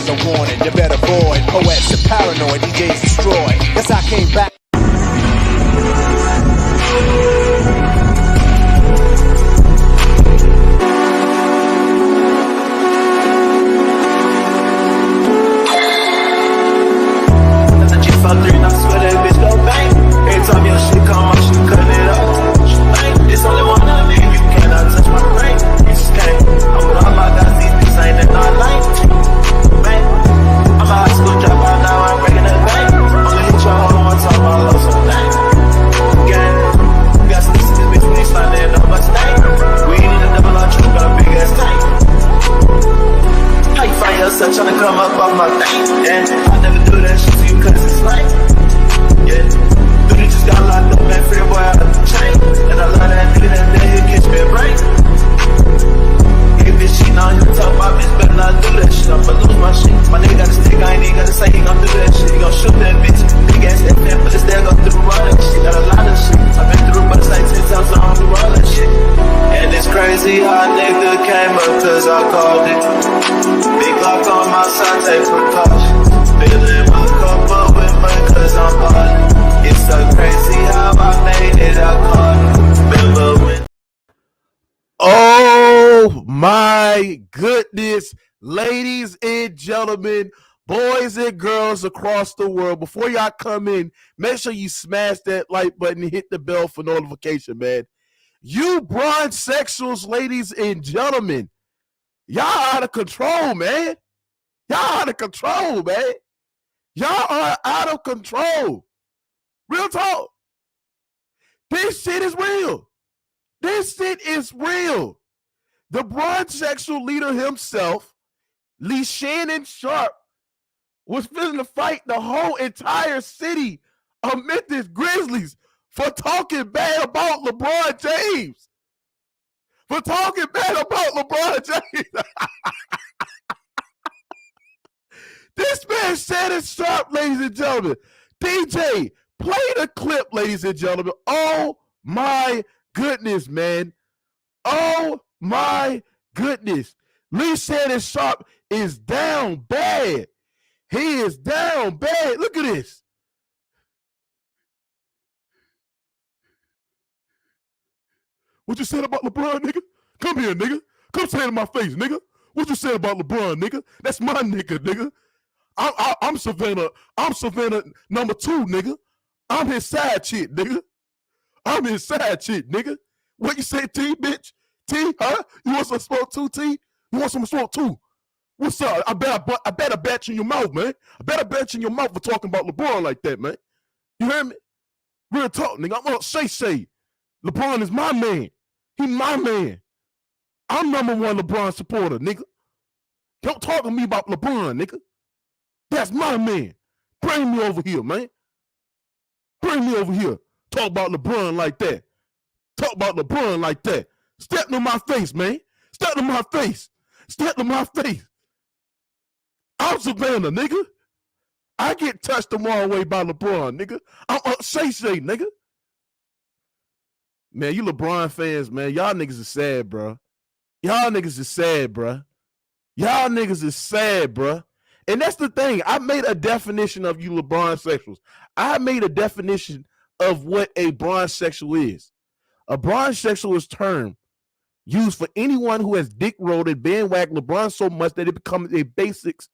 is a warning, you better avoid. Poets are paranoid, DJs destroy. Yes, I came back. I swear that bitch go bang. Every time your shit come out, she cutting it up. She bang. It's only one of me. You cannot touch my brain. You just can't. I'm with all my guys. These bitches ain't that not like. Bang. I'm a high school dropout now. I'm breaking the bank. I'ma hit your home one time. I love some thing. Gang. We got some this bitch. We ain't sliding no Mustang. We ain't in a double R truck. Got a big ass tank. How you find yourself trying to come up off my thing? Yeah. I never do that shit to you cause it's like. Yeah, dude, you just got locked up, man, free boy out of the chain. And I love that nigga that day, he'll catch me a break. Hey, bitch, she know you talk about bitch, better not do that shit. I'ma lose my shit. My nigga got a stick, I ain't even gotta say he gon' do that shit. He gon' shoot that bitch. Big ass FM, but it's there, go through all that shit. Got a lot of shit. I've been through but it's like 10 times, I don't do all that shit. And it's crazy how a nigga came up, cause I called it. Big lock on my side, take precautions. Filling my cup up with money cause I'm ballin'. It's so crazy how I made it, I caught it. Remember when... Oh my goodness, ladies and gentlemen, boys and girls across the world, before y'all come in, make sure you smash that like button and hit the bell for notification, man. You bronzexuals, ladies and gentlemen, y'all out of control, man. Y'all out of control, man. Y'all are out of control. Real talk. This shit is real. This shit is real. The bronzexual leader himself, Shannon Sharpe, was willing to fight the whole entire city of Memphis Grizzlies for talking bad about LeBron James. For talking bad about LeBron James. This man Shannon Sharpe, ladies and gentlemen. DJ, play the clip, ladies and gentlemen. Oh my goodness, man. Oh my goodness. Shannon Sharpe is down bad. He is down bad. Look at this. What you said about LeBron, nigga? Come here, nigga. Come say it in my face, nigga. What you said about LeBron, nigga? That's my nigga, nigga. I'm Savannah. I'm Savannah number 2, nigga. I'm his side chick, nigga. I'm his side chick, nigga. What you say, T, bitch? T, huh? You want some smoke too, T? You want some smoke too? What's up? I better bet you in your mouth, man. I better bet you in your mouth for talking about LeBron like that, man. You hear me? Real talk, nigga. I'm gonna say. LeBron is my man. He my man. I'm number 1 LeBron supporter, nigga. Don't talk to me about LeBron, nigga. That's my man. Bring me over here, man. Bring me over here. Talk about LeBron like that. Talk about LeBron like that. Step to my face, man. Step to my face. Step to my face. I'm Savannah, nigga. I get touched the wrong way by LeBron, nigga. I'm say, nigga. Man, you LeBron fans, man. Y'all niggas is sad, bro. Y'all niggas is sad, bro. Y'all niggas is sad, bro. And that's the thing. I made a definition of you LeBron sexuals. I made a definition of what a bronzexual is. A bronzexual is term used for anyone who has dick rolled and bandwagon LeBron so much that it becomes a basics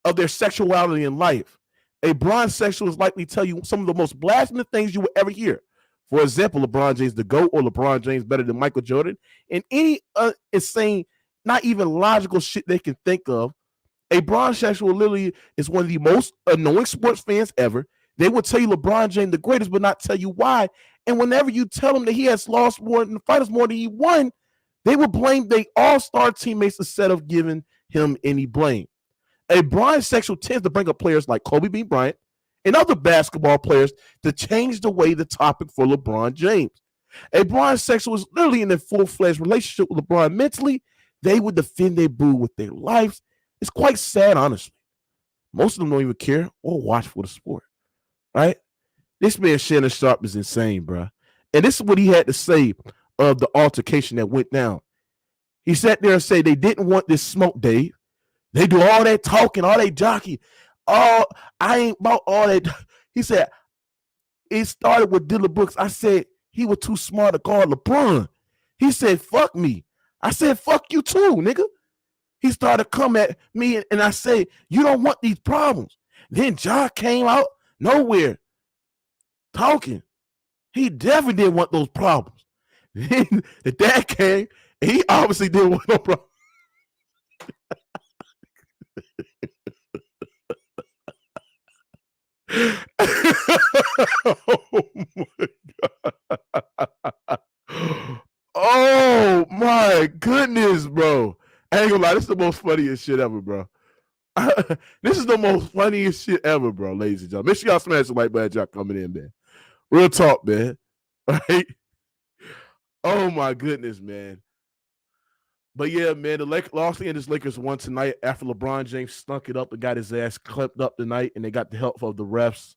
of their sexuality in life. A bronzexual is likely to tell you some of the most blasphemous things you will ever hear. For example, LeBron James the GOAT, or LeBron James better than Michael Jordan, and any insane, not even logical shit they can think of. A bronzexual literally is one of the most annoying sports fans ever. They will tell you LeBron James the greatest, but not tell you why. And whenever you tell them that he has lost more in the finals more than he won, they will blame their all-star teammates instead of giving him any blame. A bronzexual tends to bring up players like Kobe B. Bryant and other basketball players to change the way the topic for LeBron James. A bronzexual is literally in a full-fledged relationship with LeBron mentally. They would defend their boo with their lives. It's quite sad, honestly. Most of them don't even care or watch for the sport, right? This man Shannon Sharpe is insane, bro. And this is what he had to say of the altercation that went down. He sat there and said they didn't want this smoke, Dave. They do all that talking, all that jockey. I ain't about all that. He said, it started with Dillon Brooks. I said, he was too smart to call LeBron. He said, fuck me. I said, fuck you too, nigga. He started to come at me, and I say, you don't want these problems. Then Ja came out nowhere talking. He definitely didn't want those problems. Then the dad came, and he obviously didn't want no problems. Oh my God. Oh my goodness, bro. I ain't gonna lie, this is the most funniest shit ever, bro. This is the most funniest shit ever, bro, ladies and gentlemen. Make sure y'all smash the like button, y'all coming in, man. Real talk, man. Right? Oh my goodness, man. But yeah, man, the Los Angeles Lakers won tonight after LeBron James stunk it up and got his ass clipped up tonight, and they got the help of the refs.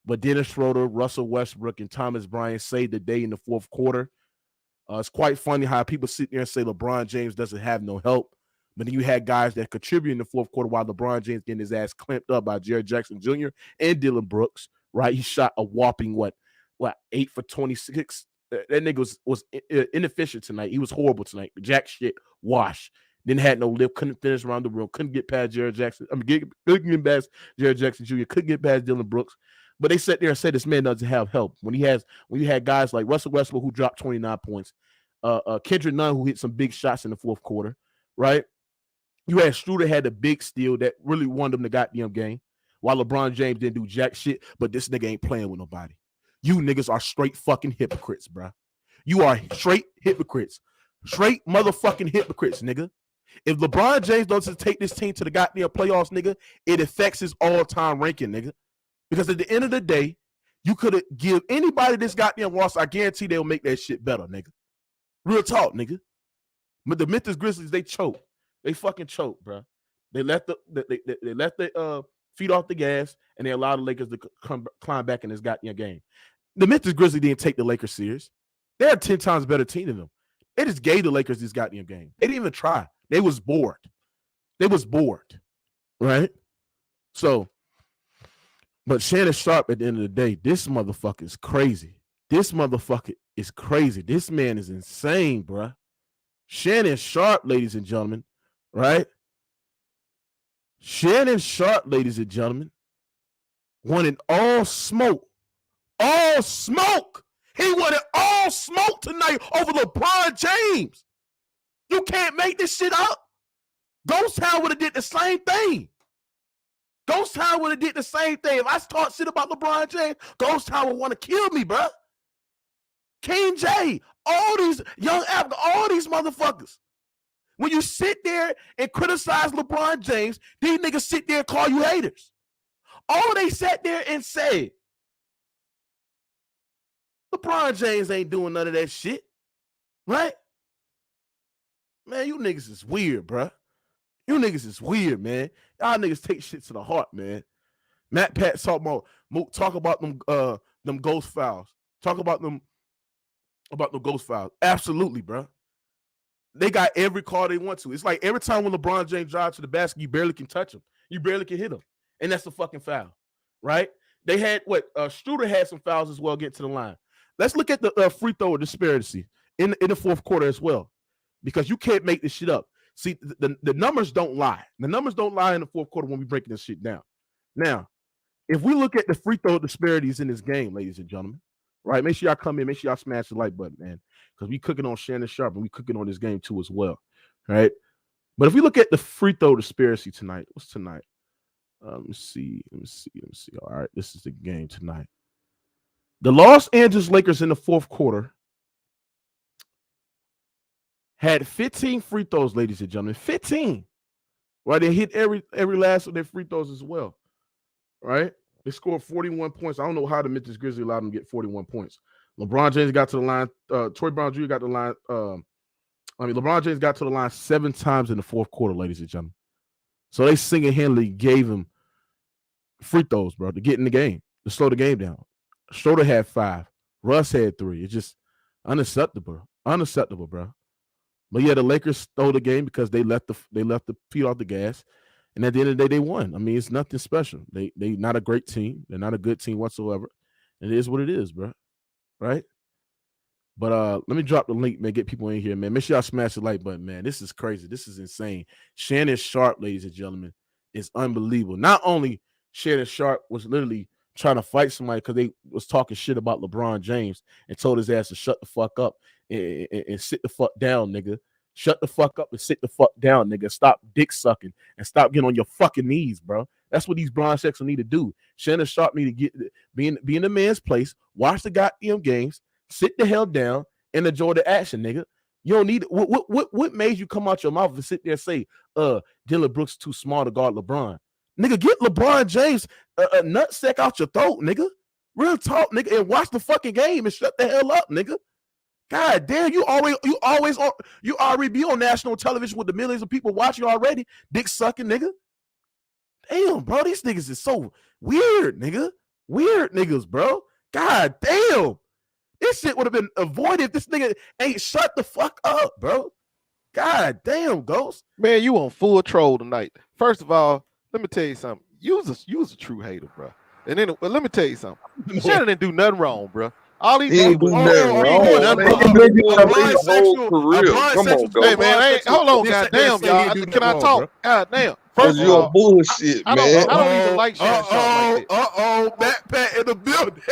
But Dennis Schroeder, Russell Westbrook, and Thomas Bryant saved the day in the fourth quarter. It's quite funny how people sit there and say LeBron James doesn't have no help, but then you had guys that contribute in the fourth quarter while LeBron James getting his ass clamped up by Jared Jackson Jr. and Dillon Brooks, right? He shot a whopping, 8 for 26. That nigga was inefficient tonight. He was horrible tonight. Jack shit, wash. Didn't have no lip, couldn't finish around the rim, couldn't get past Jared Jackson. Couldn't get past Jared Jackson Jr., couldn't get past Dillon Brooks. But they sat there and said this man doesn't have help. When you had guys like Russell Westbrook who dropped 29 points, Kendrick Nunn who hit some big shots in the fourth quarter, right? You had Schroeder had a big steal that really won them the goddamn game, while LeBron James didn't do jack shit, but this nigga ain't playing with nobody. You niggas are straight fucking hypocrites, bro. You are straight hypocrites. Straight motherfucking hypocrites, nigga. If LeBron James doesn't take this team to the goddamn playoffs, nigga, it affects his all-time ranking, nigga. Because at the end of the day, you could give anybody this goddamn loss. I guarantee they'll make that shit better, nigga. Real talk, nigga. But the Memphis Grizzlies, they choke. They fucking choke, bro. They let the feet off the gas, and they allowed the Lakers to climb back in this goddamn game. The Memphis Grizzlies didn't take the Lakers serious. They're a 10 times better team than them. They just gave the Lakers this goddamn game. They didn't even try. They was bored. Right? So, but Shannon Sharpe, at the end of the day, this motherfucker is crazy. This motherfucker is crazy. This man is insane, bruh. Shannon Sharpe, ladies and gentlemen, right? Shannon Sharpe, ladies and gentlemen, wanted all smoke. All smoke. He wanted all smoke tonight over LeBron James. You can't make this shit up. Ghost Town would have did the same thing. Ghost Town would have did the same thing. If I talk shit about LeBron James, Ghost Town would want to kill me, bro. King J, all these young Africa, all these motherfuckers. When you sit there and criticize LeBron James, these niggas sit there and call you haters. All they sat there and said, LeBron James ain't doing none of that shit, right? Man, you niggas is weird, bro. You niggas is weird, man. Y'all niggas take shit to the heart, man. Matt Pat talk about them ghost fouls. Talk about them ghost fouls. Absolutely, bro. They got every call they want to. It's like every time when LeBron James drives to the basket, you barely can touch him. You barely can hit him. And that's the fucking foul, right? They had Schroeder had some fouls as well getting to the line. Let's look at the free throw disparity in the fourth quarter as well, because you can't make this shit up. See, the numbers don't lie. The numbers don't lie in the fourth quarter when we breaking this shit down. Now, if we look at the free throw disparities in this game, ladies and gentlemen, right? Make sure y'all come in. Make sure y'all smash the like button, man, because we cooking on Shannon Sharpe and we cooking on this game too as well, right? But if we look at the free throw disparity tonight, what's tonight? Let me see. All right, this is the game tonight. The Los Angeles Lakers in the fourth quarter had 15 free throws, ladies and gentlemen. 15. Right? They hit every last of their free throws as well. Right? They scored 41 points. I don't know how the Memphis Grizzlies allowed them to get 41 points. LeBron James got to the line. Troy Brown Jr. got to the line. LeBron James got to the line 7 times in the fourth quarter, ladies and gentlemen. So they single-handedly gave him free throws, bro, to get in the game, to slow the game down. Schroeder had 5. Russ had 3. It's just unacceptable. Unacceptable, bro. But yeah, the Lakers stole the game because they left the feet off the gas. And at the end of the day, they won. I mean, it's nothing special. They not a great team. They're not a good team whatsoever. It is what it is, bro. Right? But let me drop the link, man. Get people in here, man. Make sure y'all smash the like button, man. This is crazy. This is insane. Shannon Sharpe, ladies and gentlemen, is unbelievable. Not only Shannon Sharpe was literally trying to fight somebody because they was talking shit about LeBron James and told his ass to shut the fuck up and sit the fuck down, nigga. Shut the fuck up and sit the fuck down, nigga. Stop dick sucking and stop getting on your fucking knees, bro. That's what these blonde sexuals need to do. Shannon Sharpe need to be in the man's place, watch the goddamn games, sit the hell down, and enjoy the action, nigga. You don't need what made you come out your mouth and sit there and say, Dillon Brooks too small to guard LeBron. Nigga, get LeBron James a nutsack out your throat, nigga. Real talk, nigga, and watch the fucking game and shut the hell up, nigga. God damn, you already be on national television with the millions of people watching already. Dick sucking, nigga. Damn, bro, these niggas is so weird, nigga. Weird niggas, bro. God damn. This shit would have been avoided if this nigga ain't shut the fuck up, bro. God damn, Ghost. Man, you on full troll tonight. First of all, let me tell you something. You was a true hater, bro. And then let me tell you something. Shannon didn't do nothing wrong, bro. All these He ain't doing nothing wrong. Hey man, hold on, goddamn, y'all. Can I talk? Goddamn. First of all, bullshit, man. I don't even like Shannon Sharpe like that. Backpack in the building.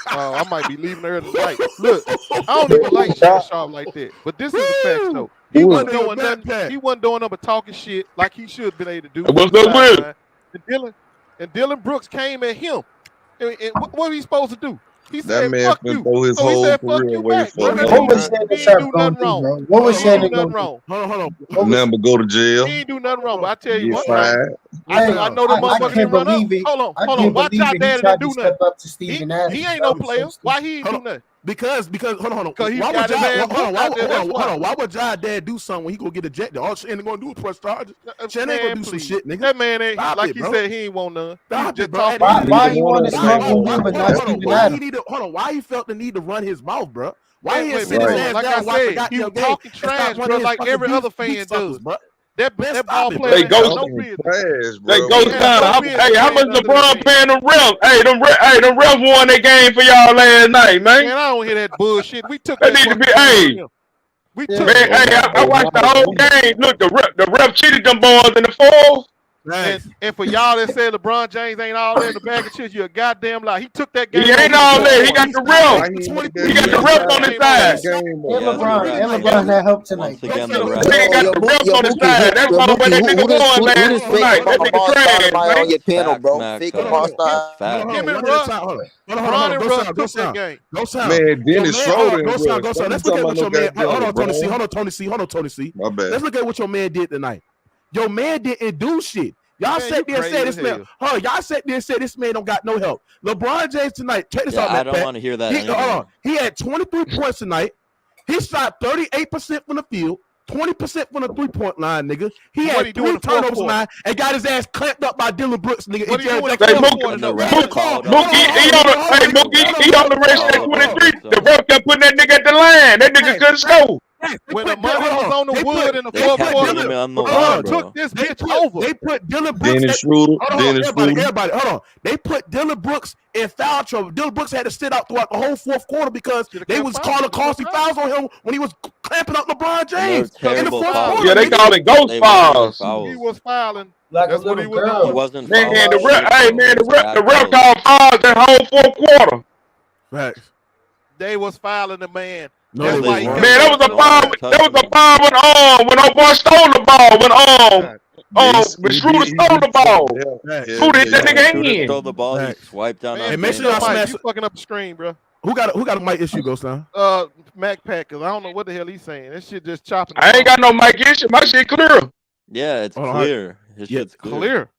I might be leaving her tonight. Look, I don't even like Shannon Sharpe like that. But this is a fact, though. He wasn't doing nothing. He wasn't doing nothing but talking shit like he should have been able to do. What's up with? And Dillon Brooks came at him. And what was he supposed to do? He that said, man fuck you. throw his whole career away for him. What was Shannon Sharpe going to do, bro? What was Shannon going to do? Hold on. Nothing but go to jail. He ain't do nothing wrong, but I tell you what, I know the motherfucker didn't run up. Hold on. Watch out, Daddy didn't do nothing. He ain't no player. Why he ain't do nothing? Because hold on. Why would y'all dad do something when he gonna get ejected? All Shannon gonna do is press charges. Shannon ain't gonna do some shit, nigga. That man ain't like he said he ain't want none. Why you want to smoke with him but not Steven Adams? Hold on. Why he felt the need to run his mouth, bro? Why he sit his ass down? Like I said, he was talking trash, bro, like every other fan does, bro. That ball player. They go down. Hey, how much LeBron paying them refs? Hey, them refs won that game for y'all last night, man. Man, I don't hear that bullshit. We took that. Need to be. Hey, I watched the whole game. Look, the ref cheated them boys in the fourth. Nice. And for y'all that said LeBron James ain't all there in the bag of chips, you're a goddamn lie. He took that game. He ain't all there. He got the ref. He got the ref on his side. And LeBron had help tonight. He got the ref on his side. That's why that nigga won last night. That nigga trash, man. On your panel, bro. Fake Give me Russ. Took that game. Go sound. Man, Dennis Schroeder. Go sound. Let's look at what your man. Hold on, Tony C. My bad. Let's look at what your man did tonight. Your man didn't do shit. Y'all sat there and said this man. Y'all sat there and said this man don't got no help. LeBron James tonight. Check this out, I don't want to hear that. He had 23 points tonight. He shot 38% from the field, 20% from the 3-point line, nigga. He had 3 turnovers tonight and got his ass clamped up by Dillon Brooks, nigga. Mookie, he on the rest at 23. The ref kept putting that nigga at the line. That nigga couldn't score. When the money was on the wood in the fourth quarter, took this bitch over. They put Dillon Brooks. Everybody, hold on. They put Dillon Brooks in foul trouble. Dillon Brooks had to sit out throughout the whole fourth quarter because they was calling costly fouls on him when he was clamping up LeBron James in the fourth quarter. Yeah, they called it ghost fouls. He was fouling. That's what he was doing. He wasn't. Man, the ref called fouls that whole fourth quarter. Right. They was fouling the man. No, man, that was a foul. That was a foul when old boy stole the ball. When Schroeder stole the ball. Schroeder hit that nigga in. Stole the ball. He swiped down. Hey, make sure y'all smash. You fucking up the screen, bro. Who got a mic issue, Ghost Town? Mac Pack, cause I don't know what the hell he's saying. That shit just chopping. I ain't got no mic issue. My shit clear. Yeah, it's clear. His shit's clear.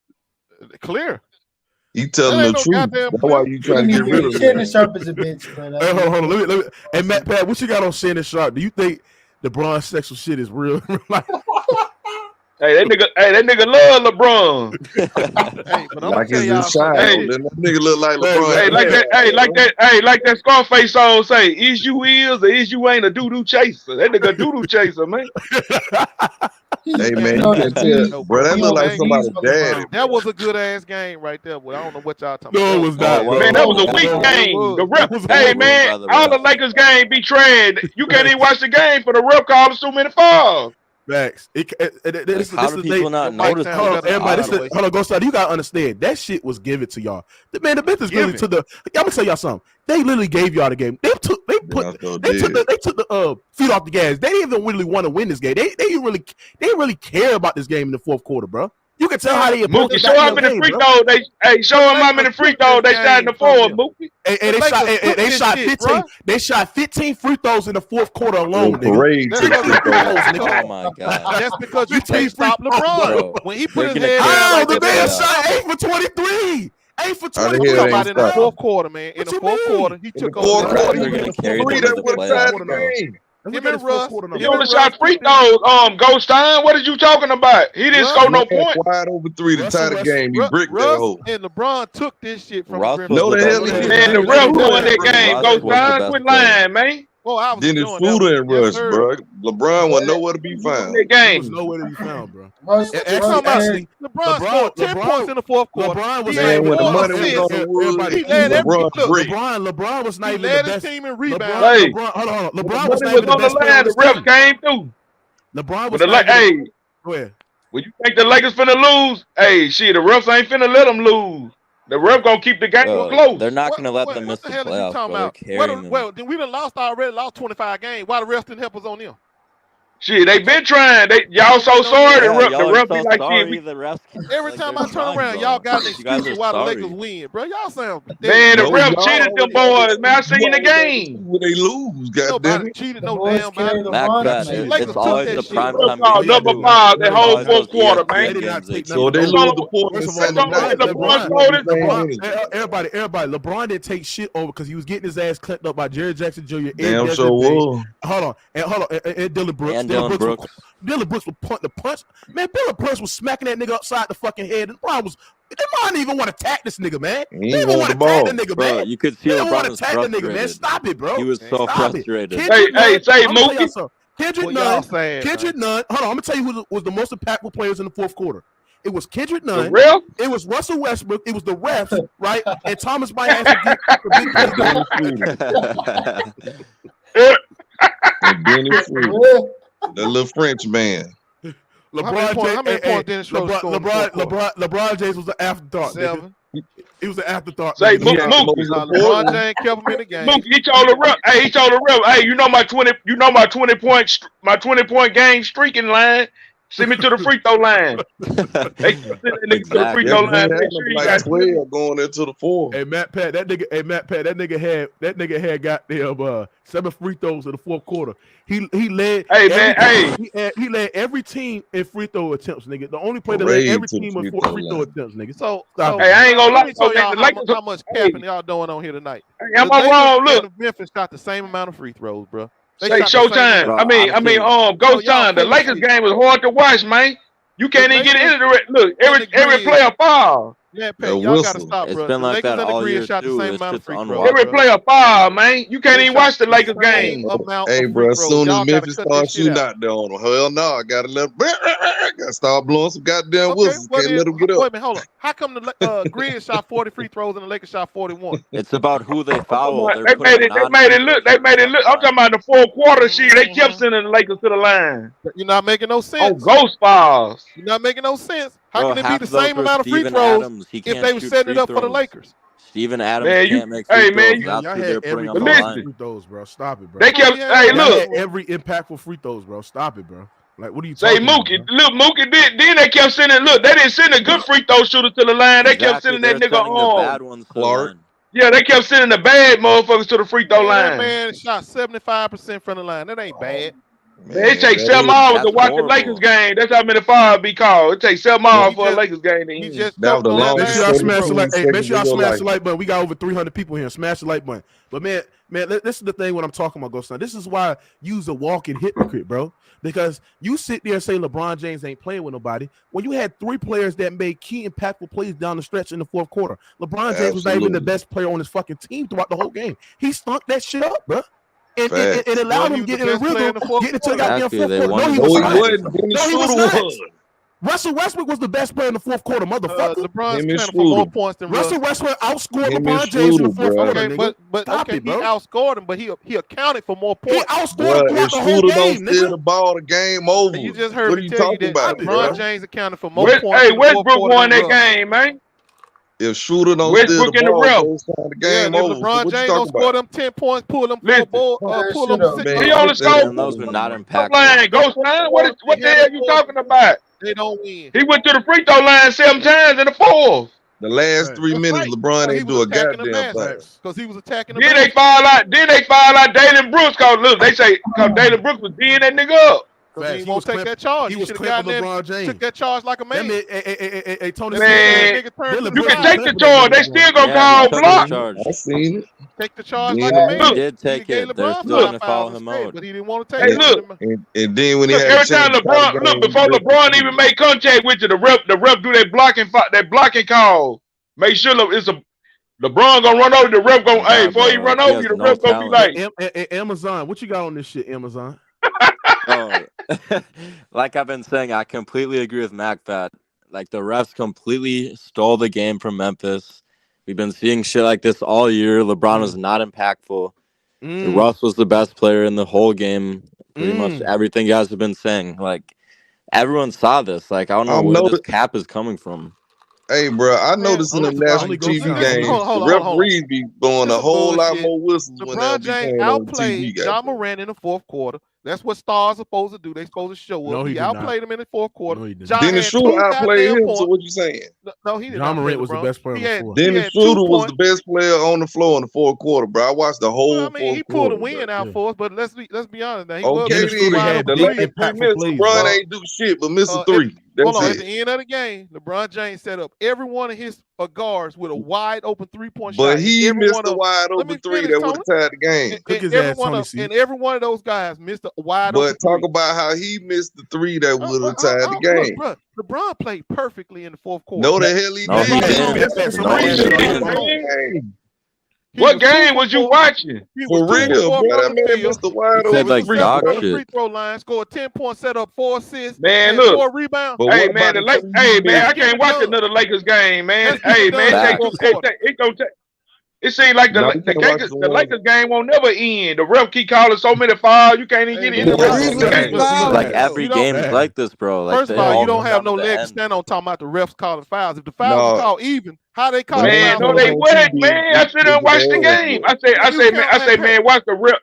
You telling the truth. That's why you trying to get rid of Shannon Sharpe is a bitch, man. Hey, hold on. Let me. Hey, Matt Pat, what you got on Shannon Sharpe? Do you think the LeBron sexual shit is real? Hey, that nigga love LeBron. Hey, but like his child. That nigga look like LeBron. Like that Scarface song say, is you is or is you ain't a doo-doo chaser. That nigga doo-doo chaser, man. Hey man, you can tell, bro. That look like somebody's daddy. That was a good ass game right there, but I don't know what y'all talking about. No, it was not, bro. Man, that was a weak game. The ref, hey man, all the Lakers game be trash. You can't even watch the game for the ref calling too many fouls. Facts. How do people not notice? Hold on, Ghost Rider. You gotta understand that shit was given to y'all. Man, the Memphis Grizzlies to the. I'm gonna tell y'all something. They literally gave y'all the game. They took the feet off the gas. They didn't even really want to win this game. They didn't really care about this game in the fourth quarter, bro. You can tell how they Mookie show up in the free throw. Show them how many free throws they shot in the fourth. Mookie. And they shot 15. They shot 15 free throws in the fourth quarter alone. Oh my god! That's because you can't stop LeBron when he put his head down. The man shot 8 for 23. 8 for 23. In the fourth quarter, man. In the fourth quarter, he took over. Him and Russ. He only shot free throws. Ghost Time. What are you talking about? He didn't score no points. Wide over 3 to tie the game. He bricked that hole. And LeBron took this shit from no, the hell he didn't. Man, the ref won that game. Ghost Time, quit lying, man. Oh, Dennis Schroeder and Russ, bro. LeBron was nowhere to be found. That game. Nowhere to be found, bro. LeBron scored 10 points in the fourth quarter. LeBron was when the money was on the wood. LeBron was not even the best team in rebound. Hold on. LeBron was not even the best player. The ref came through. LeBron was hey, go ahead. When you think the Lakers finna lose, hey, shit, the refs ain't finna let them lose. The ref gonna keep the game close. They're not gonna let them miss the playoffs. Well, then we done lost 25 games. Why the refs didn't help us on them? Shit, they been trying. Y'all so sorry. The ref be like, every time I turn around, y'all got an excuse why the Lakers win, bro. Y'all sound man. The ref cheated them boys. Man, I seen the game. When they lose, goddamn it. Cheated no damn body. It's always the prime time. Number 5, that whole fourth quarter, man. So they lose the Everybody, LeBron didn't take shit over because he was getting his ass clapped up by Jerry Jackson Jr. Damn sure was. Hold on, and Dillon Brooks. Dillon Brooks was punting the punch. Man, Dillon Brooks was smacking that nigga upside the fucking head. And LeBron didn't even want to attack this nigga, man. He didn't want to attack the nigga, man. You could see LeBron was frustrated. Man. Stop it, bro. He was so frustrated. Say Mookie. Kendrick Nunn. Hold on, I'm gonna tell you who was the most impactful players in the fourth quarter. It was Kendrick Nunn. It was Russell Westbrook. It was the refs, right? And Thomas Bryant had the little French man. LeBron James was an afterthought. 7. He was an afterthought. Say Mookie. LeBron James kept him in the game. Mookie, he told the ref. Hey, you know my 20 point game streaking line. Send me to the free throw line. They send the free throw line. Make sure you got 12 going into the 4. Hey Matt Pat, that nigga had goddamn 7 free throws in the fourth quarter. He led. He led every team in free throw attempts, nigga. The only player that led every team in free throw attempts, nigga. So hey, I ain't gonna lie. How much capping y'all doing on here tonight? Hey, am I wrong? Look, Memphis shot the same amount of free throws, bro. Say Showtime. Ghost Time. The Lakers game was hard to watch, man. You can't even get into it. Look, every player foul. Yeah, y'all gotta stop, bro. It's been like that all year too. Every player foul, man. You can't even watch the Lakers game. Hey, bro, as soon as Memphis starts shooting out there on them, hell no, I gotta let them. Gotta start blowing some goddamn whistles. Can't let them get up. Wait a minute, hold on. How come the Grizzlies shot 40 free throws and the Lakers shot 41? It's about who they foul. They made it look. I'm talking about the fourth quarter shit. They kept sending the Lakers to the line. You're not making no sense. Oh, ghost fouls. You're not making no sense. How can it be the same amount of free throws if they were setting it up for the Lakers? Steven Adams can't make free throws. That's who they're putting on the line. Free throws, bro. Stop it, bro. They kept. Hey, look. Every impactful free throws, bro. Stop it, bro. Like, what are you say, talking Mookie? About, look, Mookie did. Then they kept sending. Look, they didn't send a good free throw shooter to the line. They kept sending that nigga on. Clark. Yeah, they kept sending the bad motherfuckers to the free throw line. That man shot 75% from the line. That ain't bad. Man, it takes 7 hours to watch the Lakers game. That's how many fouls be called. It takes 7 hours for a Lakers game to end. That was the longest. Make sure y'all smash the like. Hey, make sure y'all smash the like button. We got over 300 people here. Smash the like button. But man, this is the thing when I'm talking about Ghost Son. This is why you's a walking hypocrite, bro. Because you sit there and say LeBron James ain't playing with nobody when you had 3 players that made key impactful plays down the stretch in the fourth quarter. LeBron James was not even the best player on his fucking team throughout the whole game. He stunk that shit up, bro. and allowed him to get in a rhythm, get into the goddamn fourth quarter. No, he wasn't. Russell Westbrook was the best player in the fourth quarter, motherfucker. LeBron's counting for more points than Russell Westbrook outscored LeBron James in the fourth quarter. But he outscored him, but he accounted for more points. He outscored him throughout the whole game, nigga. The ball, the game over. You just heard me tell you that LeBron James accounted for more points. Hey, Westbrook won that game, man. If Shooter don't steal the ball, the game over. LeBron James don't score them 10 points, pull them 4 balls, pull them 6. He only scored. Those were not impactful. Ghost line. What the hell are you talking about? They don't win. He went to the free throw line 7 times in the fourth. The last 3 minutes, LeBron ain't do a goddamn thing. Because he was attacking the Then they foul out Dalen Brooks. They say Dalen Brooks was being that nigga up. Because he won't take that charge. He should have gotten LeBron James. Took that charge like a man. Hey, Tony, man, you can take the charge. They still gonna call block. I seen it. Take the charge like a man. He did take it. They're still going to follow him out. But he didn't want to take it. Look. And then when he had every time before LeBron even made contact with you, the ref do that blocking call. Make sure LeBron gonna run over the ref. Before he run over you, the ref gonna be like, Amazon, what you got on this shit, Amazon? Like I've been saying, I completely agree with MacFat. Like the refs completely stole the game from Memphis. We've been seeing shit like this all year. LeBron was not impactful. Russ was the best player in the whole game. Pretty much everything you guys have been saying. Like everyone saw this. Like I don't know where this cap is coming from. Hey, bro, I noticed in the national TV games, the referees be blowing a whole lot more whistles when they be playing on the TV games. Ja Morant in the fourth quarter. That's what stars are supposed to do. They supposed to show up. No, he outplayed him in the fourth quarter. No, he did not. Dennis Schroeder outplayed him, so what you saying? No, he didn't. Ja Morant was the best player in the fourth. Dennis Schroeder was the best player on the floor in the fourth quarter, bro. I watched the whole fourth quarter. He pulled a win out for us, but let's be honest. Now, he had the last 3 minutes. LeBron ain't do shit but miss a 3. Hold on, at the end of the game, LeBron James set up every one of his guards with a wide open 3-point shot. But he missed a wide open 3 that would have tied the game. And every one of those guys missed a wide open 3. But talk about how he missed the 3 that would have tied the game. Look, LeBron played perfectly in the fourth quarter. No, the hell he didn't. What game was you watching? For real, bro. That man missed the wide open free throw line, scored 10-point setup, 4 assists, man, look, 4 rebounds. Hey, man, I can't watch another Lakers game, man. Hey, man, it seems like the Lakers game won't never end. The ref keep calling so many fouls, you can't even get in the game. Like every game is like this, bro. Like, first of all, you don't have no leg to stand on talking about the refs calling fouls. If the fouls are called even, how they call man, no, they wouldn't, man. I sit and watch the game. I say, man, watch the ref.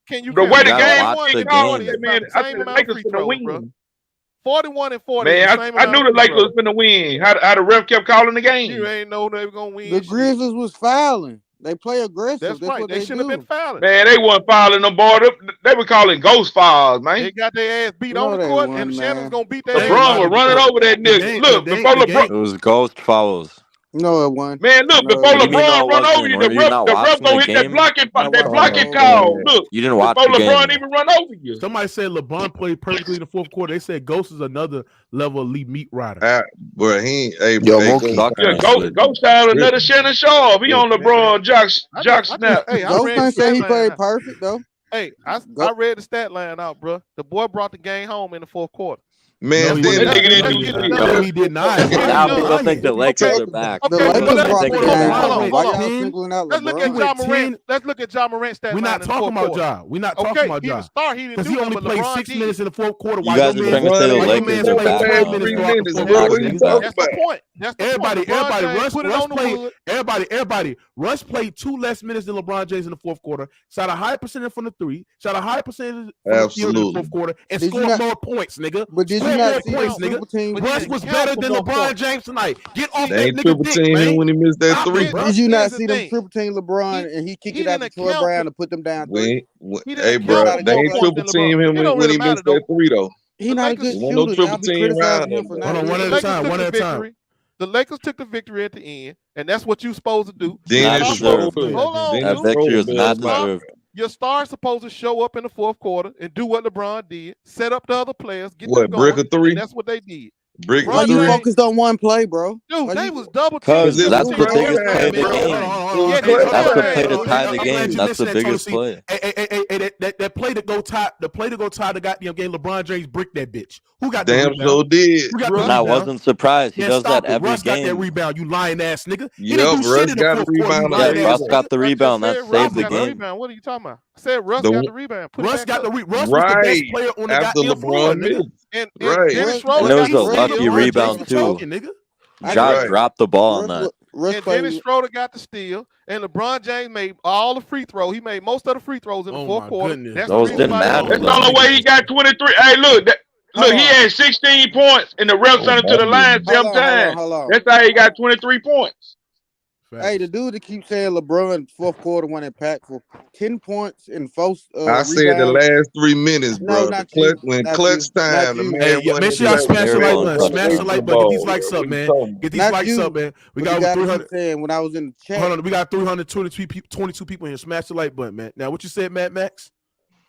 Can you the way the game called, man, I said the Lakers gonna win. 41-40. Man, I knew the Lakers was gonna win. How the ref kept calling the game. You ain't know they were gonna win. The Grizzlies was fouling. They play aggressive. That's right. what they shouldn't have been fouling. Man, they weren't fouling no ball. They were calling ghost fouls, man. They got their ass beat on the court, and Shannon's gonna beat their ass. LeBron was running over that nigga. Look, before LeBron. It was ghost fouls. No, it wasn't. Man, look, before LeBron run over you, the ref gonna hit that blocking call. Look, you didn't watch before the game. LeBron even run over you. Somebody said LeBron played perfectly in the fourth quarter. They said Ghost is another level elite meat rider. Bro, he ain't. Ghost out another Shannon Sharpe. He on LeBron jock snap. Ghost ain't say he played perfect though. Hey, I read the stat line out, bro. The boy brought the game home in the fourth quarter. Man, he did not. Now people think the Lakers are back. The Lakers brought the game home. Let's look at Ja Morant. Let's look at Ja Morant stat line. We're not talking about Ja. We're not talking about Ja. Because he only played 6 minutes in the fourth quarter. You guys are trying to say the Lakers are back. That's the point. Everybody. Russ played 2 less minutes than LeBron James in the fourth quarter. Shot a high percentage from the 3. Shot a high percentage from the field in the fourth quarter, and scored more points, nigga. But did you not see nigga? Russ was better than LeBron James tonight. Get off that nigga triple team him when he missed that 3. Did you not see them triple team LeBron and he kicked it out to Troy Brown to put them down 3? Hey, bro, they ain't triple team him when he missed that 3 though. He not a good shooter. No triple team around him. Hold on, one at a time. The Lakers took the victory at the end, and that's what you're supposed to do. Hold on, that victory is not deserved. Your star's supposed to show up in the fourth quarter and do what LeBron did, set up the other players, get them going. Brick a 3? That's what they did. Brick Why you focused on one play, bro? Dude, they was double because teaming. that's the biggest play of the game. That's the play to tie the game. That's the biggest play. That play to go tie the goddamn game. LeBron James bricked that bitch. Who got the damn rebound? so did. And I wasn't surprised. He does that every Russ game. Got that rebound. You lying ass nigga. Yep, Russ got the rebound. Yeah, Russ got the rebound. That saved the game. What are you talking about? I said Russ got the rebound. Russ got the rebound. Russ was the best player on the goddamn floor, nigga. And it was a lucky rebound too. Josh dropped the ball on that. And Dennis Schroeder got the steal, and LeBron James made all the free throws. He made most of the free throws in the fourth quarter. Those didn't matter. That's the only way he got 23. Hey, look, he had 16 points, and the ref sent him to the line 7 times. That's how he got 23 points. Hey, the dude that keeps saying LeBron fourth quarter went impactful. 10 points in first. I said the last 3 minutes, bro. When clutch time, the man. Hey, make sure y'all smash the like button. Smash the like button. Get these likes up, man. Get these likes up, man. We got 300. When I was in the chat, hold on, we got 322 people here. Smash the like button, man. Now, what you said, Mad Max?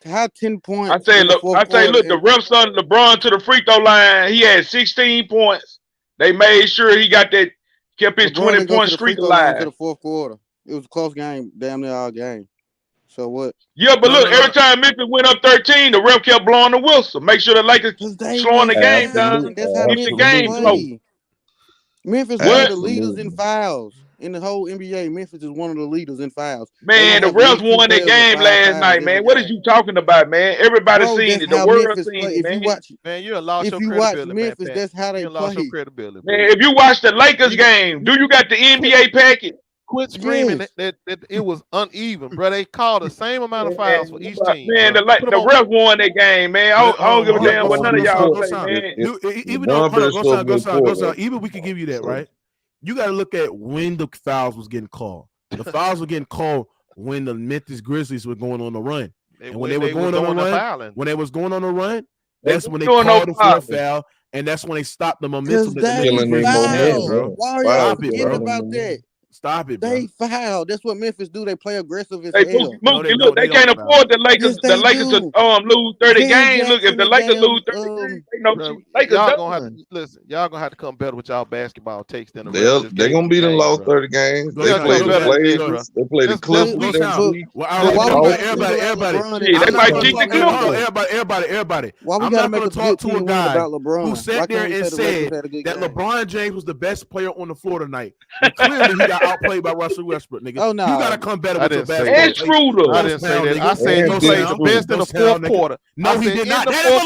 How 10 points? I say, look, the ref sent LeBron to the free throw line. He had 16 points. They made sure he got that. Kept his 20-point streak alive. To the fourth quarter. It was a close game, damn near all game. So what? Yeah, but look, every time Memphis went up 13, the ref kept blowing the whistle. Make sure the Lakers slowing the game down. That's how Keep the game slow. Memphis one of the leaders in fouls. In the whole NBA, Memphis is one of the leaders in fouls. Man, the refs won that game last night, man. What is you talking about, man? Everybody seen it. The world seen it, man. Man, you lost your credibility, watch Memphis, that's how they lost play. your credibility. Man, if you watch the Lakers game, do you got the NBA packet? Quit screaming that it was uneven, bro. They called the same amount of fouls for each team. Man, the ref won that game, man. I don't give a damn what none of y'all say, man. Even though, go even we can give you that, right? You got to look at when the fouls was getting called. The fouls were getting called when the Memphis Grizzlies were going on the run. And when they were going on the run, when they was going on the run, that's when they called the fourth foul, and that's when they stopped the momentum. Why are you forgetting about that? Stop it, bro. They foul. That's what Memphis do. They play aggressive as hell. Look, they can't afford the Lakers. The Lakers to lose 30 games. Look, if the Lakers lose 30 games, they know Lakers. Y'all gonna have to listen. Y'all gonna have to come better with y'all basketball takes than the rest. They're gonna be the lost 30 games. They play the Blazers. They play the Clippers. Everybody. They might keep the Clippers. Everybody. I'm not gonna talk to a guy who sat there and said that LeBron James was the best player on the floor tonight. Clearly, he got outplayed by Russell Westbrook, nigga. Oh, no. You gotta come better with your basketball. And Schroeder. I didn't say that. I said he played the best in the fourth quarter. No, he did not. That is a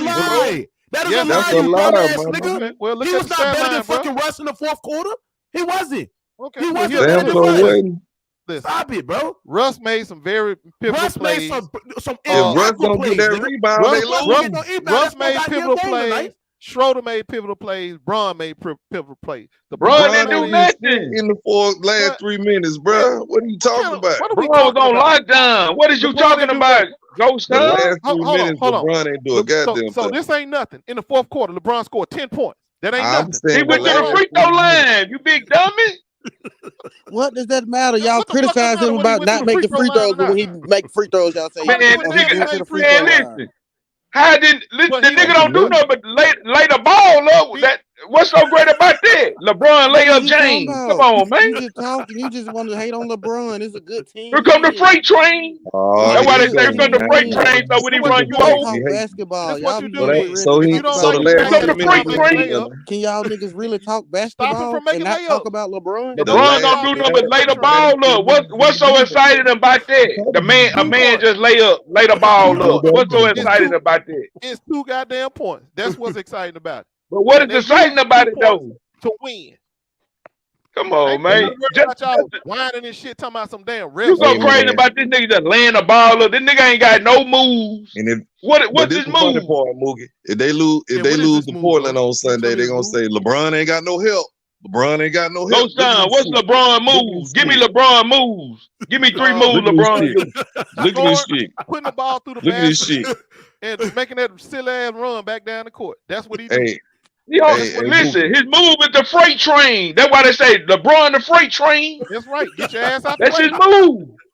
lie. That is a lie, you dumbass nigga. Well, he was not better than fucking Russ in the fourth quarter. He wasn't. Okay. He wasn't better than Russ. Stop it, bro. Russ made some very pivotal plays. Russ made some if Russ don't get that rebound, they lose. Russ made pivotal plays. Schroeder made pivotal plays. Braun made pivotal plays. Braun didn't do nothing in the last 3 minutes, bro. What are you talking about? Braun was on lockdown. What is you talking about? Ghost last 3 minutes, LeBron ain't do a goddamn thing. So this ain't nothing. In the fourth quarter, LeBron scored 10 points. That ain't nothing. He went to the free throw line. You big dummy. What does that matter? Y'all criticize him about not making free throws, but when he make free throws, y'all say, man, listen. How did the nigga don't do nothing but lay the ball up? What's so great about that? LeBron lay up James. Come on, man. You just talking. You just want to hate on LeBron. It's a good team. Here come the freight train. That's why they say here come the freight train. So when he run you over, basketball. Y'all so the last 3 minutes. Can y'all niggas really talk basketball and not talk about LeBron? LeBron don't do nothing but lay the ball up. What's so exciting about that? A man just lay the ball up. What's so exciting about that? It's 2 goddamn points. That's what's exciting about it. But what is exciting about it though? To win. Come on, man. Just y'all whining and shit, talking about some damn refs. You so crazy about this nigga just laying the ball up. This nigga ain't got no moves. And what's his move? If they lose to Portland on Sunday, they're gonna say LeBron ain't got no help. LeBron ain't got no help. No, son. What's LeBron moves? Give me LeBron moves. Give me 3 moves, LeBron. Look at this shit. Putting the ball through the Look at this shit. And making that silly ass run back down the court. That's what he do. Listen, his move is the freight train. That's why they say LeBron the freight train. That's right. Get your ass out. That's his move.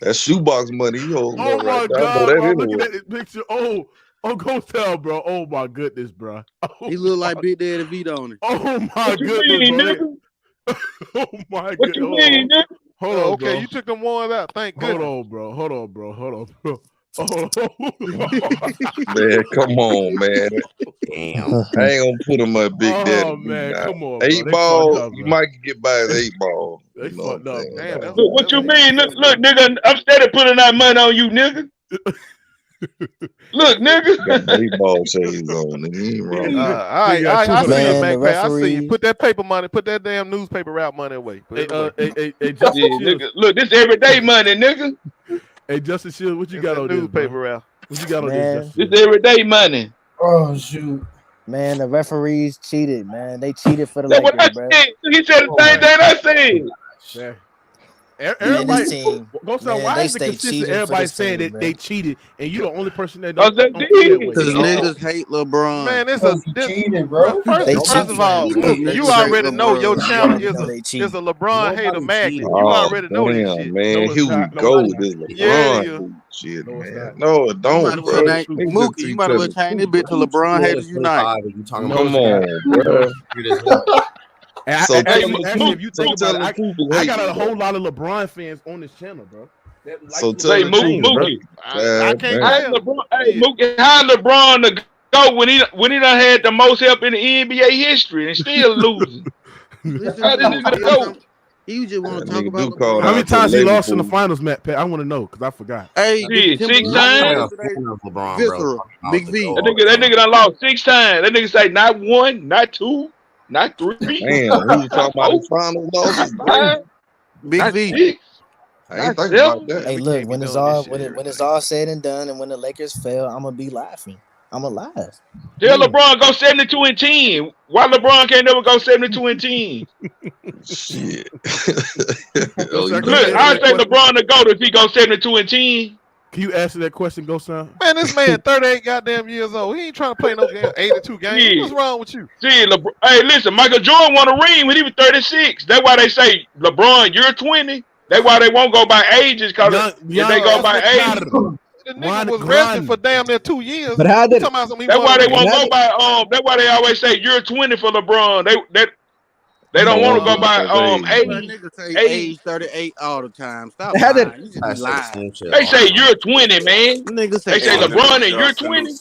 That shoebox money he holding Oh up my right there. I know God, that bro! I'm anyway. looking at this picture. Oh, go tell, bro. Oh my goodness, bro. Oh, he look like Big Daddy Vito on it. Oh my goodness, bro. Oh my goodness. What you mean, nigga? Hold on, bro. Okay, you took them ones out. Thank goodness. Hold on, bro. Man, come on, man. Damn. I ain't gonna put him at Big Daddy. Oh man, come on, 8 bro. ball, you might get by his 8 ball. They fucked up. Look, what you mean? Look, nigga, I'm steady putting that money on you, nigga. Look, nigga. Got 8 ball shades on. He ain't wrong. All right, I see you, Mac. I see you. Put that paper money, put that damn newspaper route money away. Hey, nigga, look, this everyday money, nigga. Hey, Justin Shields, what you got on newspaper route? What you got on this? This everyday money. Oh shoot. Man, the referees cheated, man. They cheated for the That's what I Lakers, bro. said. He said the same thing I said. Everybody, team, why is it consistent? Everybody saying that they cheated, and you the only person that don't. Because niggas hate LeBron. Man, it's cheating, bro. First of all, you already know your channel is a LeBron hater magnet. You already know that shit. Man, here we go with this LeBron shit, man. No, it don't. Mookie, you might as well change this bitch to LeBron haters unite. Come on, bro. If you think about it, I got a whole lot of LeBron fans on this channel, bro. So tell Mookie. I can't. Mookie, how LeBron to go when he done had the most help in the NBA history and still losing? How did nigga go? You just want to talk about how many times he lost in the finals, Matt Pat? I want to know because I forgot. Hey, 6 times. Big V. That nigga done lost 6 times. That nigga say not 1, not 2. Not 3. Damn, who you talking about the final losses? Big V. I ain't thinking about that. Hey, look, when it's all said and done, and when the Lakers fail, I'm gonna be laughing. I'm gonna laugh. Tell LeBron go 72-10. Why LeBron can't never go 72-10? Shit. Look, I say LeBron to go if he go 72-10. Can you answer that question, Go Sound? Man, this man 38 goddamn years old. He ain't trying to play no game 82 games. Yeah. What's wrong with you? See, hey, listen, Michael Jordan won a ring when he was 36. That's why they say, LeBron, you're 20. That's why they won't go by ages, because if they go by age. The nigga was resting for damn near 2 years. But how did that's why they won't go by that's why they always say you're 20 for LeBron. They don't want to go by age. Niggas say age 38 all the time. Stop How did lying. You just be lying. They say you're 20, man. Niggas say They say LeBron and you're 20.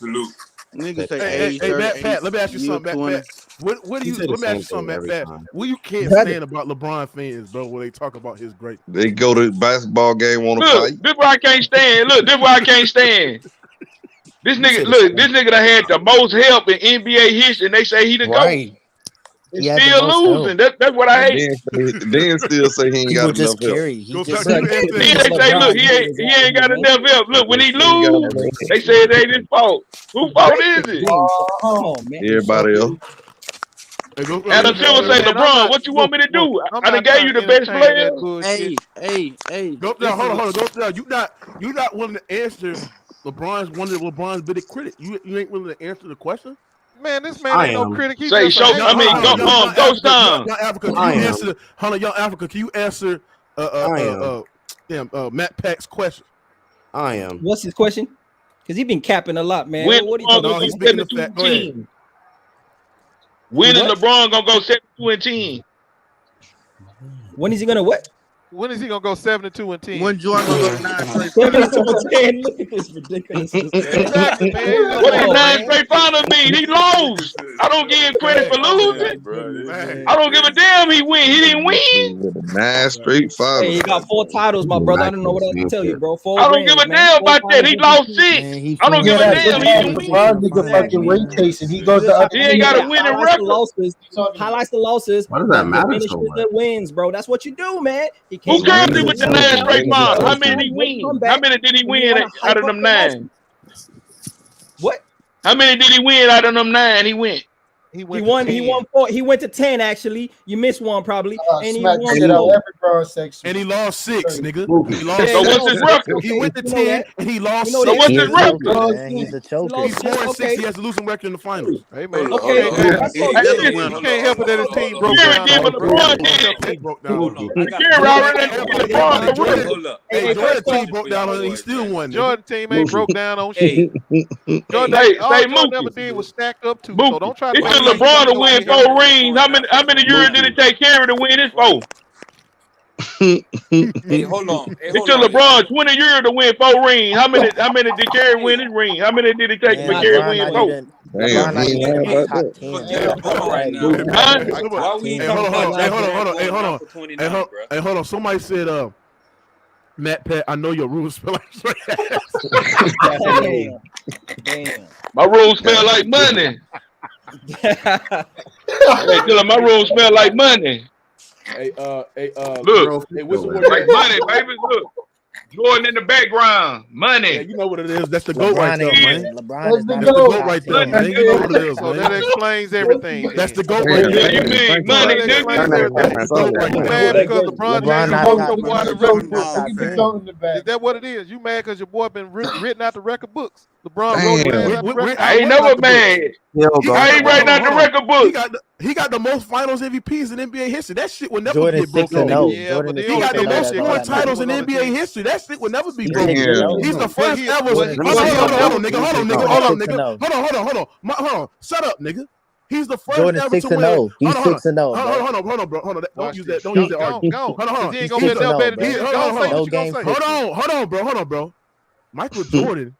Niggas say age 38. Hey, Matt Pat, let me ask you something, Matt Pat. What do you? Let me ask you something, Matt Pat. What you can't stand about LeBron fans, bro? When they talk about his great, they go to the basketball game on a fight. This why I can't stand. Look, this why I can't stand. This nigga, look, this nigga that had the most help in NBA history, and they say he the GOAT. He's still losing. That's what I hate. Then still say he ain't got enough help. Then they say, look, he ain't got enough help. Look, when he lose, they say it ain't his fault. Whose fault is it? Oh, man. Everybody else. Adam Silver say, LeBron, what you want me to do? I done gave you the best player. Hey. Go down. Hold on. Go down. You not willing to answer LeBron's one of LeBron's biggest critics. You ain't willing to answer the question. Man, this man ain't no critic. Say, go down. Young Africa, can you answer? Hold on, Young Africa, can you answer? Matt Pat's question. I am. What's his question? Because he's been capping a lot, man. When what are you talking about? He's speaking of fact. Go ahead. When is LeBron gonna go 72-10? When is he gonna what? When is he gonna go 72-10? When Jordan go 9 straight? 72-10. Look at this ridiculousness. Exactly, man. What did 9 straight finals mean? He lost. I don't give him credit for losing. I don't give a damn he win. He didn't win. 9 straight finals. Hey, he got 4 titles, my brother. I don't know what else to tell you, bro. 4 I don't give a damn about that. He lost 6. I don't give a damn. He didn't win. Nigga fucking ring chasing. He goes to he ain't got a winning record. Highlights the losses. Why does that matter Finish so with much? the wins, bro. That's what you do, man. Who cares with the 9 straight finals? How many did he win? How many did he win out of them 9? What? How many did he win out of them 9? He went. He won 4. He went to 10 actually. You missed one probably. And he won and he lost 6, nigga. He lost. So what's his record? He went to 10 and he lost. So what's his record? He's a choker. He's 4-6. He has a losing record in the finals. Hey man. Okay. You can't help it that his team broke down. Hey, Jordan team broke down and he still won. Jordan team ain't broke down on shit. Jordan never did was stacked up too. So don't try to. It's LeBron to win 4 rings. How many years did it take Kerry to win his 4? Hey, hold on. It took LeBron 20 years to win 4 rings. How many did Kerry win his ring? How many did it take for Kerry to win 4? LeBron not even top 10. Forget LeBron right now. Why we ain't talking about Hey, hold on. Somebody said, Matt Pat, I know your rooms smell like Damn. My room smell like money. Hey, tell him my room smell like money. Look, hey, what's the word? Like money, baby. Look, Jordan in the background, money. Yeah, you know what it is. That's the GOAT right there, man. LeBron is That's the GOAT right there, man. You know what it is, So man. that explains everything. That's the GOAT right there. You mean money, nigga? You mad because LeBron LeBron Is that what it is? You mad because your boy been written out the record books? LeBron wrote I ain't never mad. I ain't writing out the record book. He got the most finals MVPs in NBA history. That shit will never Jordan get broken. 6-0. He got the most scoring titles in NBA history. That shit will never be broken. He's the first ever. Hold on, nigga. Hold on. Shut up, nigga. He's the first Jordan ever 6-0. He's 6-0. Hold on, bro. Hold on. Don't use that. Don't use that argument. Hold on. He ain't gonna tell better than you. Hold on, bro. Michael Jordan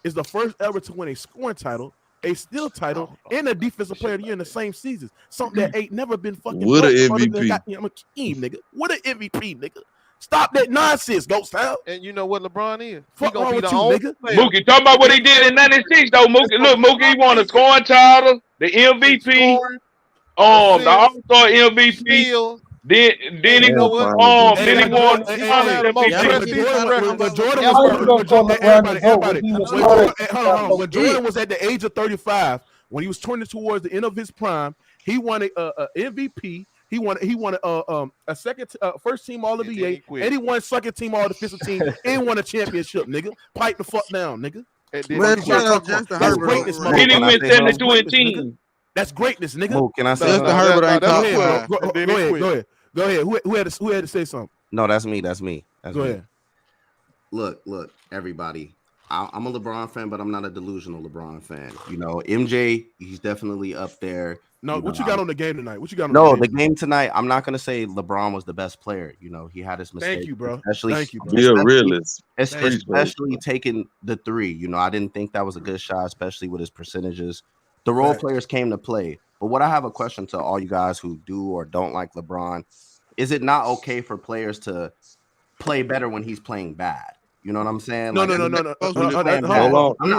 is the first ever to win a scoring title, a steal title, and a defensive player of the year in the same season. Something that ain't never been fucking. What an MVP. I'm a team, nigga. What an MVP, nigga. Stop that nonsense, Ghost Town. And you know what LeBron is? Fuck He gonna wrong be with the you, only nigga. player. Mookie, talk about what he did in '96 though. Mookie, look, Mookie, he won a scoring title, the MVP, the All-Star MVP. Then he won. Then he won. When Jordan was at the age of 35, when he was turning towards the end of his prime, he won a MVP. He won a second, first team All NBA, and he won second team All Defensive Team, and won a championship, nigga. Pipe the fuck down, nigga. That's greatness, man. He didn't win 72 and 10. That's greatness, nigga. Mo, can I say Justin Herbert ain't talking. Go ahead. Who had to say something? No, that's me. Go ahead. Look, everybody. I'm a LeBron fan, but I'm not a delusional LeBron fan. You know, MJ, he's definitely up there. No, what you got on the game tonight? The game tonight, I'm not gonna say LeBron was the best player. You know, he had his mistakes. Thank you, bro. Be a realist. Especially taking the 3. You know, I didn't think that was a good shot, especially with his percentages. The role players came to play. But what I have a question to all you guys who do or don't like LeBron, is it not okay for players to play better when he's playing bad? You know what I'm saying? No. I'm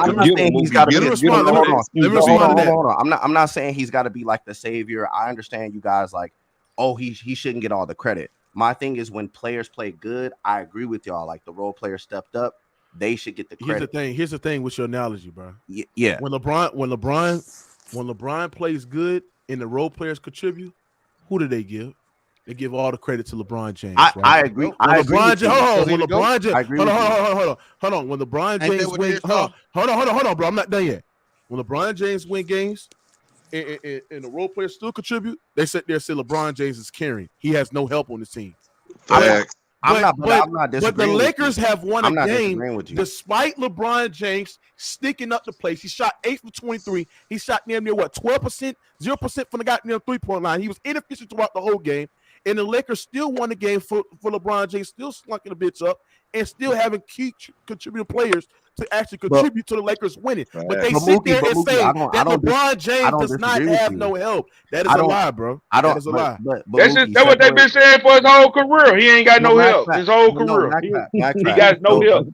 not saying he's got to be like the savior. I understand you guys like, oh, he shouldn't get all the credit. My thing is when players play good, I agree with y'all. Like the role players stepped up, they should get the credit. Here's the thing with your analogy, bro. Yeah. When LeBron plays good and the role players contribute, who do they give? They give all the credit to LeBron James. I agree. Hold on. When LeBron James wins, hold on, bro. I'm not done yet. When LeBron James win games and the role players still contribute, they sit there and say LeBron James is carrying. He has no help on the team. I'm not disagreeing. But the Lakers have won a game despite LeBron James sticking up the place. He shot 8 for 23. He shot near 12%, 0% from the goddamn 3-point line. He was inefficient throughout the whole game. And the Lakers still won the game for LeBron James, still slunking the bitch up, and still having key contributing players to actually contribute to the Lakers winning. But they sit there and say that LeBron James does not have no help. That is a lie, bro. That is a lie. That's what they've been saying for his whole career. He ain't got no help. His whole career. He got no help.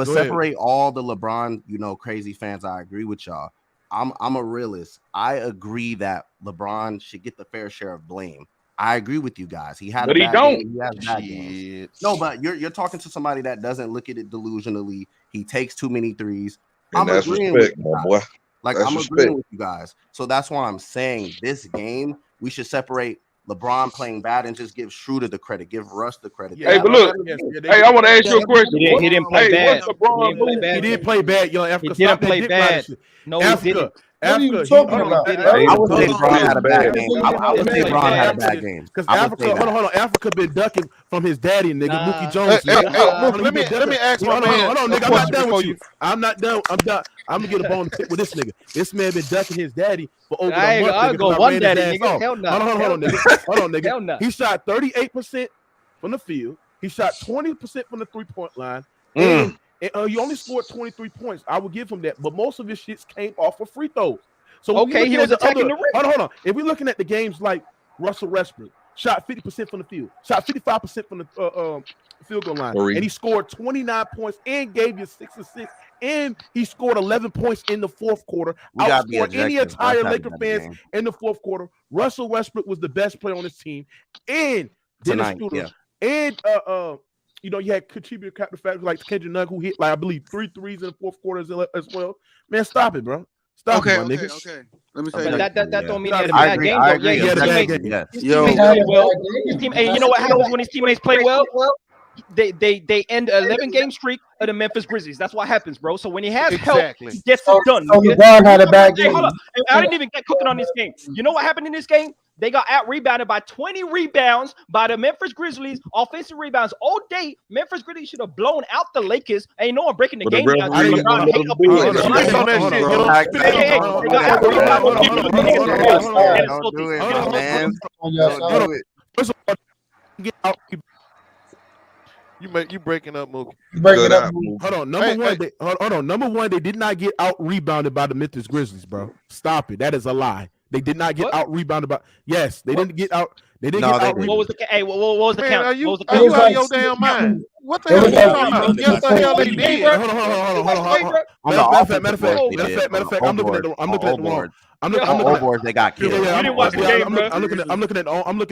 Separate all the LeBron, crazy fans. I agree with y'all. I'm a realist. I agree that LeBron should get the fair share of blame. I agree with you guys. He had, but he don't. Game. He has bad games. No, but you're talking to somebody that doesn't look at it delusionally. He takes too many threes. And that's respect, my boy. I'm agreeing with you guys. So that's why I'm saying this game we should separate LeBron playing bad and just give Schroeder the credit, give Russ the credit. Hey, but look, I want to ask you a question. He didn't play bad. He didn't play bad, young Africa. He didn't play bad. No, he didn't. I would say LeBron had a bad game. I would say LeBron had a bad game. Because Africa, hold on. Africa been ducking from his daddy, nigga, Mookie Jones. Let me ask my man. Hold on, nigga. I'm not done with you. I'm not done. I'm done. I'm gonna get a bone to pick with this nigga. This man been ducking his daddy for over a month. I'll go one daddy, nigga. Hell no. Hold on, nigga. He shot 38%. from the field. He shot 20% from the 3-point line. And he only scored 23 points. I will give him that. But most of his shits came off of free throws. So he was attacking the rim. Hold on. If we're looking at the games like Russell Westbrook, shot 50% from the field, shot 55% from the field goal line, and he scored 29 points and gave you 6 assists, and he scored 11 points in the fourth quarter. Outscored any entire Laker fans in the fourth quarter. Russell Westbrook was the best player on his team, and Dennis Schroeder, and you had contributor captain factors like Kendrick Nunn, who hit like I believe 3 threes in the fourth quarter as well. Man, stop it, bro. Stop it, my niggas. Okay. Let me say that don't mean he had a I bad agree, game. I Though. agree. Yeah, his teammates, Yes. his teammates play well. Hey, you know what happens when his teammates play well? They end an 11-game streak of the Memphis Grizzlies. That's what happens, bro. So when he has help, he gets it done. So LeBron had a bad game. Hold up. I didn't even get cooking on this game. You know what happened in this game? They got out-rebounded by 20 rebounds by the Memphis Grizzlies. Offensive rebounds all day. Memphis Grizzlies should have blown out the Lakers. Ain't no one breaking the game down. You breaking up, Mookie. Hold on. Number one, they did not get out-rebounded by the Memphis Grizzlies, bro. Stop it. That is a lie. They did not get out-rebounded by. Yes, they didn't get out. They didn't get out. What was the count? Are you out of your damn mind? What the hell are you talking about? Yes, the hell they did. Matter of fact, I'm looking at the wrong. I'm looking at they got killed. You didn't watch the game, bro. I'm looking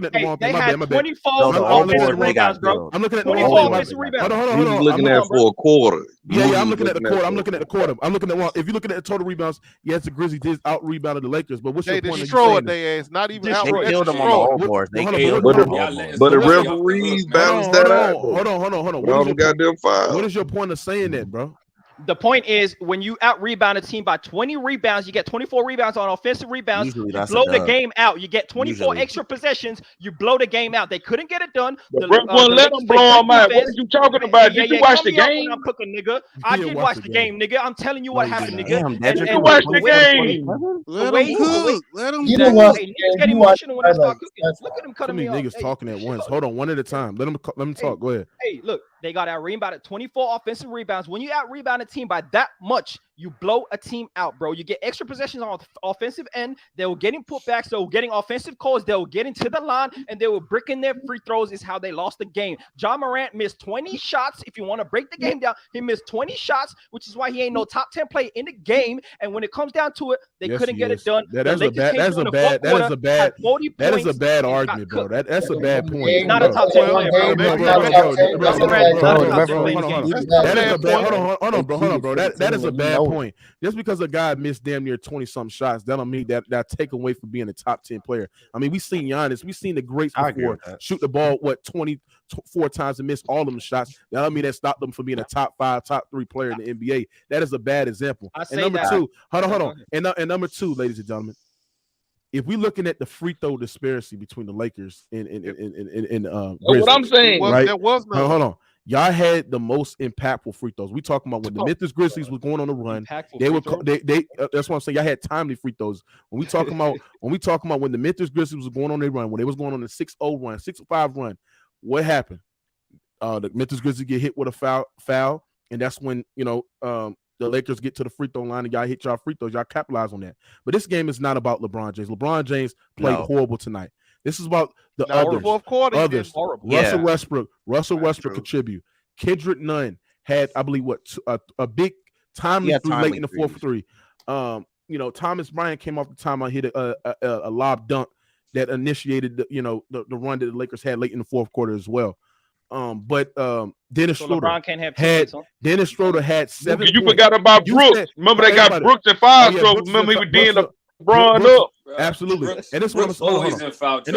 at the wrong thing. They had 24 offensive rebounds, bro. I'm looking at the 24 offensive rebounds. Hold on. Looking at for a quarter. Yeah, I'm looking at the quarter. I'm looking at the wrong. If you're looking at the total rebounds, yes, the Grizzlies did out-rebounded the Lakers. But what's your point? They destroyed their ass. Not even They outright. killed them on the boards. But the referees balanced that out. Hold on. What is your point of saying that, bro? The point is, when you out-rebound a team by 20 rebounds, you get 24 rebounds on offensive rebounds. You blow the game out. You get 24 extra possessions. You blow the game out. They couldn't get it done. The ref won't let them blow them out. What are you talking about? Did you watch the game? I'm cooking, nigga. I did watch the game, nigga. I'm telling you what happened, nigga. You watched the game. Let him cook. Let him niggas get emotional when they start cooking. Look at them cutting me off. Niggas talking at once. Hold on, one at a time. Let them talk. Go ahead. Hey, look, they got out-rebounded 24 offensive rebounds. When you out-rebound a team by that much, you blow a team out, bro. You get extra possessions on the offensive end. They were getting putbacks. They were getting offensive calls. They were getting to the line, and they were bricking their free throws is how they lost the game. John Morant missed 20 shots. If you want to break the game down, he missed 20 shots, which is why he ain't no top 10 player in the game. And when it comes down to it, they couldn't get it done. That is a bad argument, bro. That's a bad point. He's not a top 10 player, Hold on, bro. That is a bad point. Just because a guy missed damn near 20-something shots, that don't mean that take away from being a top 10 player. I mean, we seen Giannis, we seen the greats before shoot the ball 24 times and miss all of them shots. That don't mean that stopped them from being a top 5, top 3 player in the NBA. That is a bad example. And number two, hold on. And number two, ladies and gentlemen, if we're looking at the free throw disparity between the Lakers and what I'm saying, right? There was no. Hold on. Y'all had the most impactful free throws. We talking about when the Memphis Grizzlies was going on the run. They were that's what I'm saying. Y'all had timely free throws. When we talking about when the Memphis Grizzlies was going on their run, when they was going on the 6-0 run, 6-5 run, what happened? The Memphis Grizzlies get hit with a foul, and that's when the Lakers get to the free throw line and y'all hit y'all free throws. Y'all capitalize on that. But this game is not about LeBron James. LeBron James played horrible tonight. This is about the others. Russell Westbrook contribute. Kendrick Nunn had, I believe, a big timely late in the fourth three. Thomas Bryant came off the time I hit a lob dunk that initiated the run that the Lakers had late in the fourth quarter as well. But Dennis Schroeder Dennis Schroeder had 7 points. You forgot about Brooks. Remember they got Brooks and five strokes. Remember he was doing the LeBron up. Absolutely. And this one always in foul trouble. And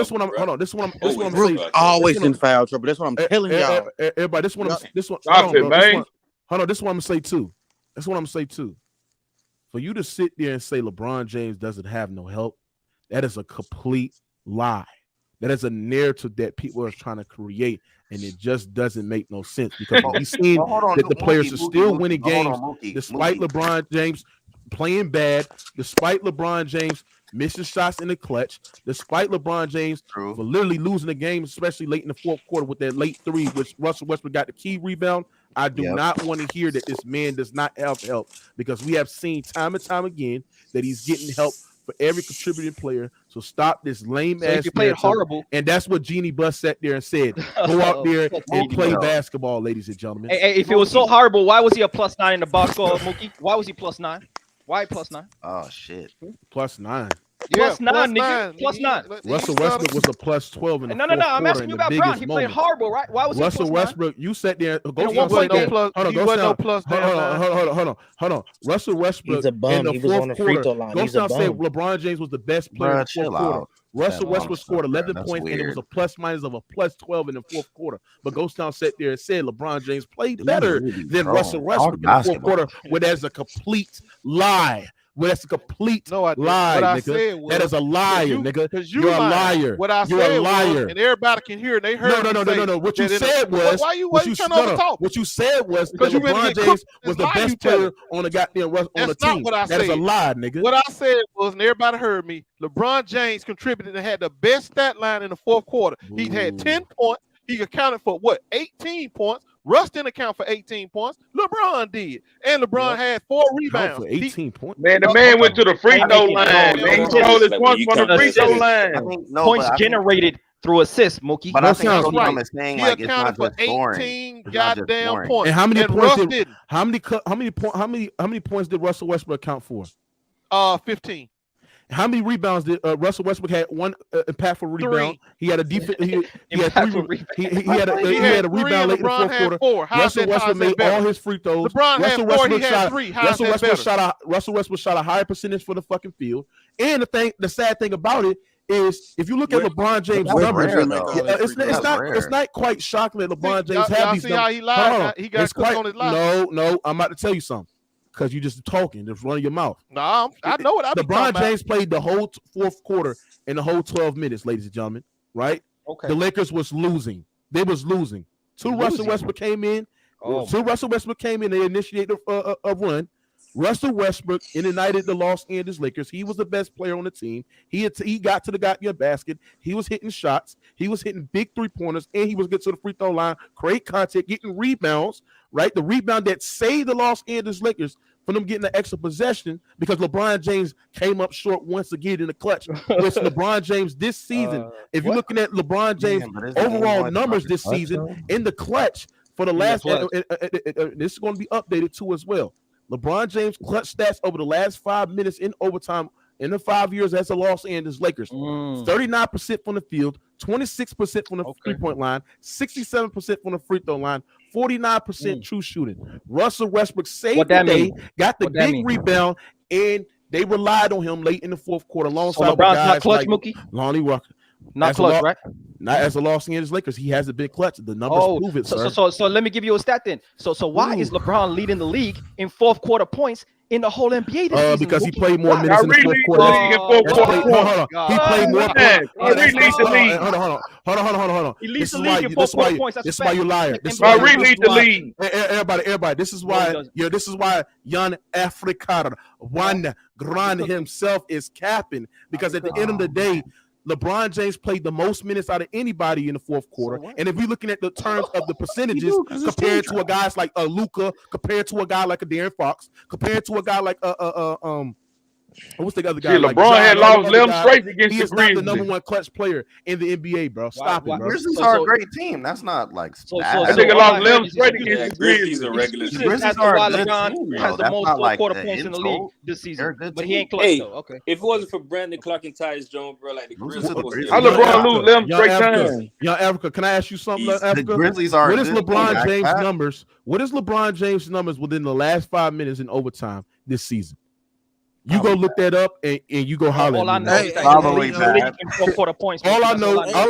this one I'm saying. Always in foul trouble. That's what I'm telling y'all. Everybody, this one. Stop it, man. Hold on. This is what I'm gonna say too. For you to sit there and say LeBron James doesn't have no help, that is a complete lie. That is a narrative that people are trying to create, and it just doesn't make no sense because we've seen that the players are still winning games despite LeBron James playing bad, despite LeBron James missing shots in the clutch, despite LeBron James for literally losing the game, especially late in the fourth quarter with that late three, which Russell Westbrook got the key rebound. I do not want to hear that this man does not have help, because we have seen time and time again that he's getting help for every contributing player. So stop this lame ass. You played horrible, and that's what Jeannie Buss sat there and said. Go out there and play basketball, ladies and gentlemen. Hey, if it was so horrible, why was he a +9 in the box score, Mookie? Why was he +9? Why +9? Oh shit, +9. Yeah, +9, nigga. +9. Russell Westbrook was a +12 in the No. I'm asking you about Brown. He played horrible, right? Why was he Russell Westbrook? You sat there. Hold on. Russell Westbrook He's a bum. He was on the free throw line. He's a bum. Said LeBron James was the best player in the fourth quarter. Russell Westbrook scored 11 points, and it was a +- of a +12 in the fourth quarter. But Ghost Town sat there and said LeBron James played better than Russell Westbrook in the fourth quarter, where that's a complete lie. Well, that's a complete lie, nigga. That is a liar, nigga. You're a liar. What I You're said a liar. And everybody can hear it. They heard. No. What you said was. Why you trying to overtalk? What you said was that LeBron James was the best player on the goddamn on the team. That is a lie, nigga. What I said was, and everybody heard me, LeBron James contributed and had the best stat line in the fourth quarter. He had 10 points. He accounted for 18 points. Russ didn't account for 18 points. LeBron did. And LeBron had 4 rebounds. For 18 points. Man, the man went to the free throw line. Man, he stole his points from the free throw line. Points generated through assists, Mookie. But I think right. is saying he like it's not accounted just for 18 goddamn points. And how many points Russ did how many points did Russell Westbrook account for? 15. How many rebounds did Russell Westbrook had? One impactful rebound. 3. He had a defense. He had 3. He had a rebound late in the fourth quarter. Russell Westbrook made all his free throws. LeBron had 4. He had 3. Russell Westbrook shot a higher percentage for the fucking field. And the sad thing about it is, if you look at LeBron James' numbers, it's not quite shocking that LeBron James had these numbers. How he lied? He got cooked on his lie. No, I'm about to tell you something. Because you just talking, just running your mouth. No, I know what I'm talking about. LeBron James played the whole fourth quarter and the whole 12 minutes, ladies and gentlemen. Right? Okay. The Lakers was losing. They was losing. Russell Westbrook came in. Russell Westbrook came in. They initiated a run. Russell Westbrook ignited the Los Angeles Lakers. He was the best player on the team. He got to the goddamn basket. He was hitting shots. He was hitting big 3-pointers, and he was getting to the free throw line, create contact, getting rebounds. Right, the rebound that saved the Los Angeles Lakers from them getting the extra possession, because LeBron James came up short once again in the clutch. Which LeBron James this season, if you're looking at LeBron James' overall numbers this season in the clutch for the last, this is going to be updated too as well. LeBron James clutch stats over the last 5 minutes in overtime in the 5 years as the Los Angeles Lakers: 39% from the field, 26% from the 3-point line, 67% from the free throw line, 49% true shooting. Russell Westbrook saved the day, got the big rebound, and they relied on him late in the fourth quarter alongside LeBron's guys not clutch, like Mookie? Lonnie Walker. Not clutch, right? Not as the Los Angeles Lakers. He hasn't been clutch. The numbers prove it, sir. So let me give you a stat then. So why is LeBron leading the league in fourth quarter points in the whole NBA this season? Because he played more minutes in the fourth quarter. He played more points. Hold on. He leads the league in fourth quarter points. This is why you liar. The league. Everybody. This is why young Africa Juan Gran himself is capping, because at the end of the day, LeBron James played the most minutes out of anybody in the fourth quarter. And if you're looking at the terms of the percentages, compared to a guy like Luka, compared to a guy like a De'Aaron Fox, compared to a guy like what's the other guy? LeBron had lost 11 straight against the Grizzlies. He is not the number one clutch player in the NBA, bro. Stop it, bro. Grizzlies are a great team. That's not like I think I lost 11 straight against the Grizzlies. Grizzlies are a good team. Has the most fourth quarter points in the league this season, but he ain't clutch though. Okay. If it wasn't for Brandon Clark and Tyus Jones, bro, like the Grizzlies. How LeBron lose 11 straight times? Young Africa, can I ask you something? The Grizzlies are. What is LeBron James' numbers? What is LeBron James' numbers within the last 5 minutes in overtime this season? You go look that up and you go holler. All I know is that all I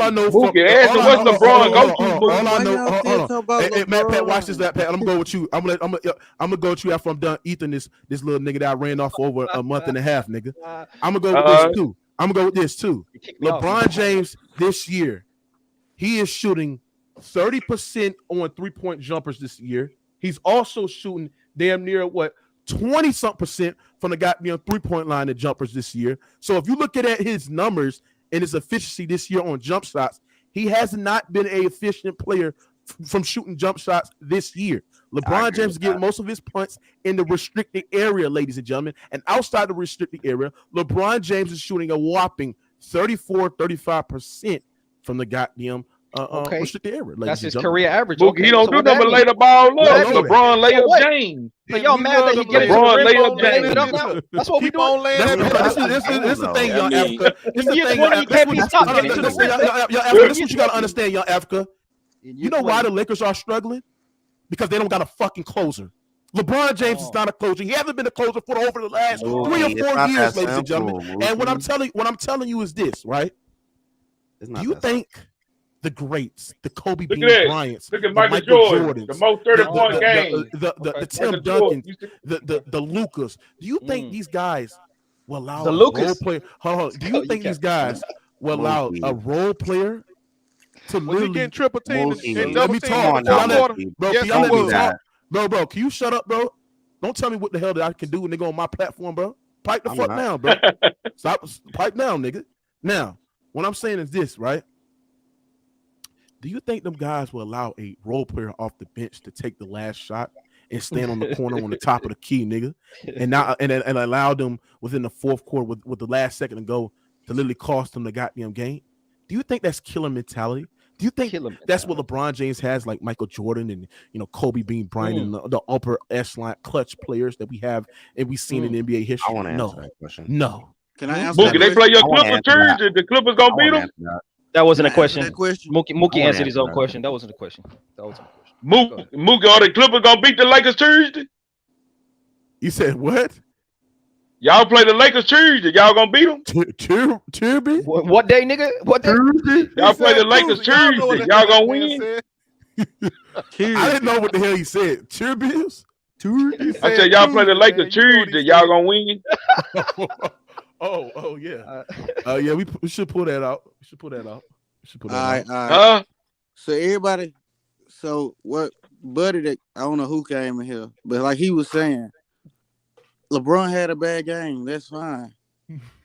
know. What's LeBron go to? All I know. Hey, Pat, watch this. Pat, I'm gonna go with you. I'm gonna go with you after I'm done eating this little nigga that I ran off for over a month and a half, nigga. I'm gonna go with this too. LeBron James this year, he is shooting 30% on 3-point jumpers this year. He's also shooting damn near 20-something% from the goddamn 3-point line and jumpers this year. So if you look at his numbers and his efficiency this year on jump shots, he has not been an efficient player from shooting jump shots this year. LeBron James is getting most of his points in the restricted area, ladies and gentlemen. And outside the restricted area, LeBron James is shooting a whopping 35% from the goddamn restricted area. That's his career average. He don't do nothing but lay the ball up. LeBron lay up James. So y'all mad that he gets LeBron lay up James? James. That's what we doing. This is the thing, young Africa. This is the thing, This is what you gotta understand, young Africa. You know why the Lakers are struggling? Because they don't got a fucking closer. LeBron James is not a closer. He hasn't been a closer for over the last 3 or 4 years, ladies and gentlemen. And what I'm telling you is this, right? Do you think the greats, the Kobe Bean Bryants, look at Michael Jordan, the most 30-point game, the Tim Duncans, the Lucas, do you think these guys will allow the Lucas? Do you think these guys will allow a role player to Was he getting triple teamed and let double me teamed? talk, bro. Yes, Can y'all let me talk? Bro, can you shut up, bro? Don't tell me what the hell that I can do when they go on my platform, bro. Pipe the fuck down, bro. Stop, pipe down, nigga. Now, what I'm saying is this, right? Do you think them guys will allow a role player off the bench to take the last shot and stand on the corner on the top of the key, nigga, and allow them within the fourth quarter with the last second to go to literally cost them the goddamn game? Do you think that's killer mentality? Do you think that's what LeBron James has, like Michael Jordan and Kobe Bean Bryant and the upper echelon clutch players that we have and we've seen in NBA history? I want to answer that question. No. Can I answer? Mookie, they play your Clippers Thursday. The Clippers gonna beat them. That wasn't a question. Mookie answered his own question. That wasn't a question. Mookie, are the Clippers gonna beat the Lakers Tuesday? You said what? Y'all play the Lakers Tuesday. Y'all gonna beat them? Tuesday? What day, nigga? What day? Y'all play the Lakers Tuesday. Y'all gonna win? I didn't know what the hell he said. Tuesday? I said y'all play the Lakers Tuesday. Y'all gonna win? Oh yeah. Yeah, we should pull that out. All right. So everybody, what Buddy that I don't know who came in here, but like he was saying, LeBron had a bad game. That's fine.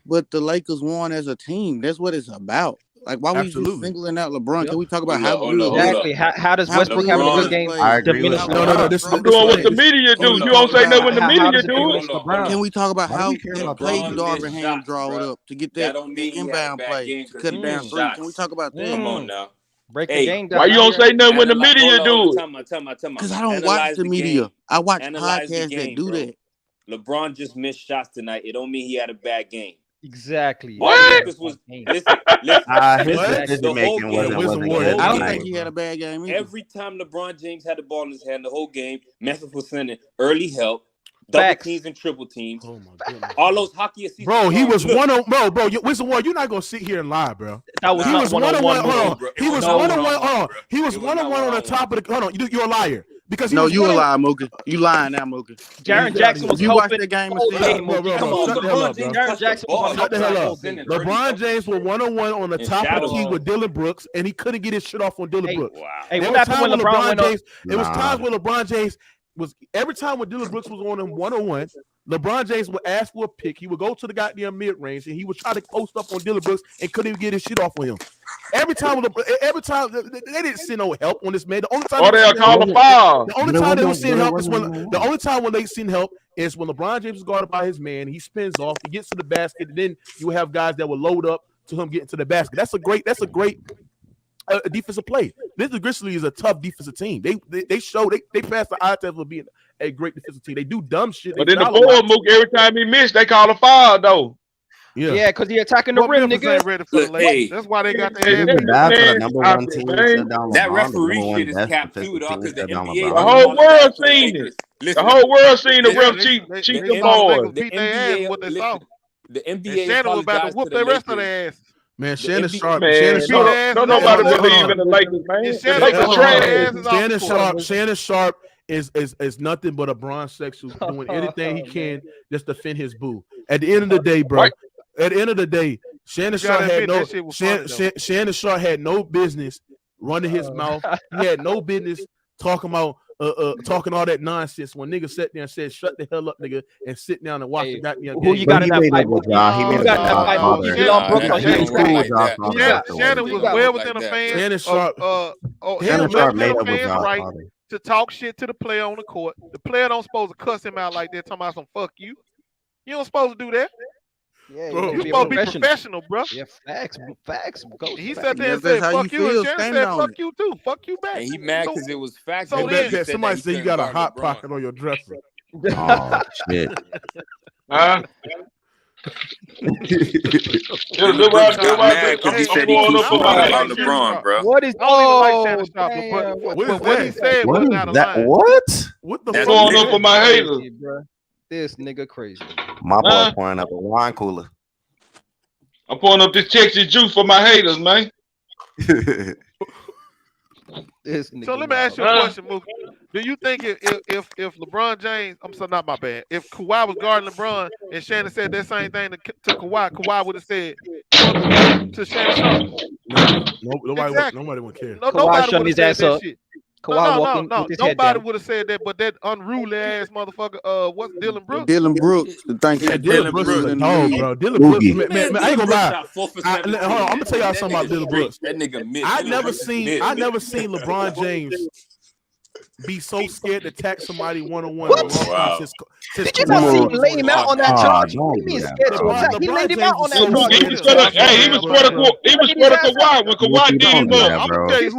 But the Lakers won as a team. That's what it's about. Like, why we singling out LeBron? Yep. Can we talk about how does Westbrook have a good game? I agree with I'm doing what the media do. You don't say nothing when the media do. Can we talk about how Clayton Darvingham draw it up to get that inbound play, to cut it down three? Can we talk about that? Come on now. Break the game down. Why you don't say nothing when the media do it? Because I don't watch the media. I watch podcasts that do that. LeBron just missed shots tonight. It don't mean he had a bad game. Exactly. What? Listen. His decision-making wasn't good. I don't think he had a bad game either. Every time LeBron James had the ball in his hand the whole game, Memphis was sending early help, double teams and triple teams. Oh my goodness. All those hockey assistants. Bro, he was Wizard War, you're not gonna sit here and lie, bro. He was 1-on-1. He was 1-on-1. He was 1-on-1 on the top of the. Hold on, you're a liar. Because you a liar, Mookie. You lying now, Mookie. Jaren Jackson was watched the game and see. Jaren Jackson was shut the hell up. LeBron James was 1-on-1 on the top of the key with Dillon Brooks, and he couldn't get his shit off on Dillon Brooks. Hey, what happened when LeBron James? It was times when LeBron James was every time when Dillon Brooks was on him 1-on-1. LeBron James would ask for a pick. He would go to the goddamn mid-range and he would try to post up on Dillon Brooks and couldn't even get his shit off on him. Every time they didn't send no help on this man. The only time they'll call the foul. The only time they would send help is when they send help is when LeBron James is guarded by his man. He spins off, he gets to the basket, and then you have guys that will load up to him getting to the basket. That's a great defensive play. This Grizzlies is a tough defensive team. They pass the eye test of being a great defensive team. They do dumb shit. But in the board, Mook, every time he missed, they call a foul though. Yeah, because he attacking the rim, nigga. Ready for the Lakers. That's why they got the That referee shit is capped too, dog. Because the NBA, the whole world seen it. The whole world seen the ref cheat the ball. The NBA Shannon was about to whoop the rest of their ass. Man, Shannon Sharpe. Don't nobody believe in the Lakers, man. Shannon Sharpe is nothing but a bronze sexual doing anything he can just to defend his boo. At the end of the day, bro. Right. At the end of the day, Shannon Sharpe had no business running his mouth. He had no business talking about talking all that nonsense when niggas sat there and said, "Shut the hell up, nigga," and sit down and watch the goddamn Who game. you got in that fight? Shannon was well within a fan. Shannon Sharpe. Shannon Sharpe made up with right to talk shit to the player on the court. The player don't supposed to cuss him out like that, talking about some fuck you. You don't supposed to do that. Yeah, you're supposed to be professional, bro. Yeah, facts. He sat there and said, "Fuck you," and Shannon said, "Fuck you too. Fuck you back." And he mad because it was facts. So somebody said you got a hot pocket on your dresser. Oh shit. Huh? LeBron, bro. What is Shannon Sharpe, but what he said was not a lie. What the fuck going on for my haters? This nigga crazy. My boy pouring up a wine cooler. I'm pouring up this Texas juice for my haters, man. So let me ask you a question, Mookie. Do you think if LeBron James, I'm sorry, not my bad, if Kawhi was guarding LeBron and Shannon said that same thing to Kawhi, Kawhi would have said to Shannon Sharpe? Nobody would care. Kawhi shut his ass up. No. Nobody would have said that, but that unruly ass motherfucker, what's Dillon Brooks? Dillon Brooks. Dillon Brooks is a dog, bro. Dillon Brooks, man, I ain't gonna lie. Hold on, I'm gonna tell y'all something about Dillon Brooks. That nigga I never seen LeBron James be so scared to attack somebody one-on-one. Did you not see him lay him out on that charge? He mean scared to attack. He laid him out on that charge. He was scared of Kawhi when Kawhi did him up. I'm gonna tell you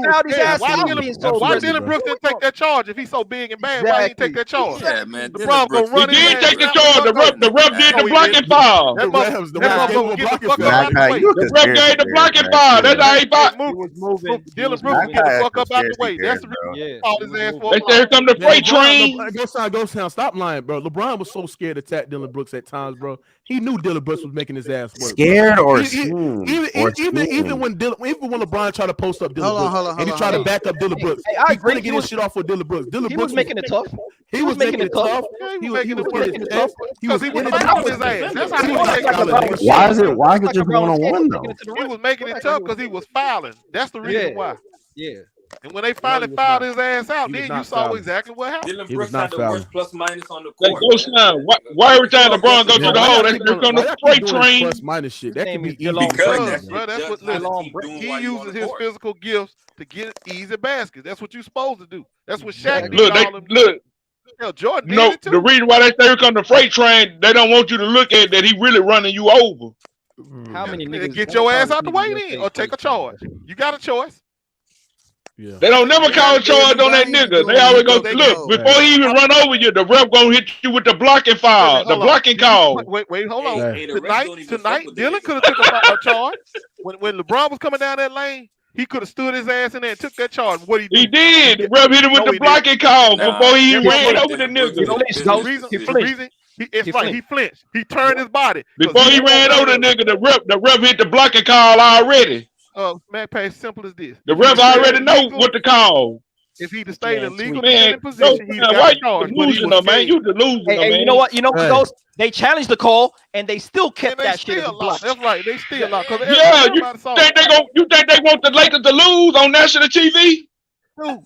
why Dillon Brooks didn't take that charge if he's so big and bad. Why didn't he take that charge? Yeah, man. The Bron gonna run. He did take the charge. The ref did the blocking foul. That motherfucker get the fuck out the way. The ref gave the blocking foul. That's how he fought. Dillon Brooks get the fuck up out the way. That's the reason all his ass for. They said, "Here come the freight train." Go sound. Stop lying, bro. LeBron was so scared to attack Dillon Brooks at times, bro. He knew Dillon Brooks was making his ass work. Scared or even when LeBron tried to post up Dillon Brooks and he tried to back up Dillon Brooks, I agree. He get his shit off for Dillon Brooks. He was making it tough. He was making it tough. He was making it tough because he was fighting his ass. That's how he was making it tough. Why is it just one-on-one though? He was making it tough because he was fouling. That's the reason why. Yeah. And when they finally fouled his ass out, then you saw exactly what happened. Dillon Brooks had the worst plus minus on the court. Why every time LeBron go to the hole, they come the freight train? Plus minus shit. That could be easy. That's what he uses his physical gifts to get easy baskets. That's what you're supposed to do. That's what Shaq did. Look. Jordan No, the reason why they say here come the freight train, they don't want you to look at that he really running you over. How many niggas get your ass out the way then, or take a charge? You got a choice. Yeah. They don't never call a charge on that nigga. They always go, look, before he even run over you, the ref gonna hit you with the blocking foul, the blocking call. Wait, hold on. Tonight, Dillon could have took a charge. When LeBron was coming down that lane, he could have stood his ass in there and took that charge. What he did? The ref hit him with the blocking call before he ran over the nigga. He flinched. He turned his body. Before he ran over the nigga, the ref hit the blocking call already. Mac Pay, simple as this. The ref already know what to call. If he stayed in legal position, he's got why charged. You delusional, man? You delusional, man. You know what? Those they challenged the call and they still kept that shit. That's right. They still locked. Yeah, you think they want the Lakers to lose on national TV?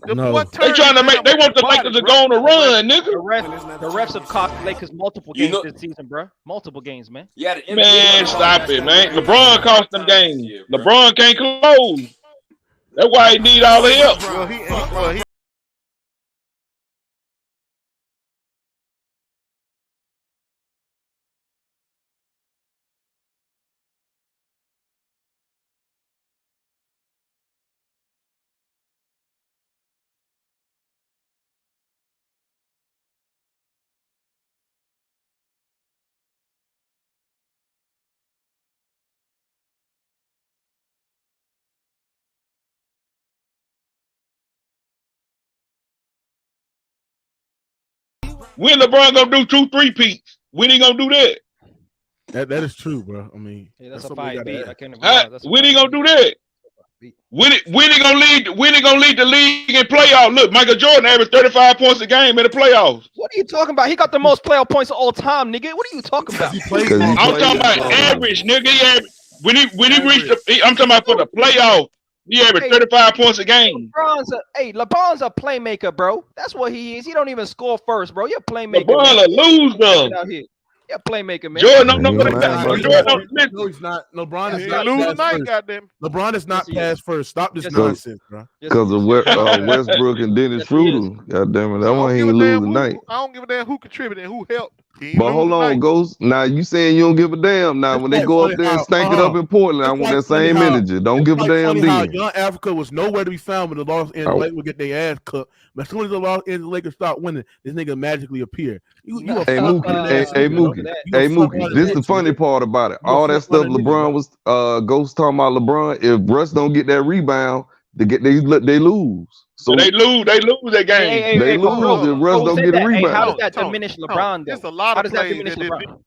Dude, no. They trying to make. They want the Lakers to go on a run, nigga. The refs have cost Lakers multiple games this season, bro. Multiple games, man. Yeah, man, stop it, man. LeBron cost them games. LeBron can't close. That's why he need all the help. When LeBron gonna do 2-3 peats? When he gonna do that? That is true, bro. I mean, that's a fight beat. When he gonna do that? When he gonna lead? When he gonna lead the league in playoffs? Look, Michael Jordan averaged 35 points a game in the playoffs. What are you talking about? He got the most playoff points of all time, nigga. What are you talking about? I'm talking about average, nigga. When he reached I'm talking about for the playoffs. He averaged 35 points a game. LeBron's a playmaker, bro. That's what he is. He don't even score first, bro. You're a playmaker. LeBron a loser. Out here. You're a playmaker, man. Jordan don't know that. No, he's not. LeBron is not not pass first. Goddamn. LeBron is not pass first. Stop this nonsense, bro. Because of Westbrook and Dennis Schroeder. God damn it, that one he ain't lose tonight. I don't give a damn who contributed and who helped. But hold on, Ghost. Now you saying you don't give a damn. Now when they go up there and stank it up in Portland, I want that same energy. Don't give a damn then. Young Africa was nowhere to be found when the Los Angeles Lakers would get their ass cut. But as soon as the Los Angeles Lakers start winning, this nigga magically appear. Hey Mookie, this is the funny part about it. All that stuff LeBron was Ghost talking about LeBron. If Russ don't get that rebound, they lose. So they lose that game. They lose if Russ don't get a rebound. How does that diminish LeBron? There's a lot of plays that LeBron?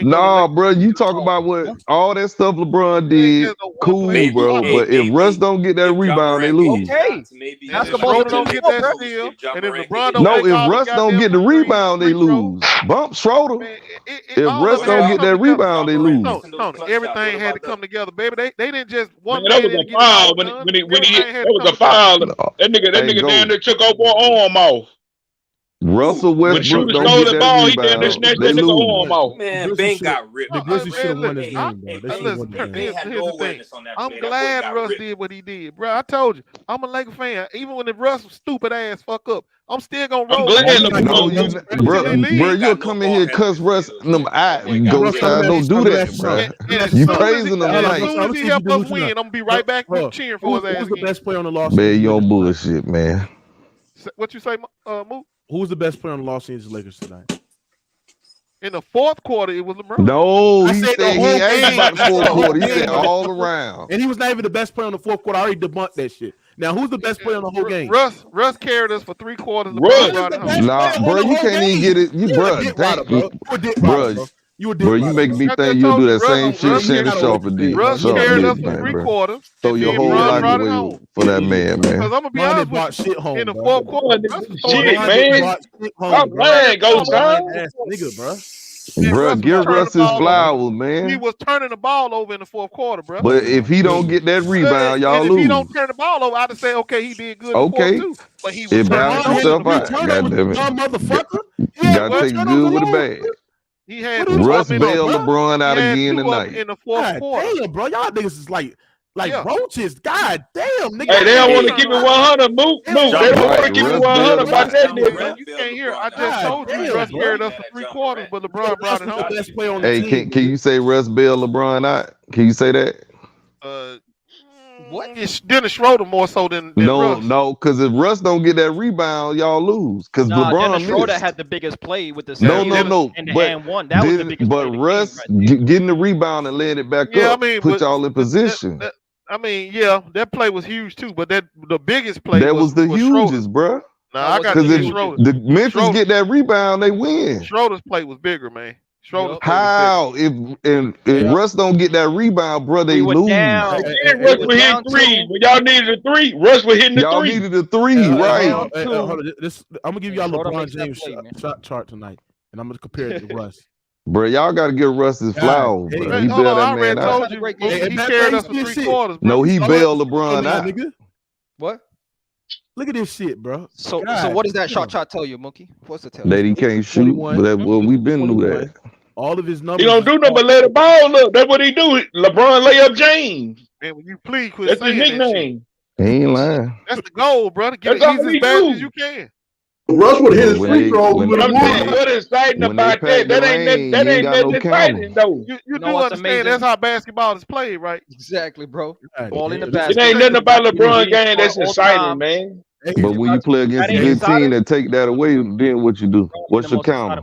Nah, bro, you talk about what all that stuff LeBron did, cool, bro. But if Russ don't get that rebound, they lose. Okay, basketball don't get that steal, and if LeBron don't if Russ don't get the rebound, they lose. Bump Schroeder. If Russ don't get that rebound, they lose. Everything had to come together, baby. They didn't just one. That was a foul when he that was a foul. That nigga down there took over arm off. Russell Westbrook don't get that rebound. They lose. Man, Ben got ripped. The Grizzlies should have won this game, bro. Here's the thing. I'm glad Russ did what he did, bro. I told you, I'm a Laker fan. Even when the Russ stupid ass fuck up, I'm still gonna roll. I'm glad, bro, you'll come in here cuss Russ them out. Don't do that, bro. You praising them tonight. As soon as he help us win, I'm gonna be right back cheering for his ass. Who's the best player on the Los Man, you on bullshit, man. What you say, Moot? Who's the best player on the Los Angeles Lakers tonight? In the fourth quarter, it was LeBron. No, he said he ain't about the fourth quarter. He said all around. And he was not even the best player on the fourth quarter. I already debunked that shit. Now, who's the best player on the whole game? Russ carried us for 3 quarters. Nah, bro, you can't even get it. Bro, you make me think you'll do that same shit Shannon Sharpe did. Russ carried us for 3 quarters. Throw your whole life away for that man. Because I'm gonna be honest with you, in the fourth quarter, shit, man. I'm glad go time. Nigga, bro. Bro, give Russ his flowers, man. He was turning the ball over in the fourth quarter, bro. But if he don't get that rebound, y'all lose. If he don't turn the ball over, I'd say, okay, he did good. Okay, too. But he was balanced himself out. Goddamn it, motherfucker. You gotta take good with the bad. He had Russ bailed LeBron out again tonight. In the fourth quarter. Damn, bro, y'all niggas is like roaches. God damn, nigga. Hey, they don't want to keep it 100. Move. They don't want to keep it 100 about that nigga. You can't hear. I just told you Russ carried us for 3 quarters, but LeBron brought it home. Hey, can you say Russ bailed LeBron out? Can you say that? What? It's Dennis Schroeder more so than Russ. No, because if Russ don't get that rebound, y'all lose. Because LeBron Dennis Schroeder had the biggest play with the no. And one. That was the biggest play. But Russ getting the rebound and laying it back up, put y'all in position. That play was huge too. But the biggest play was the hugest, bro. Nah, I got to Schroeder. The Memphis get that rebound, they win. Schroeder's play was bigger, man. How if Russ don't get that rebound, bro, they lose. Russ was hitting 3. When y'all needed a 3, Russ was hitting the 3. Y'all needed a 3, right? I'm gonna give y'all LeBron James shot chart tonight, and I'm gonna compare it to Russ. Bro, y'all gotta give Russ his flowers, bro. He bailed that man out. He carried us for 3 quarters. No, he bailed LeBron out. What? Look at this shit, bro. So what does that shot chart tell you, Mookie? What's it tell you? That he can't shoot, but we've been through that. All of his numbers. He don't do nothing but lay the ball up. That's what he do. LeBron lay up James. Man, when you please quit that's saying his nickname. He ain't lying. That's the goal, brother. Get it as bad as you can. Russ would hit his free throw. What is exciting about that? That ain't nothing exciting though. You do understand that's how basketball is played, right? Exactly, bro. All in the basket. It ain't nothing about LeBron game that's exciting, man. But when you play against a good team that take that away, then what you do? What's your counter?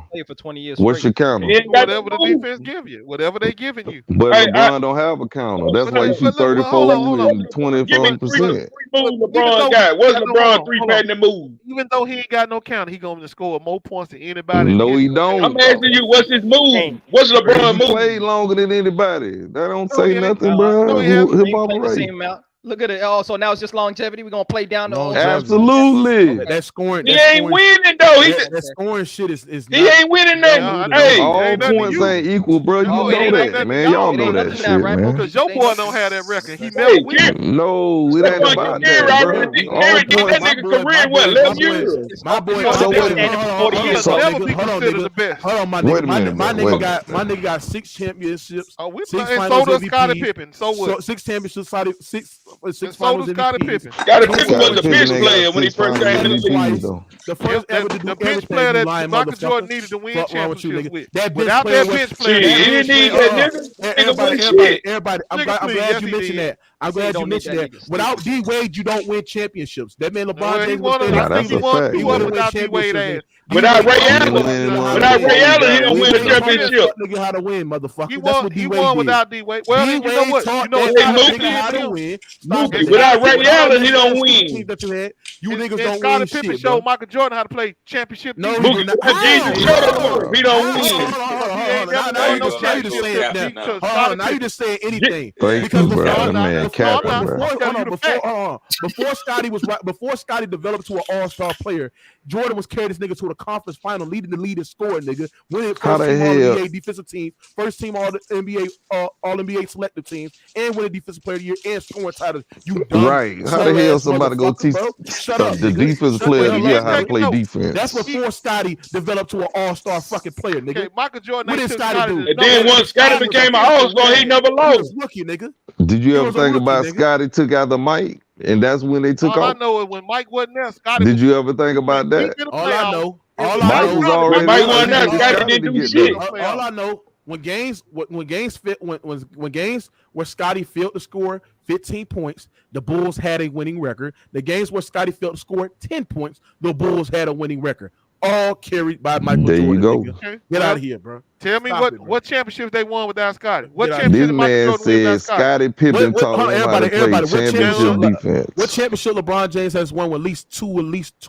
What's your counter? Whatever the defense give you, whatever they giving you. But LeBron don't have a counter. That's why you shoot 34 and 24%. LeBron got. What's LeBron 3-patting move? Even though he ain't got no counter, he going to score more points than anybody. No, he don't. I'm asking you, what's his move? What's LeBron move? He played longer than anybody. That don't say nothing, bro. Hip hop right. Look at it. Oh, so now it's just longevity. We're gonna play down the Absolutely. That scoring. He ain't winning though. That scoring shit is he ain't winning that. Hey, all points ain't equal, bro. You know that, man. Y'all know that shit, man. Because your boy don't have that record. He never wins. No, it ain't about that, bro. All points. That nigga career what? 11 years. My boy, So hold on, my nigga got 6 championships. Oh, we 6 playing finals Soda MVP, Scottie Pippen. So what? 6 championships, 6 Soda finals Scottie MVPs. Pippen. Scottie Pippen was the bench player when he first came in the league. The first ever to do The bench everything, player you that lying Michael motherfucker. Jordan needed to win Fuck wrong with you, championships nigga. with. That bench Without player that bench was- player, Shit, he didn't need that Everybody, I'm glad you mentioned that. I'm glad you mentioned that. Without D Wade, you don't win championships. That man LeBron James was he won without D Wade ass. Without Ray Allen, he don't win a championship. Nigga how to win, motherfucker. He That's won. what He D Wade won did. without D Wade. Well, you know what? You know what? Nigga how to win. Without Ray Allen, he don't win. That you had, you niggas And don't Scottie win Pippen shit, showed bro. Michael Jordan how to play championship. No, defense. he did not. He don't win. Now you just saying anything. Thank you, bro. That man capping, bro. Before Scotty developed to an all-star player, Jordan was carrying this nigga to the conference final, leading the lead in scoring, nigga. Winning How first the team hell? All-NBA defensive team, first team All-NBA All-NBA selective teams, and winning defensive player of the year and scoring titles. You dumb, Right. How the hell slow-ass somebody go motherfucker, teach bro. Shut up, the nigga. defensive Shut player the of the hell year up. how to play defense? That's before Scotty developed to an all-star fucking player, nigga. Okay, Michael Jordan. What did Scotty do? And then once Scottie became an all-star, he never He lost. was rookie, nigga. Did you He ever was a think rookie, about nigga. Scotty took out the mic and that's when they took All I off? know is when Mike wasn't there, Scotty. Did you ever think about that? All I know, Mike was already Mike wasn't there. there. Scotty didn't do shit. all I know, when games where Scotty failed to score 15 points, the Bulls had a winning record. The games where Scotty failed to score 10 points, the Bulls had a winning record. All carried by Michael There Jordan. you go. Nigga. Okay. Get out of here, bro. Tell me Stop it, bro. what championships they won without Scotty. What Get out. championship This did Michael man Jordan win said without Scotty? Scottie Pippen taught him how to play championship defense. What championship LeBron James has won with at least two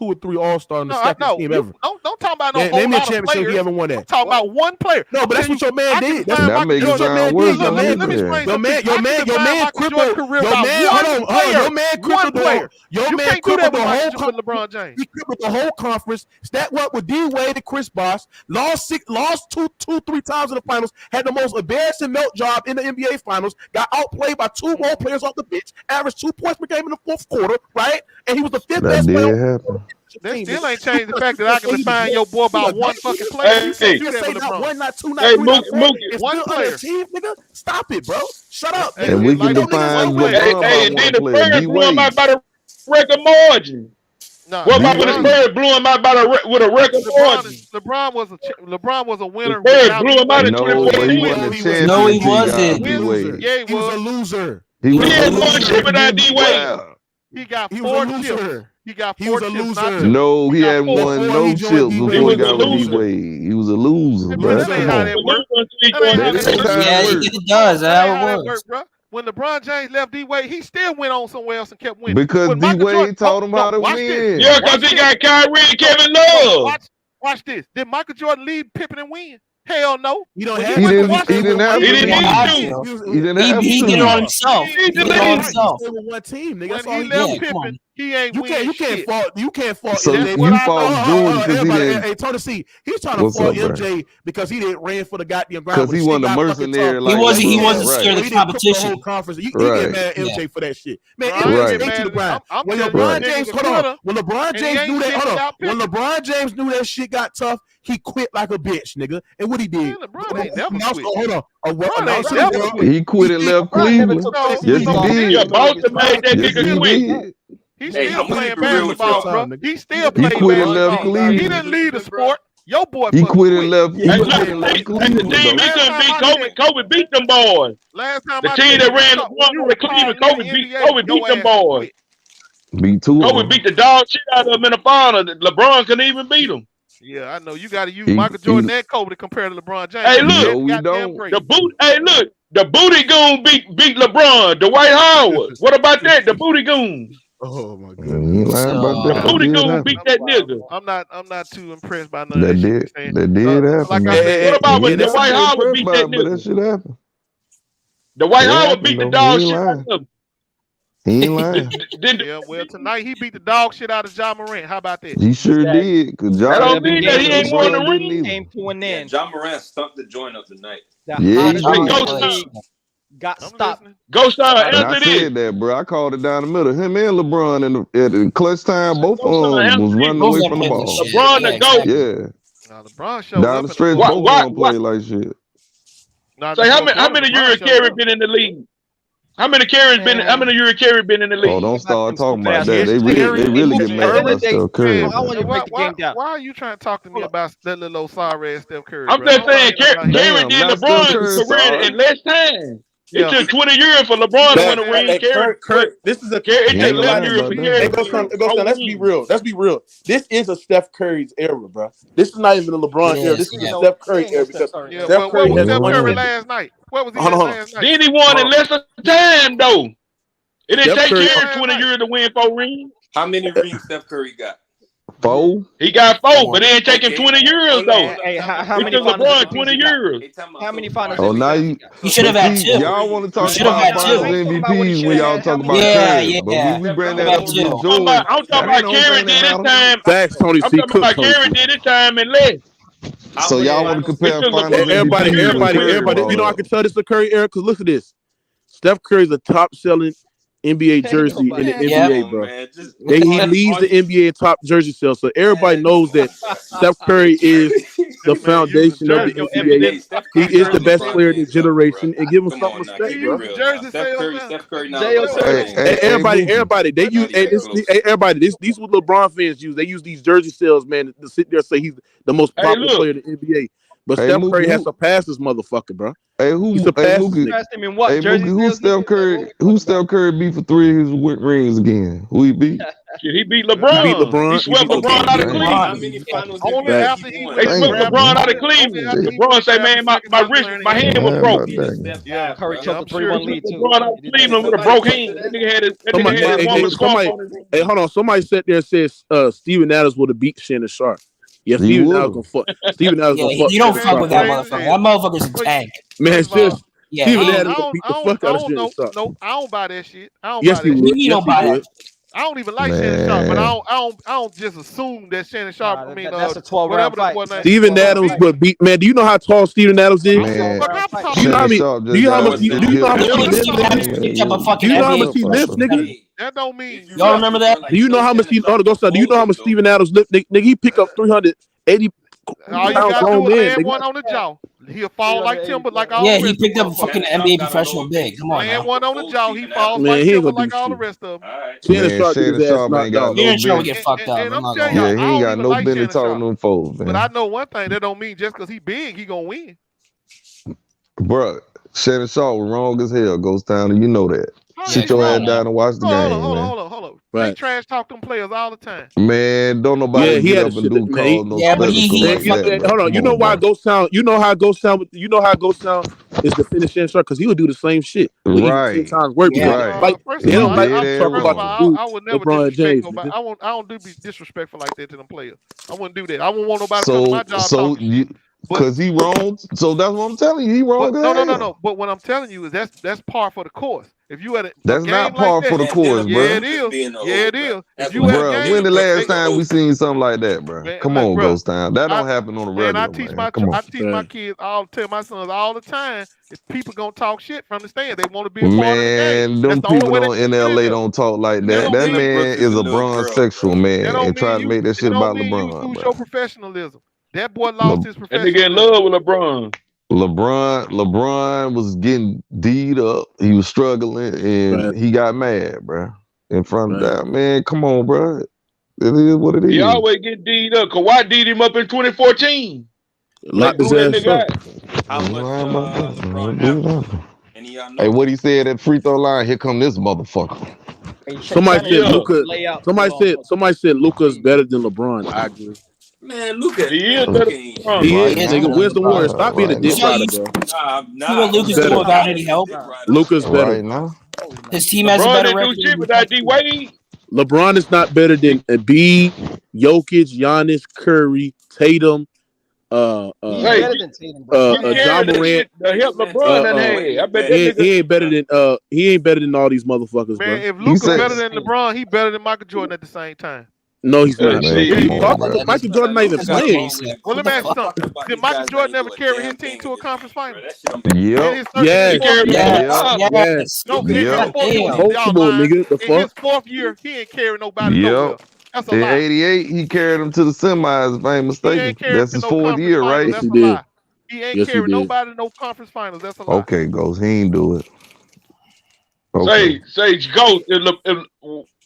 or three All-Star in the second team ever? Don't talk about no whole Name me a lot of championship players. he ever won that. I'm talking about one player. No, but that's what your man did. That makes it sound worse than Let me anything. explain Your man crippled. crippled. Your man crippled the whole. Your man crippled the whole. LeBron James. He crippled the whole conference. Stat what with D Wade and Chris Bosh. Lost 3 times in the finals. Had the most embarrassing melt job in the NBA finals. Got outplayed by 2 role players off the bench. Averaged 2 points per game in the fourth quarter. Right, and he was the 5th That best did player. happen. That still ain't changed the fact that I can define your boy by one fucking player. You Say do that with not LeBron. one, not two, not Hey, three, not Mookie, four. Mookie. It's One still player. on team, nigga. Stop it, bro. Shut up. And we can define LeBron Hey, by and then the one player. Spurs blew him out by the record margin. Nah, What about when the Spurs blew him out with a record margin? LeBron was a winner. The Spurs blew him out in No, but he 2014. wasn't a champion. No, he wasn't. Yeah, He was a loser. He He had one chip without D Wade. He got He was 4 a chips. loser. He got He 4 was a chips. loser. No, he hadn't got won four no he chips joined D before Wade. he He got was a with D loser. Wade. He was a loser, That bro. ain't Come how on. that works. That ain't how Yeah, it works. it does. That That's ain't how how it that works. works, bro. When LeBron James left D Wade, he still went on somewhere else and kept winning. Because When D Michael Jordan- Wade taught him how to watch this. win. Yeah, because he got Kyrie and Kevin Love. Watch this. Did Michael Jordan lead Pippen and win? Hell no. You don't When have He to. didn't. Watch He it. didn't have He didn't to. need to. He didn't have He did it to. on himself. He He did did it it. on He himself. stayed with one team, nigga. That's When all he he left did. Yeah, come on. Pippen, he ain't You winning can't shit. fault. You can't fault. So That's you what I fault know. Jordan because he Everybody, didn't. hey, Tony C, he's trying to What's fault up, bro? MJ because he didn't ran for the goddamn ground. Because he wasn't a mercenary like He wasn't LeBron. scared Right. of He the didn't cook the competition. whole conference. You Right. get mad at MJ for that shit. Man, Right. MJ Right. ate to the ground. I'm When telling LeBron you, James, niggas hold on. coulda, When LeBron and he James ain't knew that, shit hold on. without When Pippen. LeBron James knew that shit got tough, he quit like a bitch, nigga. And what he did? Man, LeBron ain't never Announced- quit. Hold on. LeBron ain't announced- never quit. He quit and left LeBron never Cleveland. took No, Yes, no, he did. Yeah, Boston made that Yes, nigga he quit. did. He's Hey, still I'm gonna playing be real with basketball, y'all. bro. He still He playing quit and left basketball. Cleveland. He didn't lead the sport. Your boy He fucking quit and left. He Hey, quit look, and left and the Cleveland. team he though. couldn't beat Kobe. Kobe beat them boys. Last time The I team checked, that ran the when one you with Cleveland, retired Kobe in beat the Kobe NBA, beat your them ass boys. quit. Beat two of Kobe them. beat the dog shit out of them in the final. LeBron couldn't even beat him. Yeah, I know. You got to use He- Michael Jordan and Kobe to compare to LeBron James. Hey, look. No, we Goddamn don't. great. The boot. Hey, look. The booty goon beat LeBron. Dwight Howard. What about that? The booty goon. Oh my god. You ain't lying about The that. booty That did goon happen. beat that nigga. I'm not too impressed by none of That that shit did. you're saying. That did happen. Like I man. said, What about when Yeah, that's Dwight what Howard I'm beat impressed that by, but that nigga? shit happened. Dwight That Howard happened, beat the though. dog He shit ain't out lying. of him. He ain't lying. Yeah, well, tonight he beat the dog shit out of Ja Morant. How about that? He sure did. Cause That don't mean that he ain't won the LeBron ring. Came to an end. John Morant stumped the joint up tonight. The Yeah, he hottest did. league got stopped. Go Star, And I answer this. said that, bro. I called it down the middle. Him and LeBron at the clutch time, both of them was running away from the ball. LeBron the GOAT. Yeah. Now LeBron shows Down up the in stretch, the both of them play like shit. Say how many years Kerry been in the league? How many years Kerry been in the league? Oh, don't start talking about that. They really get mad about Steph Curry. I want you to break the game down. Why are you trying to talk to me about that little old sorry ass Steph Curry? I'm just saying, Kerry did LeBron's career in less time. It took 20 years for LeBron to win a ring. Kurt, this is a It took 11 years for Kerry. Hey, let's be real. Let's be real. This is a Steph Curry's era, bro. This is not even a LeBron era. This is a Steph Curry era because Steph Curry has Steph Curry last night. What was he last night? Then he won in less time, though. It didn't take Curry, Kerry 20 years to win 4 rings. How many rings Steph Curry got? 4. He got 4, but it ain't taking 20 years, though. Hey, how It many took finals LeBron MVPs 20 he got? years. How many finals? Oh, now You should have had 2. Y'all want to talk should have about had finals 2. MVPs when y'all talk about Yeah, Curry. But we bring that Yeah, up to too. get Jordan. I'm talking about Kerry did his time. Facts, Tony I'm C. talking Cook, about Tony Kerry C. did his time in less. So y'all want to compare finals Everybody, MVPs? you know I can tell this is a Curry era because look at this. Steph Curry's a top selling NBA jersey in the NBA, bro. He leads the NBA in top jersey sales, so everybody knows that Steph Curry is the foundation of the NBA. He is the best player in the generation, and give him some respect, bro. Steph Curry now. Everybody, they use everybody. These what LeBron fans use. They use these jersey sales, man, to sit there and say he's the most popular player in the NBA. But Steph Curry has surpassed this motherfucker, bro. Hey, who Steph Curry beat for 3 of his rings again? Who he beat? He beat LeBron. He swept LeBron out of Cleveland. They swept LeBron out of Cleveland. LeBron say, man, my hand was broke. Yeah, Curry choked the 3-1 lead too. LeBron out of Cleveland with a broke hand. That nigga had his woman squat on his hand. Hey, hold on. Somebody sat there and says Steven Adams would have beat Shannon Sharpe. Yeah, Steven Adams gonna fuck. Steven Adams gonna fuck. You don't fuck with that motherfucker. That motherfucker's a tank. Man, Steven Adams I gonna beat the fuck out of Shannon Sharpe. No, I don't buy that shit. Yes, he would. You don't buy that. I don't even like Shannon Sharpe, but I don't just assume that Shannon Sharpe. That's a 12-round fight. Steven Adams would beat. Man, do you know how tall Steven Adams is? Man, do you know how much he lifts, nigga? That don't mean y'all remember that. Do you know how much he? Do you know how much Steven Adams lift? Nigga, he pick up 380 all you gotta do is land one on the jaw. He'll fall like timber, like all. Yeah, he picked up a fucking NBA professional big. Come on, land one on the jaw. He falls man, like he timber, like all the rest of them. Shannon Sharpe ain't got no business. Get fucked up. Yeah, he ain't got no business talking to them folks, man. But I know one thing. That don't mean just because he big, he gonna win. Bro, Shannon Sharpe was wrong as hell. Goes down, and you know that. Sit your ass down and watch the game, man. Hold on. They trash talk them players all the time. Man, don't nobody get up and do calls no spectacle. Hold on. You know why Ghost Town? You know how Ghost Town is the finish Shannon Sharpe because he would do the same shit. Right. 10 times work. Right. Like they don't like talk about I would never disrespect nobody. I don't do be disrespectful like that to them players. I wouldn't do that. I wouldn't want nobody to come to my job. Because he wrong. So that's what I'm telling you. He wrong. No. But what I'm telling you is that's par for the course. If you at a that's game not par like for the course, bro. Yeah, it is. Yeah, it is. If you bro, when the last time we seen something like that, bro? Come on, Ghost Town. That don't happen on the regular. I teach my kids tell my sons all the time. If people gonna talk shit from the stand, they want to be a part of the game. Them people in LA don't talk like that. That man is a bronze sexual man and try to make that shit about LeBron. You lose your professionalism. That boy lost his professionalism. That nigga in love with LeBron. LeBron was getting D'd up. He was struggling, and he got mad, bro. In front of that, man. Come on, bro. It is what it is. He always get D'd up. Kawhi D'd him up in 2014. Locked his ass up. Hey, what he said at free throw line? Here come this motherfucker. Somebody said Luka's better than LeBron. I agree. Man, Luka. He is better. He is. Nigga, where's the word? Stop being a dick rider, bro. Nah. Luka's doing without any help. Luka's better right now. His team has a better record. LeBron is not better than Embiid, Jokic, Giannis, Curry, Tatum, He's better than Tatum, bro. John Morant. The help LeBron done had. I bet he ain't better than all these motherfuckers, Man, bro. if Luka better than LeBron, he better than Michael Jordan at the same time. No, he's not. Man, Michael Jordan not even playing. Well, let me ask you something. Did Michael Jordan ever carry his team to a conference final? Yep. Yes. No, Multiple, nigga. The in his fuck? 4th year, he ain't carry nobody nowhere. That's a In lie. '88, he carried them to the semis, if I ain't mistaken. That's his 4th year, right? That's a lie. He ain't carried nobody to no conference finals. That's a lie. Okay, Ghost. He ain't do it. Okay. Say, Ghost.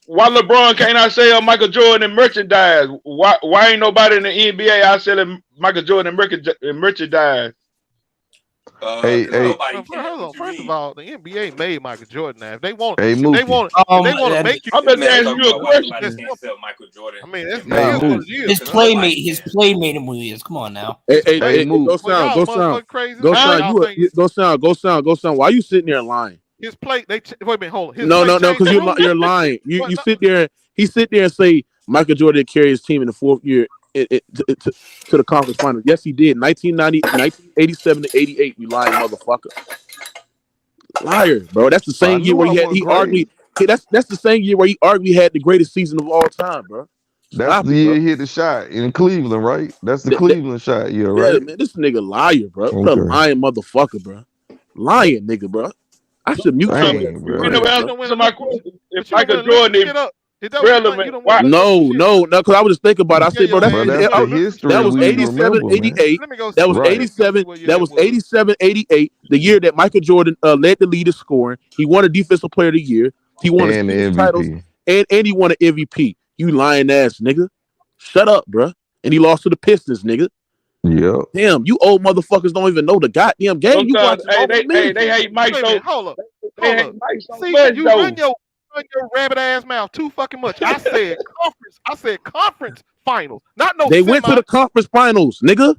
Why LeBron can't I sell Michael Jordan and merchandise? Why ain't nobody in the NBA out selling Michael Jordan and merchandise? Hey. First of all, the NBA made Michael Jordan. Now, if they want, Hey, if they want to make you, I'm just asking you a question. Michael Jordan. I mean, that's His play made him who he is. Come on now. Hey, go sound. Why you sitting there lying? His play, wait a minute, hold on. No, because you're lying. You sit there. He sit there and say Michael Jordan carried his team in the 4th year to the conference finals. Yes, he did. 1987 to 88. You lying motherfucker. Liar, bro. That's the same year where he arguably. That's the same year where he arguably had the greatest season of all time, bro. That's the year he hit the shot in Cleveland, right? That's the Cleveland shot year, right? Yeah, man. This nigga liar, bro. What a lying motherfucker, bro. Lying nigga, bro. I should mute him. You know, answer my question. If Michael Jordan is relevant, why? No, because I was just thinking about it. I said, bro, that was 87, 88. That was 87. That was 87, 88. The year that Michael Jordan led the league in scoring. He won a Defensive Player of the Year. He won the MVP titles, and he won an MVP. You lying ass nigga. Shut up, bro. And he lost to the Pistons, nigga. Yeah. Damn, you old motherfuckers don't even know the goddamn game. You watch they hate Mike so. Hold up. See, you run your rabbit ass mouth too fucking much. I said conference finals, not no. They went to the conference finals, nigga.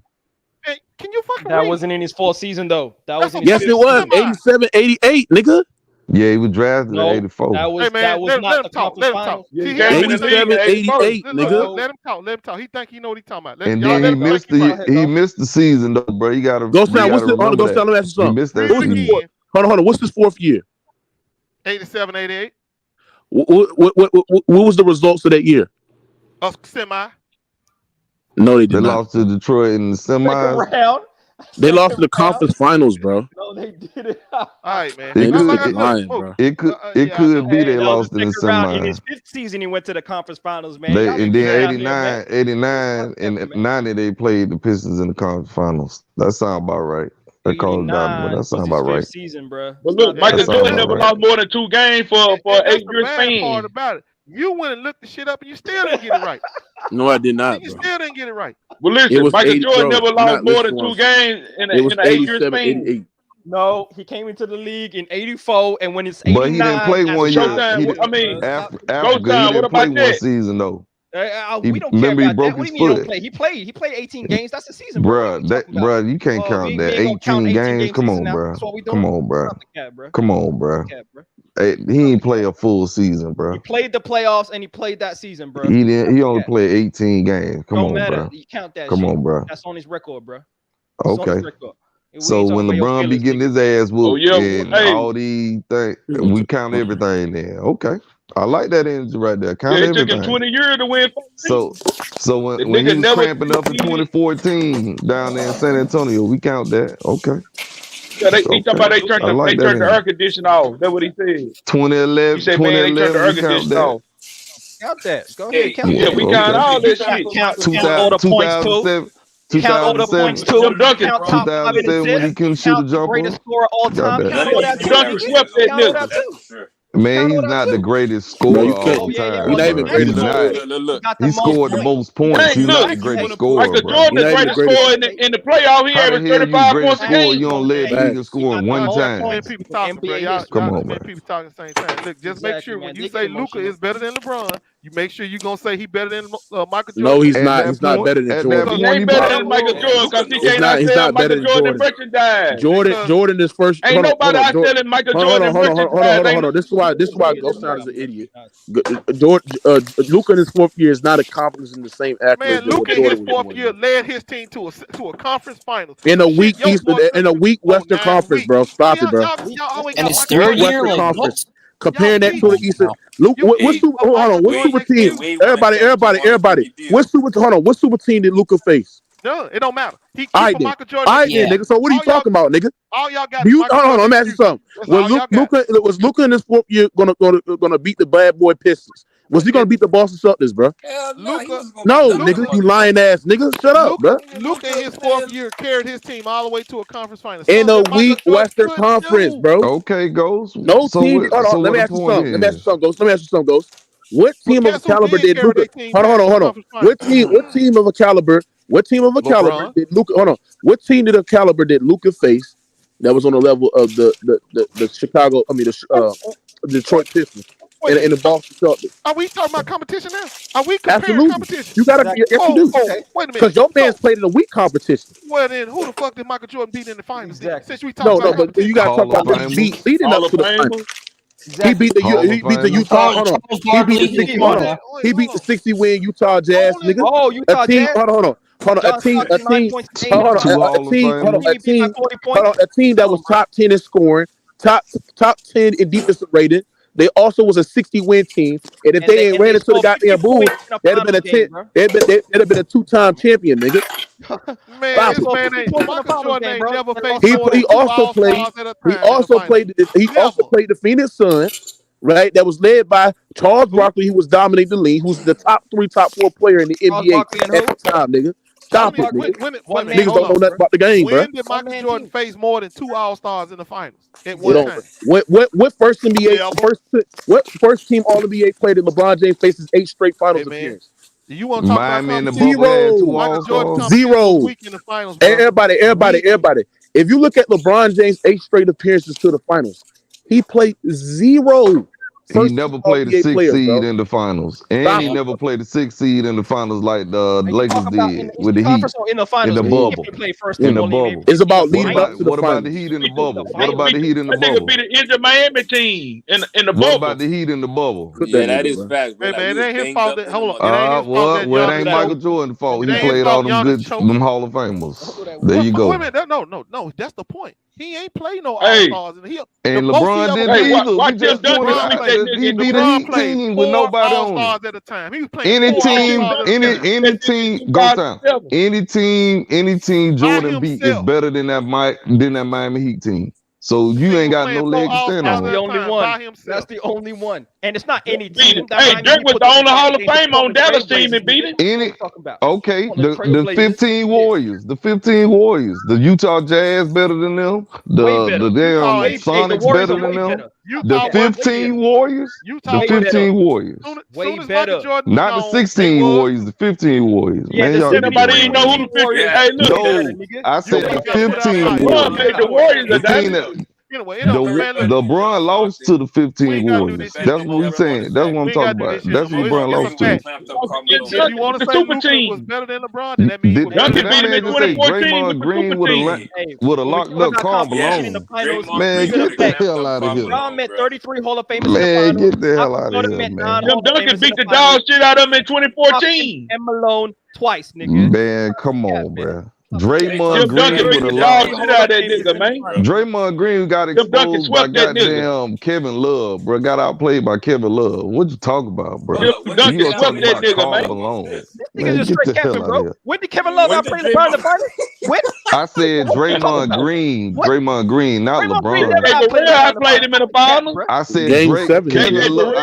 Hey, can you fucking? That wasn't in his 4th season though. That was in yes, it was 87, 88, nigga. Yeah, he was drafted in '84. That was not the conference finals. 87, 88, nigga. Let him talk. He think he know what he talking about. And then he missed the season though, bro. You gotta go sound. Let me ask you something. He missed that season. Hold on. What's his 4th year? 87, 88. What was the results of that year? Semi. No, they did They not. lost to Detroit in the semis. They lost to the conference finals, bro. No, they did it. All right, man. It could be they lost in the semis. In his 5th season, he went to the conference finals, man. And then 89 and 90, they played the Pistons in the conference finals. That sounds about right. They called it out, but that sounds about right. Season, bro. But look, Michael Jordan never lost more than 2 games for 8-year span. Part about it. You went and looked the shit up and you still didn't get it right. No, I did not. You still didn't get it right. Well, listen, Michael Jordan never lost more than 2 games in an 8-year span. 88. No, he came into the league in '84, and when it's 89, but he didn't play 1 year. Africa, he didn't play 1 season though. We don't care about that. What do you mean he don't play? He played 18 games. That's the season, bro. Bro, you can't count that. 18 games. Come on, bro. Come on, bro. Hey, he ain't play a full season, bro. He played the playoffs and he played that season, bro. He didn't. He only played 18 games. Come on, bro. You count that. Come on, bro. That's on his record, bro. Okay. So when LeBron be getting his ass whooped and all these things, we count everything then. Okay. I like that energy right there. Count everything. It took him 20 years to win. So when he was cramping up in 2014 down there in San Antonio, we count that. Okay. Yeah, he talking about they turned the air conditioner off. That's what he said. 2011. He said, man, they turned the air conditioner off. Count that. Go ahead. Count that. We count all this shit. Count all the points too. 2007 when he couldn't shoot a jumper. Greatest scorer all time. Duncan swept that nigga. Man, he's not the greatest scorer of all time. He's not even great. He scored the most points. He's not the greatest scorer. Michael Jordan, the greatest scorer in the playoff. He averaged 35 points a game. You don't let niggas score one time. Come on, man. People talking at the same time. Look, just make sure when you say Luka is better than LeBron, You make sure you gonna say he better than Michael Jordan. No, he's not. He's not better than Jordan. He ain't better than Michael Jordan because he can't outsell Michael Jordan merchandise. Jordan is first. Ain't nobody outselling Michael Jordan merchandise. Hold on. This is why Ghost Town is an idiot. Luka in his 4th year is not accomplished in the same accolades. Man, Luka in his 4th year led his team to a conference final. In a weak Western Conference, bro. Stop it, bro. And his 3rd year, like what? Comparing that to the Eastern, Luke, what super team? Everybody. What super team did Luka face? No, it don't matter. He Michael Jordan. Nigga. So what are you talking about, nigga? All y'all got. Hold on. Let me ask you something. Was Luka in his 4th year gonna beat the bad boy Pistons? Was he gonna beat the Boston Celtics, bro? No, nigga, you lying ass nigga. Shut up, bro. Luka in his 4th year carried his team all the way to a conference final. In a weak Western Conference, bro. Okay, Ghost. No team. Hold on. Let me ask you something, Ghost. What team of a caliber did Luka? Hold on. What team of a caliber did Luka? Hold on. What team did a caliber did Luka face that was on the level of the Chicago? I mean the Detroit Pistons and the Boston Celtics. Are we talking about competition now? Are we comparing competition? You gotta be. Yes, you do. Wait a minute. Because your man's played in a weak competition. Well then, who the fuck did Michael Jordan beat in the finals? Since we talking about but you gotta talk about what he beat leading up to the finals. He beat the Utah. Hold on. He beat the 60-win Utah Jazz, nigga. Oh, Utah Jazz. Hold on. A team that was top 10 in scoring, top 10 in defensive rating. They also was a 60-win team, and if they ain't ran into the goddamn Bulls, they'd have been a 10. They'd have been a 2-time champion, nigga. Man, this man ain't Michael Jordan ain't never faced. He also played the Phoenix Suns, right? That was led by Charles Barkley, who was dominating the league, who's the top 4 player in the NBA at the time, nigga. Stop it, nigga. Niggas don't know nothing about the game, bro. When did Michael Jordan face more than 2 All-Stars in the finals at one time? What first team All-NBA player did LeBron James faces 8 straight finals appearances? You want to talk about Zero. Week in the finals, everybody. If you look at LeBron James' 8 straight appearances to the finals, he played 0. He never played a 6th seed in the finals, and he never played a 6th seed in the finals like the Lakers did with the Heat in the finals. In the bubble. It's about leading up to the What about the Heat in the bubble? What about the Heat in the bubble? That nigga beat the injured Miami team in the bubble. What about the Heat in the bubble? Yeah, that is fact. Hey man, it ain't his fault. Hold on. Well, it ain't Michael Jordan's fault. He played all them Hall of Famers. There you go. Wait a minute. No. That's the point. He ain't played no All-Stars. And LeBron didn't either. Watch this. He beat a Heat team with nobody on it. At a time. He was playing any team goes down. Any team Jordan beat is better than that Miami Heat team. So you ain't got no leg to stand on. That's the only one. That's the only one. And it's not any team. Hey, Dirk was the only Hall of Fame on Dallas team and beat it. Okay, the 15 Warriors. The 15 Warriors. The Utah Jazz better than them. The damn Sonics better than them. The 15 Warriors. The 15 Warriors. Way better. Not the 16 Warriors. The 15 Warriors. Man, nobody even know who the 15. Hey, look. No, I said the 15 Warriors. The Warriors. LeBron lost to the 15 Warriors. That's what we're saying. That's what I'm talking about. That's what LeBron lost to. If you want to say Luka was better than LeBron, then that means Draymond Green would have locked up Karl Malone. Man, get the hell out of here. LeBron met 33 Hall of Famers. Man, get the hell out of here, man. Them Duncan beat the dog shit out of him in 2014. And Malone twice, nigga. Man, come on, bro. Draymond Green with a lot. Draymond Green got exposed by goddamn Kevin Love, bro. Got outplayed by Kevin Love. What you talking about, bro? You gonna talk about Karl Malone? This nigga just straight capping, bro. When did Kevin Love outplay LeBron in the finals? When? I said Draymond Green, not LeBron. I played him in the finals. I said Kevin Love.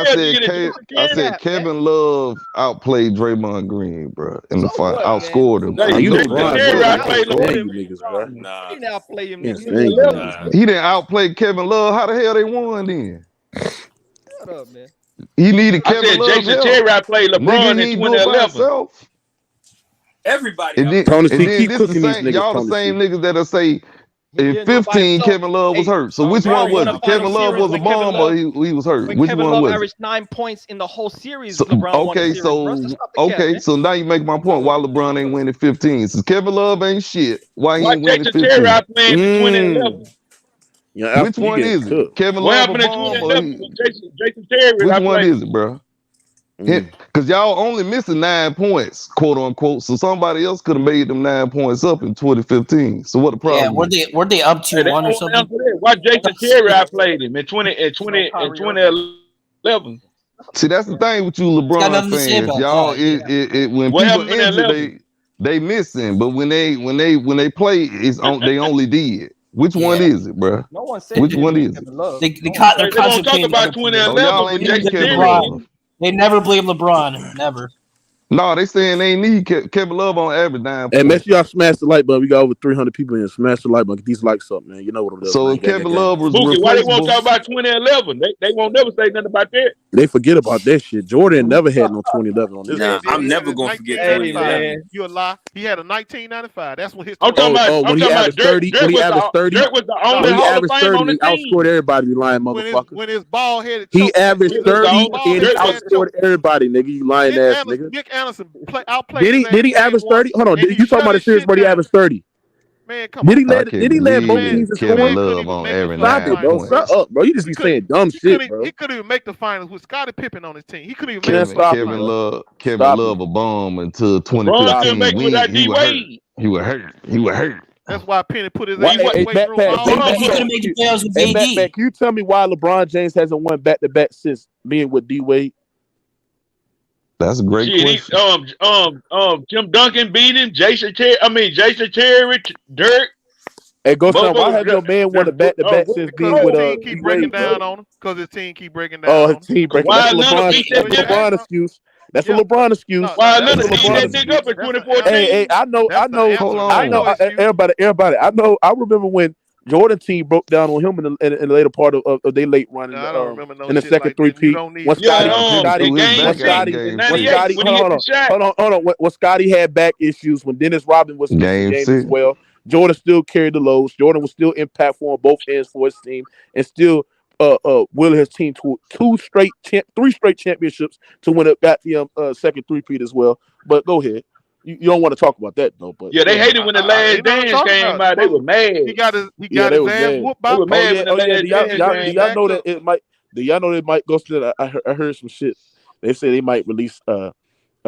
I said Kevin Love outplayed Draymond Green, bro, in the final. Outscored him. You know, he didn't outplay him. He didn't outplay Kevin Love. How the hell they won then? Shut up, man. He needed Kevin Love. Jason Terry played LeBron in 2011. Everybody. Y'all the same niggas that'll say In 15, Kevin Love was hurt. So which one was it? Kevin Love was a bomb or he was hurt? When Which Kevin one Love was it? averaged 9 points in the whole series, So, LeBron won the series. So now you make my point. Why LeBron ain't winning 15? Since Kevin Love ain't shit, why he ain't winning 15? Terry out playing in 2011. Yeah, which one is it? Cooked. Kevin What Love happened a in bomb 2011 with Jason Terry? which one is it, bro? Because y'all only missing 9 points, quote unquote. So somebody else could have made them 9 points up in 2015. So what the problem? Yeah, were they up 2-1 or something? Why Jason Terry outplayed him in 2011? See, that's the thing with you LeBron fans. Y'all, when What people happened in injured, they missing. But when they play, it's on. They only did. Which one is it, bro? No one said Which one is it? They're They constantly won't talk about playing 2011 y'all with ain't Jason need Kevin Terry. Love. They never blame LeBron. Never. No, they saying they need Kevin Love on average 9 Hey, points. make sure y'all smash the like button. We got over 300 people in. Smash the like button. Get these likes up, man. You know what it is. So man. if Kevin Love was Mookie, why they won't replaceable, talk about 2011? They won't never say nothing about that. They forget about that shit. Jordan never had no 2011 on this. Nah, list. I'm never gonna forget Hey, 2011. man, you a lie. He had a 1995. That's when his. I'm talking about. when he averaged 30, Dirk was the only when he Hall of averaged Fame 30, on the he team. outscored everybody. You lying motherfucker. When his ball headed. He averaged 30 and Dirk was outscored everybody, nigga. You lying ass nigga. Nick Anderson outplayed. Did he average 30? Hold on. You talking about a series where he averaged 30? Man, come Did on. he let both teams in Kevin scoring? Love on every Stop 9 it, bro. points. Shut up, bro. You just be saying dumb shit, bro. He couldn't even make the finals with Scottie Pippen on his team. He couldn't even make the Stop Kevin it, Love a bomb until 2015. He was hurt. He was hurt. That's why Penny put his Matt, He could have made the playoffs with AD. Matt, can you tell me why LeBron James hasn't won back-to-back since being with D Wade? That's a great question. Tim Duncan beat him. Jason Terry, Dirk. Hey, Ghost Town, why have your man won a back-to-back since being with his team keep breaking down on him? Because his team keep breaking down. Oh, his team breaking down. That's a LeBron excuse. That's a LeBron excuse. Why Leonard beat that nigga up in 2014? Hey, I know. Everybody. I remember when Jordan team broke down on him in the later part of their late run in the second three-peat. When Scotty had back issues, when Dennis Rodman was missing games as well, Jordan still carried the loads. Jordan was still impactful on both ends for his team, and still will his team to three straight championships to win a goddamn second three-peat as well. But go ahead. You don't want to talk about that though, but yeah, they hated when the last dance came out. They were mad. He got his ass whooped by. Do y'all know that it might? Do y'all know it might go to that? I heard some shit. They say they might release a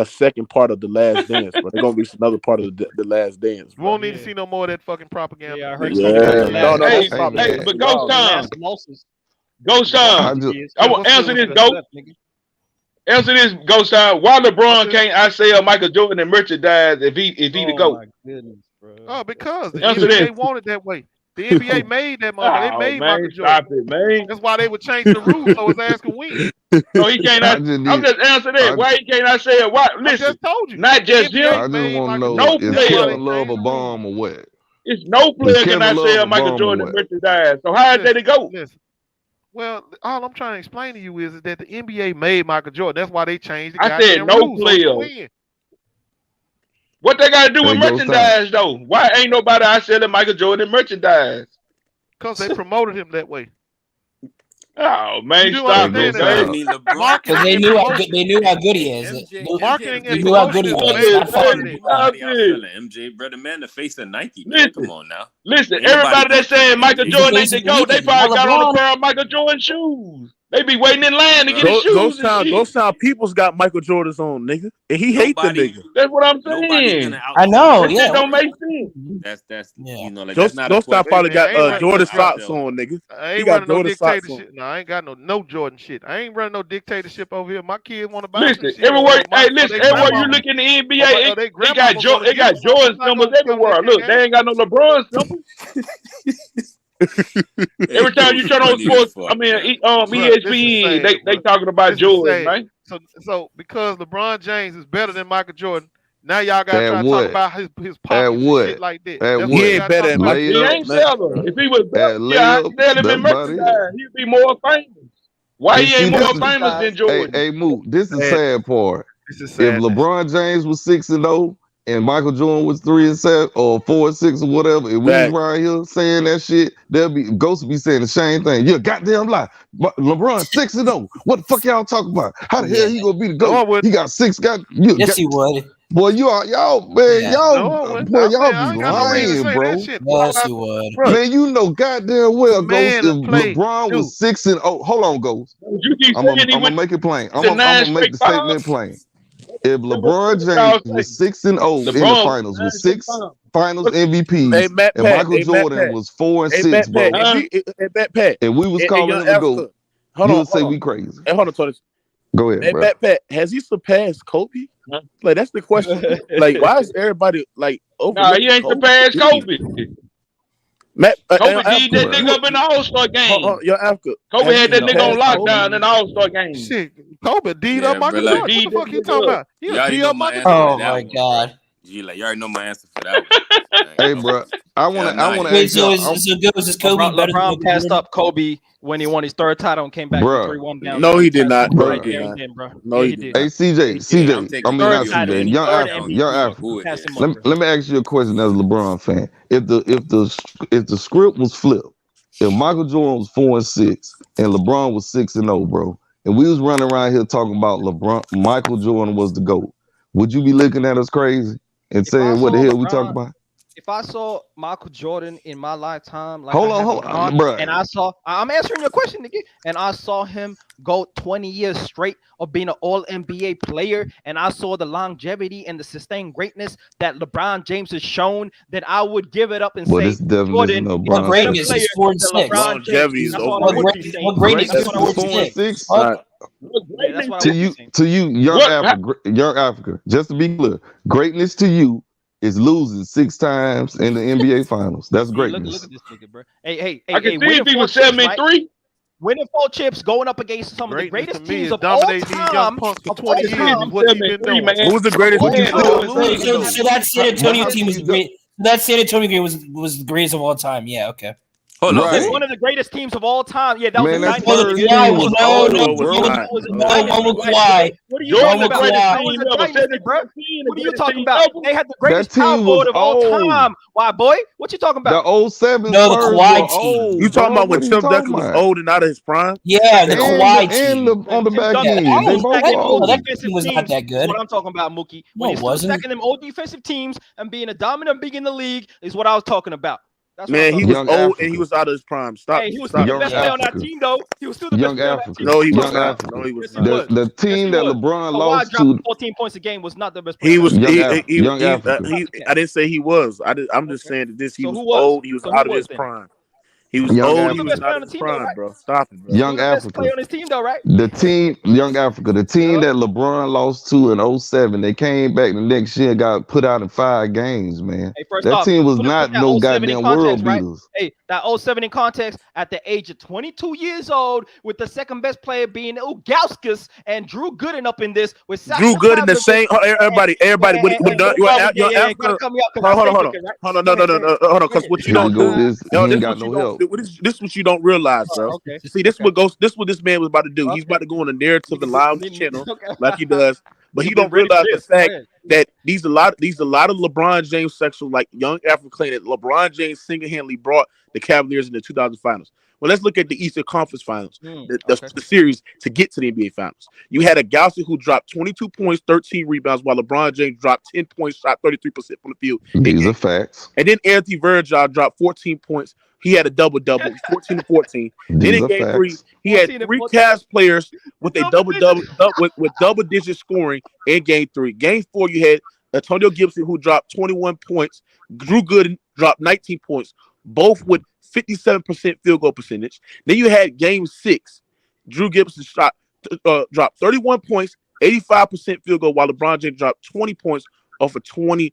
second part of the Last Dance, but they're gonna release another part of the Last Dance. We won't need to see no more of that fucking propaganda. Yeah, I heard but Ghost Town. I will answer this. Answer this, Ghost Town. Why LeBron can't outsell Michael Jordan in merchandise if he the GOAT? My goodness, bro. Oh, because the NBA wanted that way. The NBA made that money. They made Michael Jordan. Stop it, man. That's why they would change the rules so his ass could win. So he can't. I'm just answering that. Why he can't outsell? Why? Listen, I just told you. Not just him. I just want to know no is player. Kevin Love a bomb or what? It's no player can outsell Michael Jordan in merchandise. So how is that to go? Well, all I'm trying to explain to you is that the NBA made Michael Jordan. That's why they changed the I said no rules player. What they got to do with merchandise, though? Why ain't nobody outselling Michael Jordan merchandise? Because they promoted him that way. Oh man, stop it, man. Because they knew how good he is. Marketing and knew how good he was. MJ, brother, man, the face of Nike. Man, come on now. Listen, everybody that's saying Michael Jordan ain't the GOAT, they probably got on a pair of Michael Jordan shoes. They be waiting in line to get his shoes. Those time people's got Michael Jordan's on, nigga, and he hate the nigga. That's what I'm saying. I know. That Yeah, don't make sense. That's you know, like those time probably got Jordan socks though. on, nigga. I ain't running no dictatorship. No, I ain't got no Jordan shit. I ain't running no dictatorship over here. My kids want to buy. Listen, everywhere. Hey, listen, everywhere you look in the NBA, it got Jordan symbols everywhere. Look, they ain't got no LeBron symbols. Every time you turn on sports, ESPN, they talking about Jordan, right? So because LeBron James is better than Michael Jordan, now y'all got to try to talk about his pockets and shit like that. He ain't better than Michael Jordan. He ain't selling. If he was better, I'd sell him in merchandise. He'd be more famous. Why he ain't more famous than Jordan? Hey, Moot, this is the sad part. If LeBron James was 6-0, and Michael Jordan was 3-7 or 4-6 or whatever, and we was right here saying that shit, Ghost be saying the same thing. You're a goddamn lie. LeBron 6-0. What the fuck y'all talking about? How the hell he gonna be the GOAT? He got 6 Yes, he would. Boy, y'all be lying, bro. Yes, he would. Man, you know goddamn well, Ghost, if LeBron was 6-0, hold on, Ghost. I'm gonna make it plain. I'm gonna make the statement plain. If LeBron James was 6-0 in the finals with 6 finals MVPs, and Michael Jordan was 4-6, bro, and we was calling him a GOAT, you would say we crazy. Hey, hold on, Tony. Go ahead, bro. Pat, has he surpassed Kobe? Like, that's the question. Like, why is everybody like over? Nah, he ain't surpassed Kobe. Kobe did that nigga up in the All-Star game. Kobe had that nigga on lockdown in the All-Star game. Shit, Kobe D'd up Michael Jordan. What the fuck you talking about? He was D'd up Michael Jordan. Oh my God. You already know my answer for that one. Hey, bro, I want to ask you. LeBron passed up Kobe when he won his 3rd title and came back 3-1 down. No, he did not. No, he did. No, he did. Hey, CJ, young African. Let me ask you a question as a LeBron fan. If the script was flipped, if Michael Jordan was 4-6 and LeBron was 6-0, bro, and we was running around here talking about Michael Jordan was the GOAT, would you be looking at us crazy and saying what the hell we talking about? If I saw Michael Jordan in my lifetime, like hold on, bro, and I'm answering your question again, and I saw him go 20 years straight of being an All-NBA player, and I saw the longevity and the sustained greatness that LeBron James has shown, then I would give it up and say Jordan is a greatness is 4-6. Longevity is over. What greatness is 4-6? To you, young Africa, just to be clear, greatness to you is losing 6 times in the NBA Finals. That's greatness. Look at this nigga, bro. Hey, I can see if he was 7-3. Winning 4 chips, going up against some of the greatest teams of all time. These young punks for 20 years. What you been doing? Who was the greatest? So that San Antonio team was great. That San Antonio game was the greatest of all time. Yeah, okay. Hold on. Right. One of the greatest teams of all time. Yeah, that was the 90s. What are you talking about? What are you talking about? They had the greatest power forward of all time. Why, boy? What you talking about? The 07 no, the Kawhi team. You talking about when Tim Duncan was old and out of his prime? Yeah, the Kawhi team. And on the back end. That team was not that good. What I'm talking about, Mookie. When he's stacking them old defensive teams and being a dominant big in the league is what I was talking about. Man, he was old and he was out of his prime. Stop. Hey, he was still the best player on that team, though. He was still the best player on that team. No, he was not. No, he was not. The team that LeBron lost to 14 points a game was not the best player. He was. I didn't say he was. I'm just saying that this. He was old. He was out of his prime. He was old. He was out of his prime, bro. Stop it, bro. Young Africa. Play on his team, though, right? The team, Young Africa, the team that LeBron lost to in 07, they came back the next year and got put out in 5 games, man. Hey, that team was not no goddamn world beaters. Hey, that 07 in context, at the age of 22 years old, with the second best player being Ugauskas and Drew Gooden up in this. With Drew Gooden the same. Everybody. Hold on. No. Because what you don't do, he ain't got no help. This is what you don't realize, bro. Okay. See, this what this man was about to do. He's about to go on a narrative and lie on the channel like he does, but he don't realize the fact that these a lot of LeBron James sexual, like young African claim that LeBron James single-handedly brought the Cavaliers in the 2000 finals. Well, let's look at the Eastern Conference Finals, the series to get to the NBA Finals. You had a Gaussy who dropped 22 points, 13 rebounds, while LeBron James dropped 10 points, shot 33% from the field. These are facts. And then Anthony Verjao dropped 14 points. He had a double-double, 14-14. Then in Game 3, he had 3 Cavs players with a double-double with double-digit scoring in Game 3. Game 4, you had Antonio Gibson, who dropped 21 points. Drew Gooden dropped 19 points, both with 57% field goal percentage. Then you had Game 6. Drew Gibson dropped 31 points, 85% field goal, while LeBron James dropped 20 points off of 20%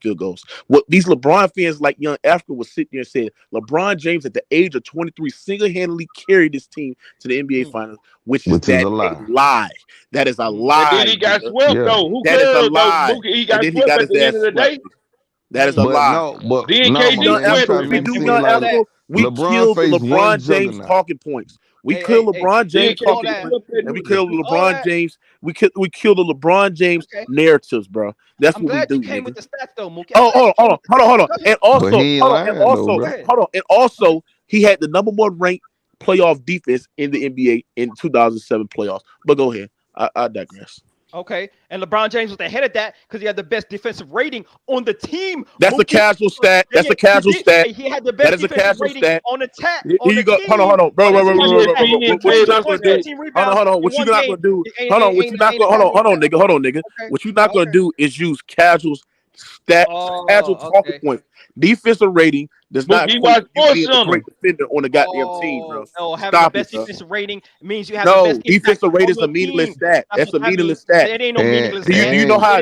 field goals. What these LeBron fans like young Africa was sitting there and said, LeBron James at the age of 23 single-handedly carried this team to the NBA Finals, which is a lie. That is a lie. And then he got swept, though. Who that is a lie. He got swept at the end of the day. That is a lie. We killed LeBron James talking points. We kill LeBron James, and we kill LeBron James. We kill the LeBron James narratives, bro. That's what we do. You came with the stats though, Mookie. Hold on. And also, he had the number one ranked playoff defense in the NBA in 2007 playoffs. But go ahead. I digress. Okay, and LeBron James was ahead of that because he had the best defensive rating on the team. That's a casual stat. That's a casual stat. He had the best defensive rating on attack. Here you go. Hold on, bro. What you not gonna do? Hold on. What you not gonna do? Hold on, nigga. What you not gonna do is use casual talking points. Defensive rating does not mean you being a great defender on the goddamn team, bro. No, having the best defensive rating means you have the best defensive rating is a meaningless stat. That's a meaningless stat. It ain't no meaningless stat. Do you know how?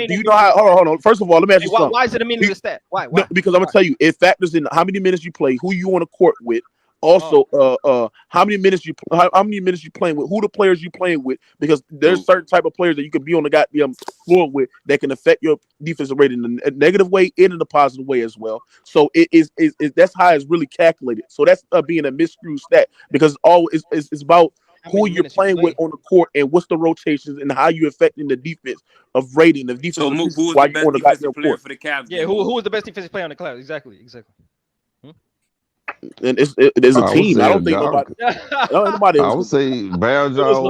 Hold on. First of all, let me ask you something. Why is it a meaningless stat? Why? No, because I'm gonna tell you, it factors in how many minutes you play, who you on the court with. Also, how many minutes you playing with, who the players you playing with, because there's certain type of players that you can be on the goddamn floor with that can affect your defensive rating in a negative way and in a positive way as well. So it that's how it's really calculated. So that's being a miscrewed stat because it's about who you're playing with on the court and what's the rotations and how you're affecting the defense of rating the defense. So who was the best defensive player for the Cavs? Yeah, who was the best defensive player on the Cavs? Exactly. And it's a team. I don't think nobody. I would say Bam John.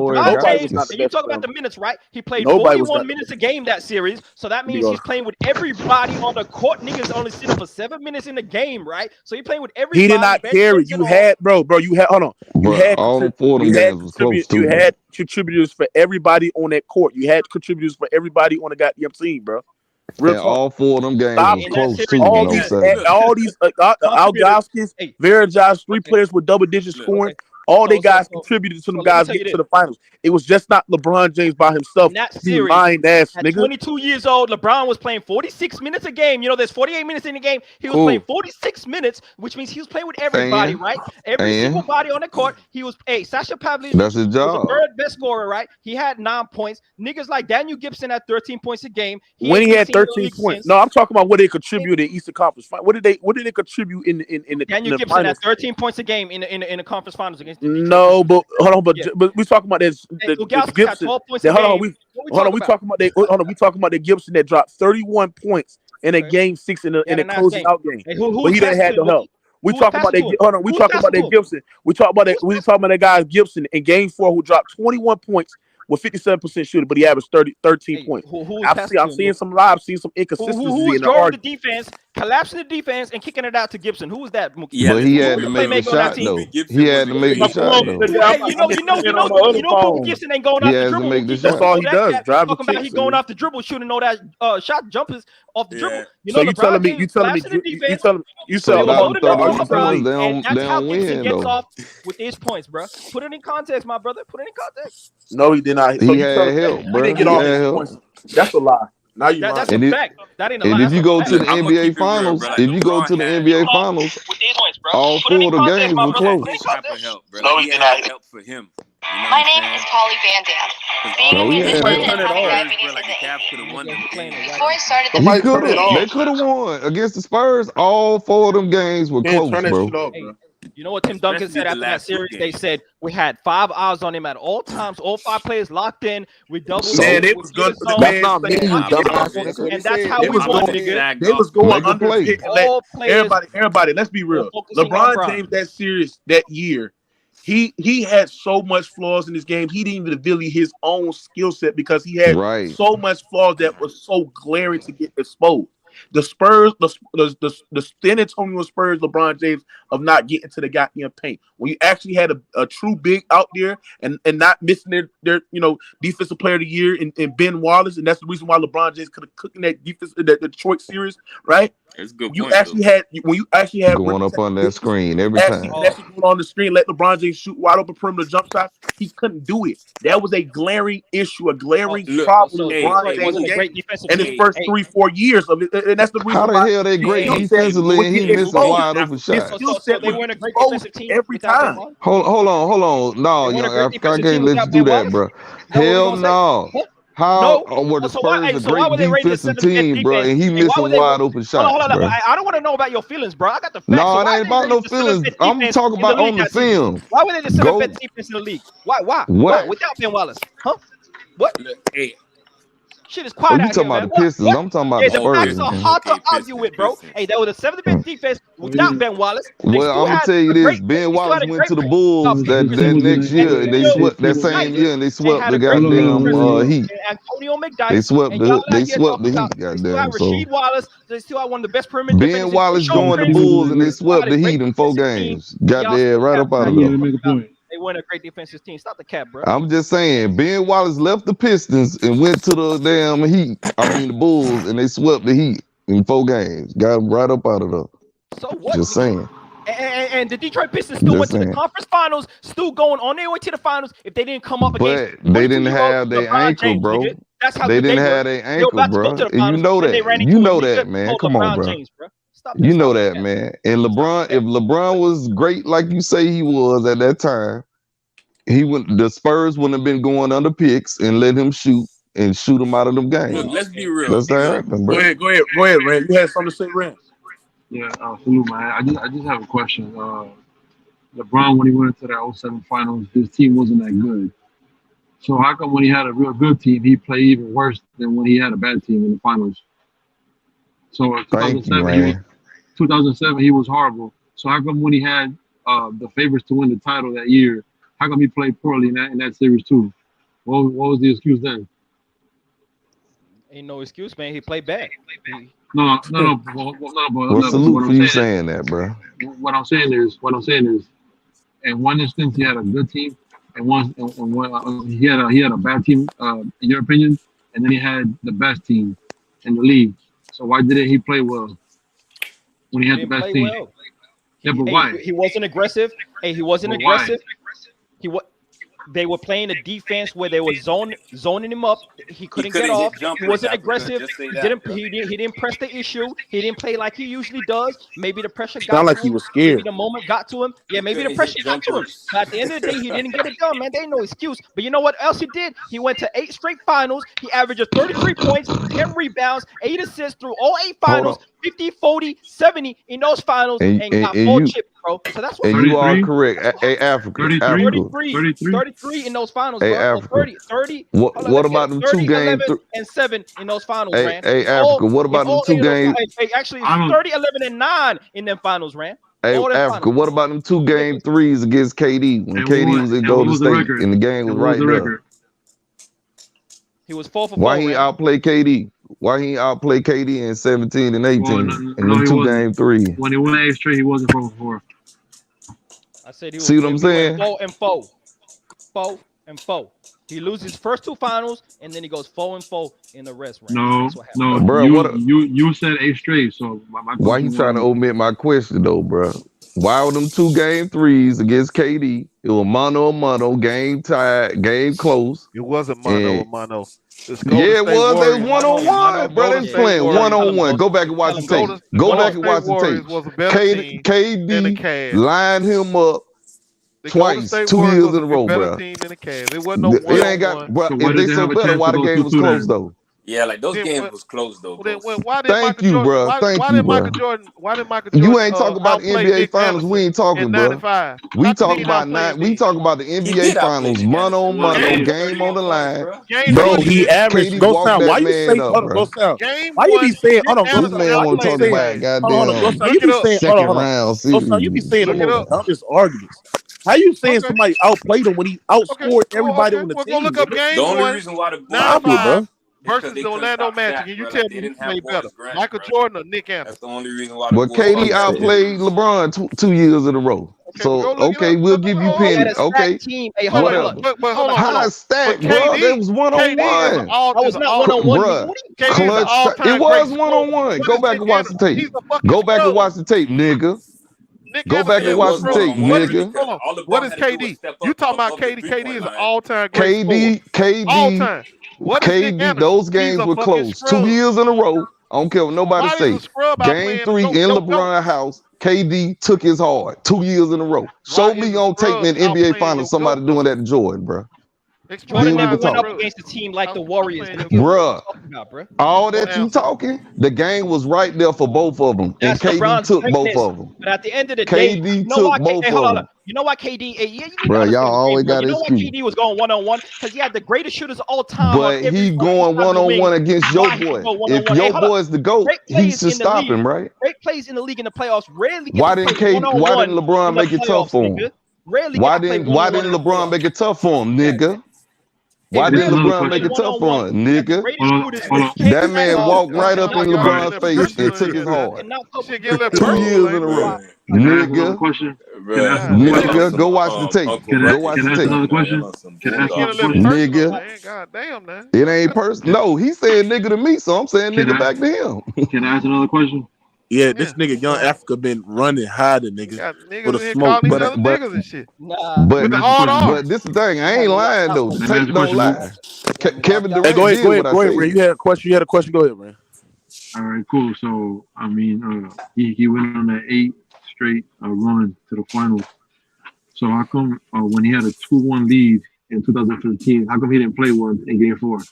You talk about the minutes, right? He played 41 minutes a game that series, so that means he's playing with everybody on the court. Niggas only sitting for 7 minutes in the game, right? So he playing with everybody. He did not carry. You had, bro. You had. Hold on. You had all four of them games was close too. You had contributors for everybody on that court. You had contributors for everybody on the goddamn team, bro. All four of them games was close too. All these Algoskins, Verajaz, 3 players with double digit scoring. All they guys contributed to them guys getting to the finals. It was just not LeBron James by himself. At 22 years old, LeBron was playing 46 minutes a game. You know, there's 48 minutes in the game. He was playing 46 minutes, which means he was playing with everybody, right? Every single body on the court. He was, Sasha Pavlovich that's his job. Was the third best scorer, right? He had 9 points. Niggas like Daniel Gibson had 13 points a game. When he had 13 points. No, I'm talking about what they contributed in Eastern Conference. What did they contribute in the Daniel Gibson finals? had 13 points a game in the conference finals against No, but hold on, but we talking about this. The Gibson. We talking about the Gibson that dropped 31 points in a game 6 in a closing out game. But he didn't have no help. We talking about that. Hold on, we talking about that Gibson. We talking about that guy Gibson in game 4 who dropped 21 points with 57% shooting, but he averaged 13 points. I'm seeing some inconsistency in the argument. The defense, collapsing the defense and kicking it out to Gibson. Who was that? Yeah, but he had to make the shot though. He had to make the shot though. You know, Gibson ain't going off the dribble. Make the shot. That's all he does. Drive the kicks. He's going off the dribble, shooting all that shot jumpers off the dribble. You know, you telling me, that's how Gibson gets off with his points, bro. Put it in context, my brother. Put it in context. No, he did not. He had help, bro. He didn't get all his points. That's a lie. Now you that's a fact. That ain't a lie. And if you go to the NBA Finals, all 4 of the games were close. No, he did not help for him. My name is Polly Van Dam. Being a musician and having diabetes is the age. Before I started the They could have won against the Spurs. All 4 of them games were close, bro. You know what Tim Duncan said after that series? They said we had 5 eyes on him at all times. All 5 players locked in. We doubled. Man, it was good. That's not me. And that's how we won, nigga. They was going under. Everybody, let's be real. LeBron James that series that year, he had so much flaws in his game. He didn't even reveal his own skill set because he had so much flaws that was so glaring to get exposed. The Spurs, the San Antonio Spurs, LeBron James of not getting to the goddamn paint. When you actually had a true big out there and not missing their defensive player of the year in Ben Wallace, and that's the reason why LeBron James could have cooked in that defense the Detroit series, right? That's good. You actually had going up on that screen every time. Actually going on the screen, let LeBron James shoot wide open perimeter jump shots. He couldn't do it. That was a glaring issue, a glaring problem. LeBron James in his first 3-4 years of it, and that's the reason. How the hell they great defensively and he missing wide open shots? They weren't a great defensive team every time. Hold on. No, I can't let you do that, bro. Hell no. How were the Spurs a great defensive team, bro? And he missing wide open shots, bro. I don't want to know about your feelings, bro. I got the facts. No, it ain't about no feelings. I'm talking about on the film. Why were they the 7th best defense in the league? Why? Why? Without Ben Wallace? Huh? What? Hey. Shit is quiet. You talking about the Pistons? I'm talking about the Spurs. The facts are hard to argue with, bro. Hey, they were the 7th best defense without Ben Wallace. Well, I'm gonna tell you this: Ben Wallace went to the Bulls that next year, and they swept that same year, and they swept the goddamn Heat. Antonio McDyke. They swept the Heat. Goddamn. So Rasheed Wallace. They still had one of the best perimeter. Ben Wallace joined the Bulls, and they swept the Heat in 4 games. Got there right up out of there. They won a great defensive team. Stop the cap, bro. I'm just saying, Ben Wallace left the Pistons and went to the damn Heat. I mean the Bulls, and they swept the Heat in 4 games. Got them right up out of there. So what? Just saying. And the Detroit Pistons still went to the conference finals, still going on their way to the finals if they didn't come up against. But they didn't have their ankle, bro. That's how they didn't have their ankle, bro. And you know that. You know that, man. Come on, bro. You know that, man. And LeBron, if LeBron was great like you say he was at that time, the Spurs wouldn't have been going under picks and let him shoot him out of them games. Look, let's be real. That's how it happened, bro. Go ahead, Rand. You had something to say, Rand? Yeah, salute, man. I just have a question. LeBron, when he went into that 07 finals, his team wasn't that good. So how come when he had a real good team, he played even worse than when he had a bad team in the finals? So in 2007, he was horrible. So how come when he had the favorites to win the title that year, how come he played poorly in that series too? What was the excuse then? Ain't no excuse, man. He played bad. No. What's the loop for you saying that, bro? What I'm saying is, in one instance he had a good team, and one he had a bad team, in your opinion, and then he had the best team in the league. So why didn't he play well when he had the best team? Well. Yeah, but why? He wasn't aggressive. Hey, he wasn't aggressive. They were playing a defense where they were zoning him up. He couldn't get off. He wasn't aggressive. He didn't press the issue. He didn't play like he usually does. Maybe the pressure got to him. Like he was scared. Maybe the moment got to him. Yeah, maybe the pressure got to him. But at the end of the day, he didn't get it done, man. There ain't no excuse. But you know what else he did? He went to 8 straight finals. He averages 33 points, 10 rebounds, 8 assists through all 8 finals, 50, 40, 70 in those finals, and got 4 chips, bro. So that's what. And you are correct. Hey, Africa. 33 in those finals, hey, bro. Africa. 30. What about them 2 games? 7 in those finals, hey, Ran. Hey, Africa. What about them 2 games? Actually, 30, 11, and 9 in them finals, Ran. Hey, Africa. What about them 2 game threes against KD when KD was in Golden State and the game was right there? He was 4 for 4. Why he outplay KD? Why he outplay KD in 17 and 18 and them 2 game threes? When he went 8 straight, he wasn't 4 for 4. I said he was. See what I'm saying? 4 and 4. 4 and 4. He loses first 2 finals and then he goes 4 and 4 in the rest. Right? No, bro. You said 8 straight. So why you trying to omit my question though, bro? Why were them 2 game threes against KD? It was mano a mano, game tied, game close. It wasn't mano a mano. Yeah, it was. They was 1-on-1, bro. They was playing 1-on-1. Go back and watch the tape. Go back and watch the tape. KD lined him up twice, 2 years in a row, bro. It wasn't no it ain't got, bro. If they so better, why the game was close though? Yeah, like those games was close though. Thank you, bro. Thank you, bro. Why did Michael Jordan? You ain't talking about the NBA Finals. We ain't talking, bro. We talking about We talking about the NBA Finals. Mano, game on the line. Bro, he averaged. Go sound. Why you say? Go sound. Why you be saying? Hold on. This man want to talk about goddamn you be saying second round series. You be saying the dumbest arguments. How you saying somebody outplayed him when he outscored everybody on the team? Go look up game the only 1. reason why the bro. Versus the Orlando Magic, and you tell me who played better, Michael Jordan or Nick Anderson? That's the only reason why. Well, KD outplayed LeBron 2 years in a row. So we'll give you penny. Okay, whatever. But hold on. How stacked, bro? That was 1-on-1. I was not 1-on-1. Clutch. It was 1-on-1. Go back and watch the tape. Go back and watch the tape, nigga. Go back and watch the tape, nigga. What is KD? You talking about KD? KD is an all-time great KD. All-time. KD, those games were close. 2 years in a row. I don't care what nobody say. Game 3 in LeBron's house. KD took his hard 2 years in a row. Show me on tape in NBA Finals somebody doing that to Jordan, bro. Jordan Then we never can went talk. up against a team like the Warriors. Bruh, all that you talking, the game was right there for both of them, and That's KD LeBron's took both greatness. of them. But at the end of the day, KD you know took why? both Hold of on. them. You know why KD? You need to Bruh, understand y'all the always game, bro. got You know an why excuse. KD was going one-on-one? Because he had the greatest shooters of all time on But every he going side of the wing. one-on-one against That's your why he boy. can go If one-on-one. Hey, your hold on. boy's the GOAT, Great he players should in the stop league. him, right? Great players in the league in the playoffs rarely get Why to didn't play why one-on-one didn't LeBron in the make it tough playoffs, for him? nigga. Rarely Why get to play didn't one-on-one in the LeBron playoffs. make it tough for him, nigga? They Why didn't rarely LeBron make play it tough for one-on-one him, against the nigga? greatest shooters in the That history man of walked right up not in cover LeBron's face and took his heart. and not cover. Shit, get a little 2 personal, years in a ain't row. it? Can I ask another Nigga. question? Nigga, go watch the tape. Go watch Can the I ask tape. another question? Can I ask Get a another little question? personal, Nigga. man. God damn, man. It ain't personal. No, he said nigga to me, so I'm saying Can nigga I back to him. can I ask another question? Yeah, this nigga Young Africa been running hiding niggas Got for niggas the in here smoke. calling each But other niggas and shit. Nah. but With the Can I ask a hard question, Mook? R. but this the thing. I ain't lying though. The Let me ask tape a don't question, Mook. lie. Kevin Hey, Durant did what I go ahead, Ray. said. You had a question. You had a question. Go ahead, Ray. All right, cool. So I mean, he went on that 8 straight run to the finals. So how come when he had a 2-1 lead in 2015, how come he didn't play one in Game 4?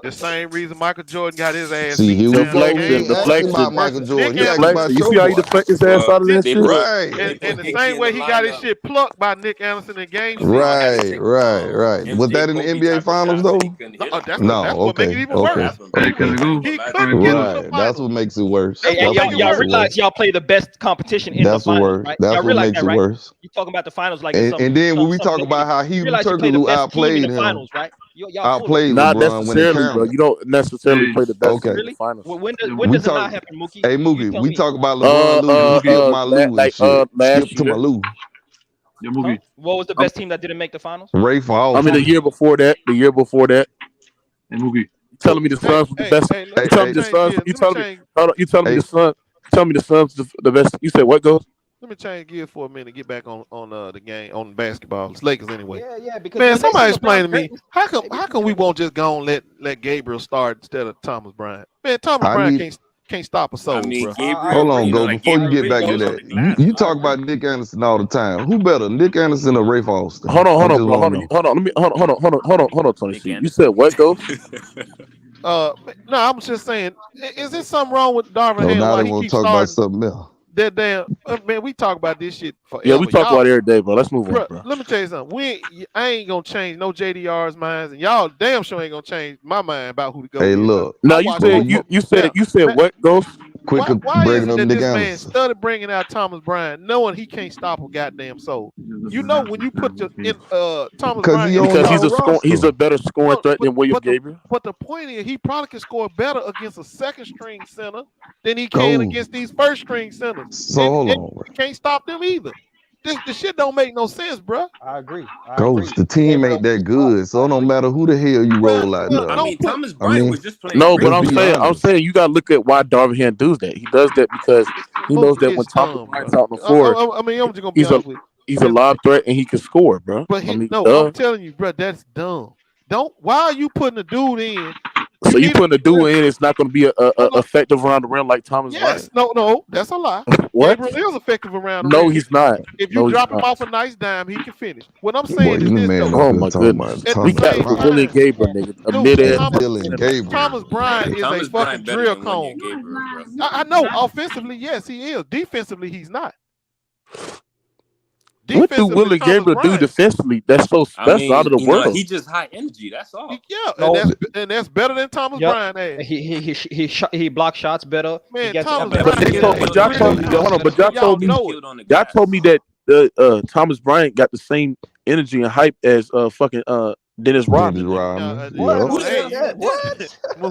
The same reason Michael Jordan got his ass See, beat here we down go. in He game ain't asking about Michael versus Jordan. Nick He asking about You your see how he boy. deflect his ass out of that shit? Right. And the same way he got his shit plucked by Nick Anderson in game 6. Right. Was that in the NBA Finals though? That's No. what make it Okay. even worse. Hey, can I go? He All couldn't right, get cool. him to the Right. That's finals. what makes it worse. Hey, That's what y'all makes it realize worse. y'all play the best competition in the That's what finals, worse. right? That's Y'all what realize makes that, it right? worse. You talking about the finals like it's And then when we some talk about how you Heath realize you play the Turkoglu best team in outplayed the him, finals, right? Y'all full of outplayed it. Not LeBron when it necessarily, bro. counted. You don't necessarily play the best team in the Really? finals. When We does it not talk. happen, Mookie? Hey You Mookie, tell we me. talk about LeBron losing. Skip my Lou and shit. last Skip to year. my Lou. Yeah, Huh? Mookie. What was the best team that didn't make the finals? Ray for I all. mean, the year before that. Hey, Mookie. You telling me the Suns was the best? Hey, You telling me the Suns? You telling me? Hold on, you telling me the Suns? You telling me the Suns the best? You said what goes? Let me change gears for a minute. Get back on the game on basketball. It's Lakers anyway. Yeah, because Man, when they somebody see explain LeBron's to me greatness, how come we won't just go and let Gabriel start instead of Thomas Bryant? Man, Thomas I Bryant need. can't stop a soul, bro. Hold on, go before you get back to that. You talk about Nick Anderson all the time. Who better, Nick Anderson or Ray Foster? Hold on, I just bro. want to know. Let me hold on, Tony C. You said what goes? No, I'm just saying, is there something wrong with Darvin No, Ham? now Why they he want to keeps talk about starting something else. that damn? Man, we talk about this shit forever. Yeah, we talk about it every day, bro. Let's move on, Bruh, bro. let me tell you something. I ain't gonna change no JDR's minds, and y'all damn sure ain't gonna change my mind about who to go. Hey, with. look. Now you said what goes? Quick Why is breaking it up that Nick this man Anderson. started bringing out Thomas Bryant, knowing he can't stop a goddamn soul? You know when you put Thomas Bryant Because he's a better scoring threat than William Gabriel. But the point is, he probably can score better against a second string center than he can against these first string centers. So hold on. He can't stop them either. This shit don't make no sense, bro. I agree. Ghost, the team ain't that good, so it don't matter who the hell you roll out there. I mean, Thomas Bryant was just playing. No, but let's be I'm honest. saying you gotta look at why Darvin Ham does that. He does that because he knows that when Thomas Bryant's out on the floor, I mean, I'm just gonna be honest with you. he's a lob threat and he can score, bro. But I'm I'm telling you, bro, that's dumb. Why are you putting a dude in? So you putting a dude in, it's not going to be a effective around the rim like Thomas Bryant. No, that's a lie. What? Gabriel is effective around the No, rim. he's not. If you drop him off a nice dime, he can finish. What I'm saying is this, though. Oh my goodness. We got Willie Gabriel, nigga. A mid-ass. Thomas Bryant is a fucking drill cone. I know. Offensively, yes, he is. Defensively, he's not. What do Willie Gabriel do defensively? That's out of the world. He just high energy. That's all. Yeah, and that's better than Thomas Bryant. He blocks shots better. Man, Thomas But y'all told me that Thomas Bryant got the same energy and hype as fucking Dennis Rodman. What?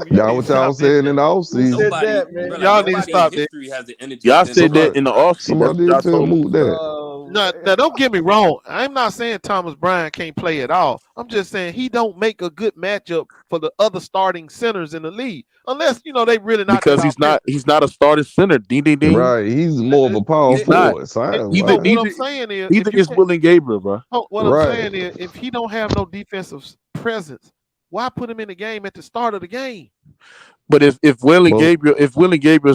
Y'all what y'all saying in the offseason? Y'all need to stop that. Y'all said that in the offseason. Somebody did tell move that. Now, don't get me wrong. I'm not saying Thomas Bryant can't play at all. I'm just saying he don't make a good matchup for the other starting centers in the league, unless they really not. Because he's not a starting center. Ding. Right, he's more of a power forward. What I'm saying is, either is Willie Gabriel, bro. What I'm saying is, if he don't have no defensive presence, why put him in the game at the start of the game? But if Willie Gabriel is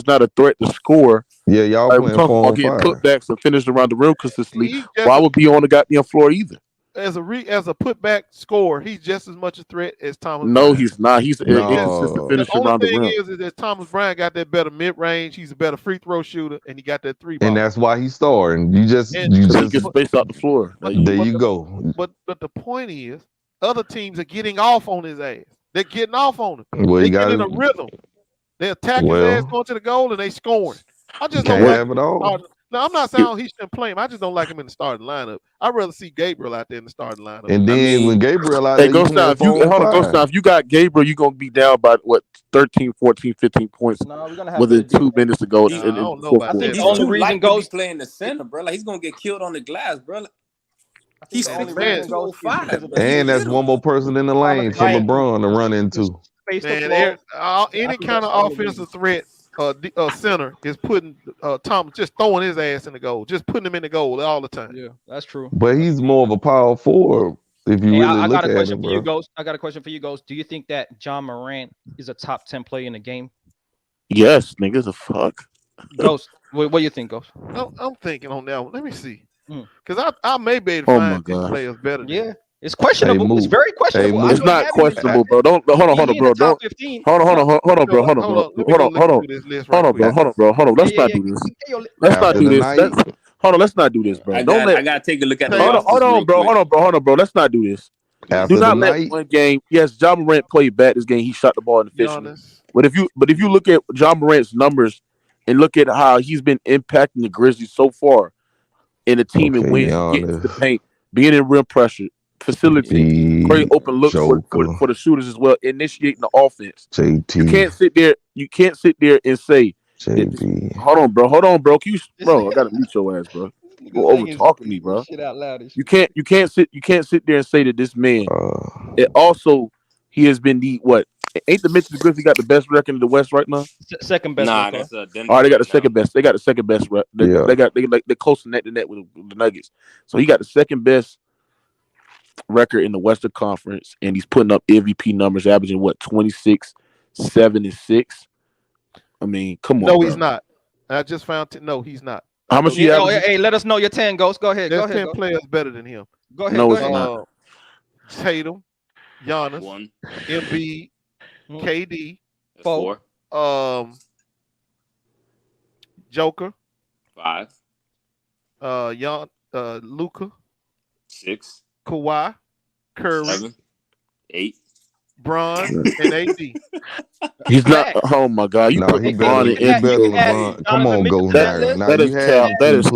not a threat to score, y'all like playing getting putbacks and finish around the rim consistently, why would be on the goddamn floor either? as a putback scorer, he's just as much a threat as Thomas. No, Bryant. he's not. He's an inconsistent finisher The only around the thing rim. is that Thomas Bryant got that better mid range. He's a better free throw shooter, and he got that 3 ball. And that's why he's starting. You just he can space out the floor. There you go. But the point is, other teams are getting off on his ass. They're getting off on him. Well, They get in a rhythm. They attack his ass going to the goal, and they scoring. I just don't like it all. No, I'm not saying he shouldn't play him. I just don't like him in the starting lineup. I'd rather see Gabriel out there in the starting lineup. And then when Gabriel out there, Ghost Town, if you got Gabriel, you're going to be down by, 13, 14, 15 points within 2 minutes to go. I don't know about that. He's too light to be playing the center, bro. Like, he's going to get killed on the glass, bro. Like, he's 6'5". And that's one more person in the lane for LeBron to run into. Man, any kind of offensive threat center is putting Thomas, just throwing his ass in the goal, just putting him in the goal all the time. Yeah, that's true. But he's more of a power forward if you really look at him, bro. I got a question for you, Ghost. Do you think that John Morant is a top 10 player in the game? Yes, niggas a fuck. Ghost, what do you think, Ghost? I'm thinking on that one. Let me see, because I may be able to find these players better. Yeah. It's questionable. It's very questionable. It's not questionable, bro. Hold on, bro. Hold on, bro. Hold on, bro. Let's not do this. Let's not do this, bro. I gotta take a look at the Hold on, bro. Let's not do this. Do not let one game. Yes, John Morant played bad this game. He shot the ball inefficiently. But if you look at John Morant's numbers and look at how he's been impacting the Grizzlies so far in the team and wins, getting to the paint, being in rim pressure, facility, great open looks for the shooters as well, initiating the offense. You can't sit there and say, hold on, bro. I gotta mute your ass, bro. You go over talking me, bro. You can't sit there and say that this man. He has been ain't the Memphis Grizzlies got the best record in the West right now? Second best. Nah, that's Denver. All right, they got the second best. They got the second best. They're close to net with the Nuggets. So he got the second best record in the Western Conference, and he's putting up MVP numbers, averaging 26, 7, and 6. I mean, come on. No, he's not. I just found no, he's not. How much he hey, let us know your 10, Ghost. Go ahead. There's 10 players better than him. Go ahead. No, it's not. Tatum, Giannis, 1, Embiid, KD, 4, Joker, 5, Luka, 6, Kawhi, Curry, 7, 8, Bron, and AD. He's not. Oh my God! You put LeBron in LeBron. Come on, go there. That is cap. That is cap.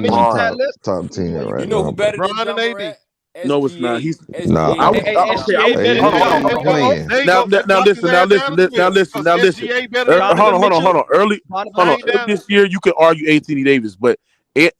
LeBron top 10 right You know who better than Bron and AD? No, it's not. He's nah. Now listen. Hold on. Early this year, you could argue Anthony Davis, but nah,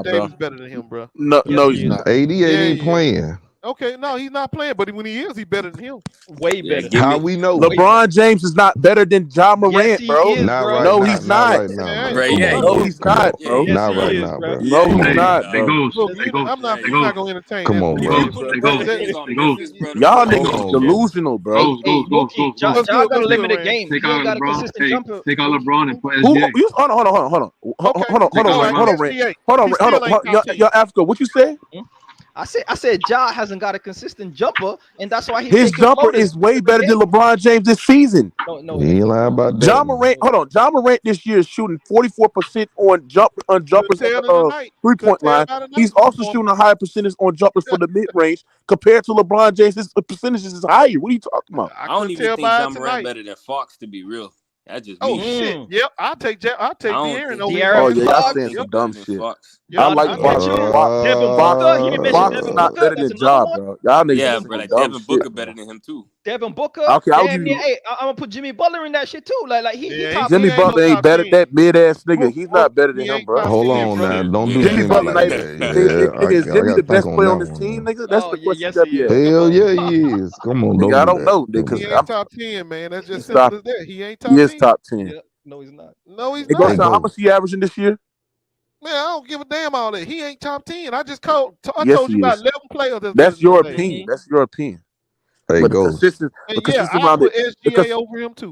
bro. Better than him, bro. No, he's not. AD ain't playing. Okay, no, he's not playing, but when he is, he's better than him. Way better. How we know? LeBron James is not better than John Morant, bro. No, he's not. No, he's not, bro. Not right now, bro. No, he's not. I'm not going to entertain. Come on, bro. Y'all niggas delusional, bro. Y'all got a limited game. Take out LeBron and put SGA. Hold on. Y'all Africa, what you say? I said Ja hasn't got a consistent jumper, and that's why his jumper is way better than LeBron James this season. No. He ain't lying about that. John Morant this year is shooting 44% on jumpers at the 3-point line. He's also shooting a higher percentage on jumpers for the mid range compared to LeBron James. His percentages is higher. What are you talking about? I don't even think John Morant better than Fox, to be real. That's just me. Shit. Yep, I'll take De'Aaron over Oh yeah, y'all saying some dumb shit. I like Fox. Fox not better than Ja, bro. Y'all niggas bro. Like Devin Booker better than him too. Devin Booker. Okay, I'll give you. Hey, I'm gonna put Jimmy Butler in that shit too. Like he Jimmy Butler ain't better than that mid ass nigga. He's not better than him, bro. Hold on now, don't do Jimmy Butler. like Nigga, is Jimmy the best player on this team, nigga? That's the question. Hell yeah, he is. Come on, I don't know, nigga. He ain't top 10, man. That's just simple as that. He ain't top 10. He is top 10. No, he's not. No, he's not. How much he averaging this year? Man, I don't give a damn all that. He ain't top 10. I just told you about 11 players. That's your opinion. That's your opinion. Hey, but go. consistent I put SGA over him too.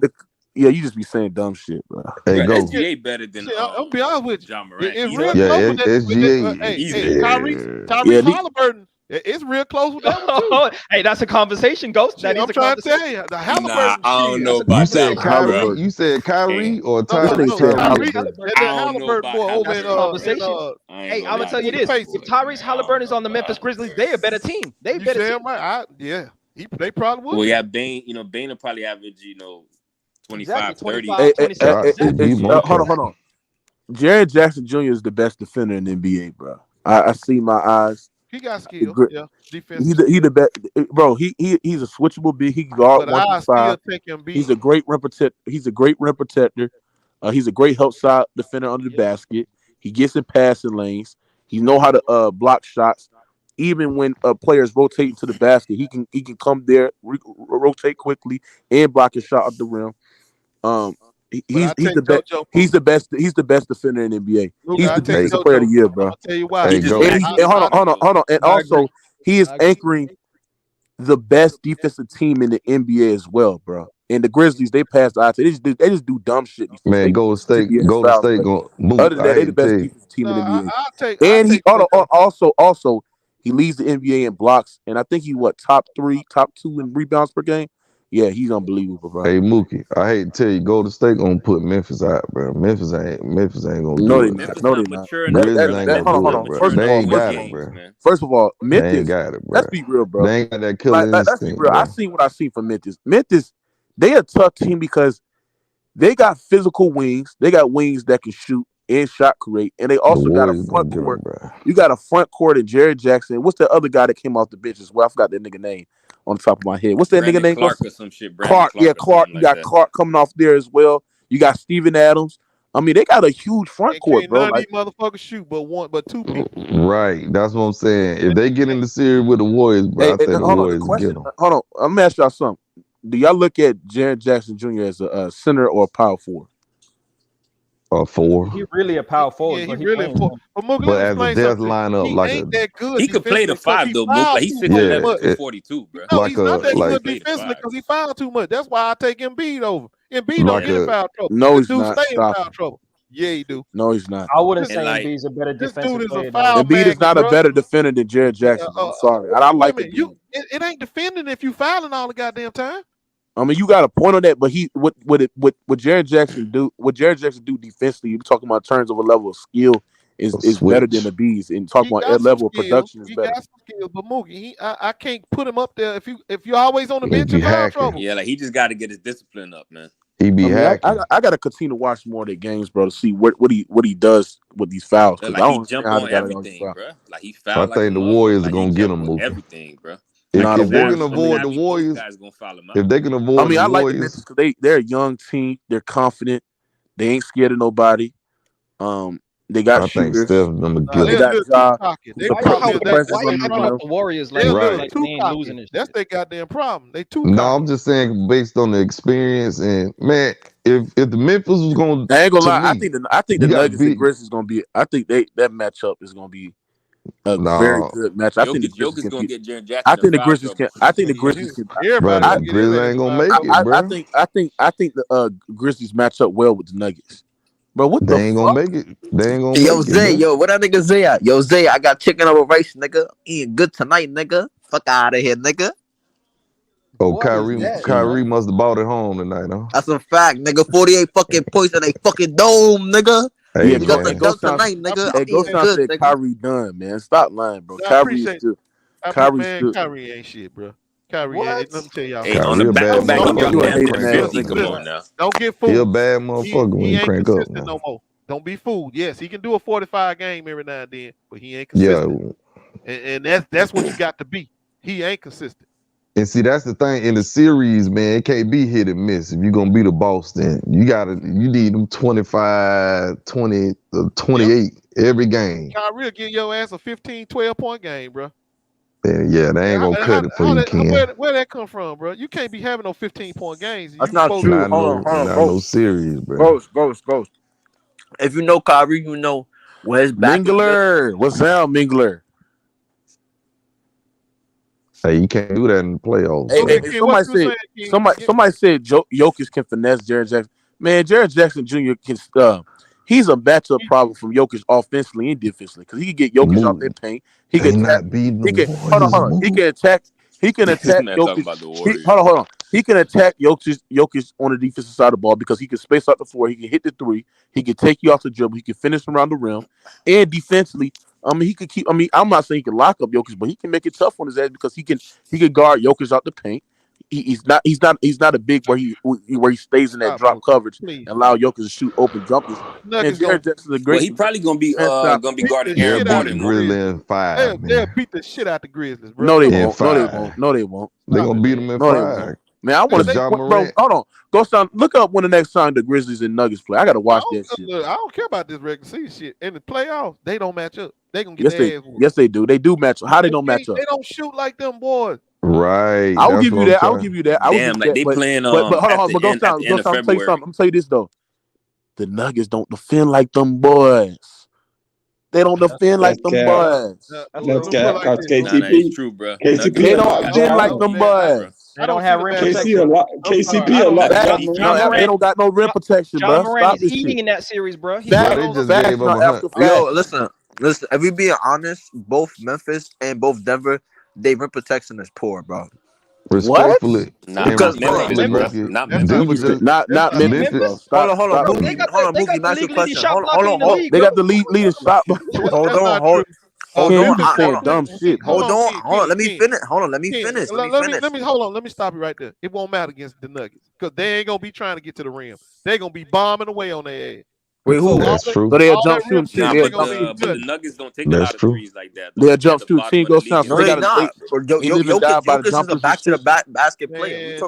Yeah, you just be saying dumb shit, bro. Hey, Bro, go. SGA better than I'll be honest with you. John Morant. It's Easily. real Yeah, close with that. SGA. Hey, Tyrese Yeah, Halliburton. It's real close with that one too. Hey, that's a conversation, Ghost. That is I'm a trying to conversation. tell you, the Nah, Halliburton I don't shit. know That's a about You that said one, Kyrie. bro. You said Kyrie or No, Tyrese Tyrese. Halliburton. That I don't know Halliburton about boy over That's in a conversation. I ain't Hey, gonna I'm gonna lie tell to you the this: Pacers. if Tyrese Halliburton is on the Memphis Grizzlies, they're a better team. They You better damn team. right. They probably would. Well, be. yeah, Bane. Bane will probably average 25, 30. 25, 27. Be more Hold on. Jared Jackson Jr. is the best defender in the NBA, bro. I see my eyes. He got skill. Yeah, defensive. He the best, bro. He's a switchable big. He can guard But 1 I through still 5. take him beat. He's a great rim protector. He's a great help side defender under the basket. He gets in passing lanes. He know how to block shots. Even when players rotate to the basket, he can come there, rotate quickly, and block a shot at the rim. He's the best defender in the NBA. He's the defensive player of the year, bro. I'll tell you why. Hey, go. And hold on. And also, he is anchoring the best defensive team in the NBA as well, bro. And the Grizzlies, they passed out. They just do dumb shit. Man, Golden State going. Other than that, they the best defensive team in the NBA. And he also he leads the NBA in blocks, and I think he top 2 in rebounds per game. Yeah, he's unbelievable, bro. Hey Mookie, I hate to tell you, Golden State gonna put Memphis out, bro. Memphis ain't gonna do it. No, they not. Grizzlies ain't gonna do it, bro. They ain't got it, bro. First of all, Memphis, they ain't got it, bro. Let's be real, bro. They ain't got that killer Let's be instinct, real. bro. I seen what I seen from Memphis. Memphis, they a tough team because they got physical wings. They got wings that can shoot and shot create, and they also got a front court. You got a front court in Jared Jackson. What's the other guy that came off the bench as well? I forgot that nigga name on the top of my head. What's that nigga name? Clark or some shit. Clark. Clark. You got Clark coming off there as well. You got Steven Adams. I mean, they got a huge front court, bro. None of these motherfuckers shoot but 2 people. Right. That's what I'm saying. If they get in the series with the Warriors, bro, I think the Warriors get them. Hold on. I'm gonna ask y'all something. Do y'all look at Jared Jackson Jr. as a center or a power forward? 4. He really a power forward. Yeah, but he really. But as a death lineup, he like ain't that good. He could play the 5 though, Mook. Like he's 6'11", 42, bro. No, he's not that good defensively because he fouled too much. That's why I take Embiid over. Embiid don't get in foul trouble. No, this he's dude not. stay in foul trouble. Yeah, he do. No, he's not. I wouldn't say Embiid's a better This defensive dude is player. a foul Embiid is not bro. a better defender than Jared Jackson. I'm sorry. I like it. It ain't defending if you fouling all the goddamn time. I mean, you got a point on that, but what Jared Jackson do? What Jared Jackson do defensively? You're talking about in terms of a level of skill is better than the Bees, and talking about level of production is better. He got some skills, but Mookie, I can't put him up there if you're always on the bench in foul trouble. Yeah, like he just got to get his discipline up, man. He be hacking. I got to continue to watch more of their games, bro, to see what he does with these fouls. Like he jump on everything, bro. Like he fouled. I think the Warriors are gonna get him, Mookie. Everything, bro. If they can avoid the Warriors, if they can avoid, I like the Memphis because they're a young team. They're confident. They ain't scared of nobody. They got shooters. Think Steph them they got job. The Warriors like they ain't losing this. That's their goddamn problem. They too. No, I'm just saying based on the experience and man, if the Memphis was going, I ain't gonna lie. I think the Nuggets and Grizzlies gonna be. I think that matchup is gonna be a very good match. I think the Grizzlies gonna get Jared Jackson. I think the Grizzlies can. I think the Grizzlies can. Everybody, Grizzlies ain't gonna make it, bro. I think the Grizzlies match up well with the Nuggets. Bro, what they ain't gonna make it. They ain't gonna make it. Yo, Zay, what that nigga Zay at? Yo, Zay, I got chicken over rice, nigga. Eating good tonight, nigga. Fuck out of here, nigga. Oh, Kyrie must have bought it home tonight, huh? That's a fact, nigga. 48 fucking points in a fucking dome, nigga. Hey, go tonight, nigga. Hey, go sound said Kyrie done, man. Stop lying, bro. Kyrie ain't shit, bro. Kyrie, let me tell y'all. Hey, on the don't get fooled. He a bad motherfucker when he crank up. No more. Don't be fooled. Yes, he can do a 45 game every now and then, but he ain't consistent. Yeah, and that's what you got to be. He ain't consistent. And see, that's the thing in the series, man. It can't be hit and miss. If you're gonna be the boss, then you need them 25, 20, 28 every game. Kyrie will give your ass a 15, 12-point game, bro. Yeah, they ain't gonna cut it for you, Ken. Where that come from, bro? You can't be having no 15-point games. That's not true. Hold on, no series, bro. Ghost. If you know Kyrie, you know where his back Mingler. What's up, Mingler? Hey, you can't do that in the playoffs. Hey, Bro. somebody said Jokic can finesse Jaren Jackson. Man, Jaren Jackson Jr. can he's a matchup problem from Jokic offensively and defensively because he can get Jokic out their paint. He They can attack. not beating the He can Warriors. hold on. He can attack. He can This attack man talking Jokic. about the Warriors. Hold on. He can attack Jokic on the defensive side of the ball because he can space out the floor. He can hit the three. He can take you off the dribble. He can finish around the rim. And defensively, he could keep. I'm not saying he can lock up Jokic, but he can make it tough on his edge because he can guard Jokic out the paint. He's not a big where he stays in that drop coverage and allow Jokic to shoot open jumpers. And Jared Jackson's a great. Well, he probably gonna be guarding Aaron Gordon. Grizzlies in 5. They'll beat the shit out the Grizzlies, bro. No, they won't. No, they won't. They're gonna beat them in 5. Man, I want to Ja bro. Morant. Hold on. Go down. Look up when the next time the Grizzlies and Nuggets play. I gotta watch that shit. Look, I don't care about this regular season shit. In the playoffs, they don't match up. They gonna get their ass whooped. Yes, they do. They do match up. How they don't match up? They don't shoot like them boys. Right. I will give you that. I will give you that. Damn, like they playing. But hold on. But go down. I'm gonna tell you something. I'm gonna tell you this though. The Nuggets don't defend like them boys. They don't defend like them boys. That's KCP. It's true, bro. KCP. They don't defend like them boys. They don't have rim protection. KCP a lot. They don't got no rim protection, bro. John Morant is eating in that series, bro. Yo, listen. If we being honest, both Memphis and both Denver, they rim protection is poor, bro. Respectfully, not Memphis, not Memphis. Hold on, Mookie, that's your question. Hold on. They got the leading shot. Hold on. You just saying dumb shit. Hold on. Let me finish. Let me stop you right there. It won't matter against the Nuggets because they ain't gonna be trying to get to the rim. They're gonna be bombing away on their ass. Wait, who? That's true. So they'll jump shooting team. But the Nuggets don't take a lot of threes like that. They'll jump shooting team. Go sound. No, they not. Jokic is a back-to-the-back basket player.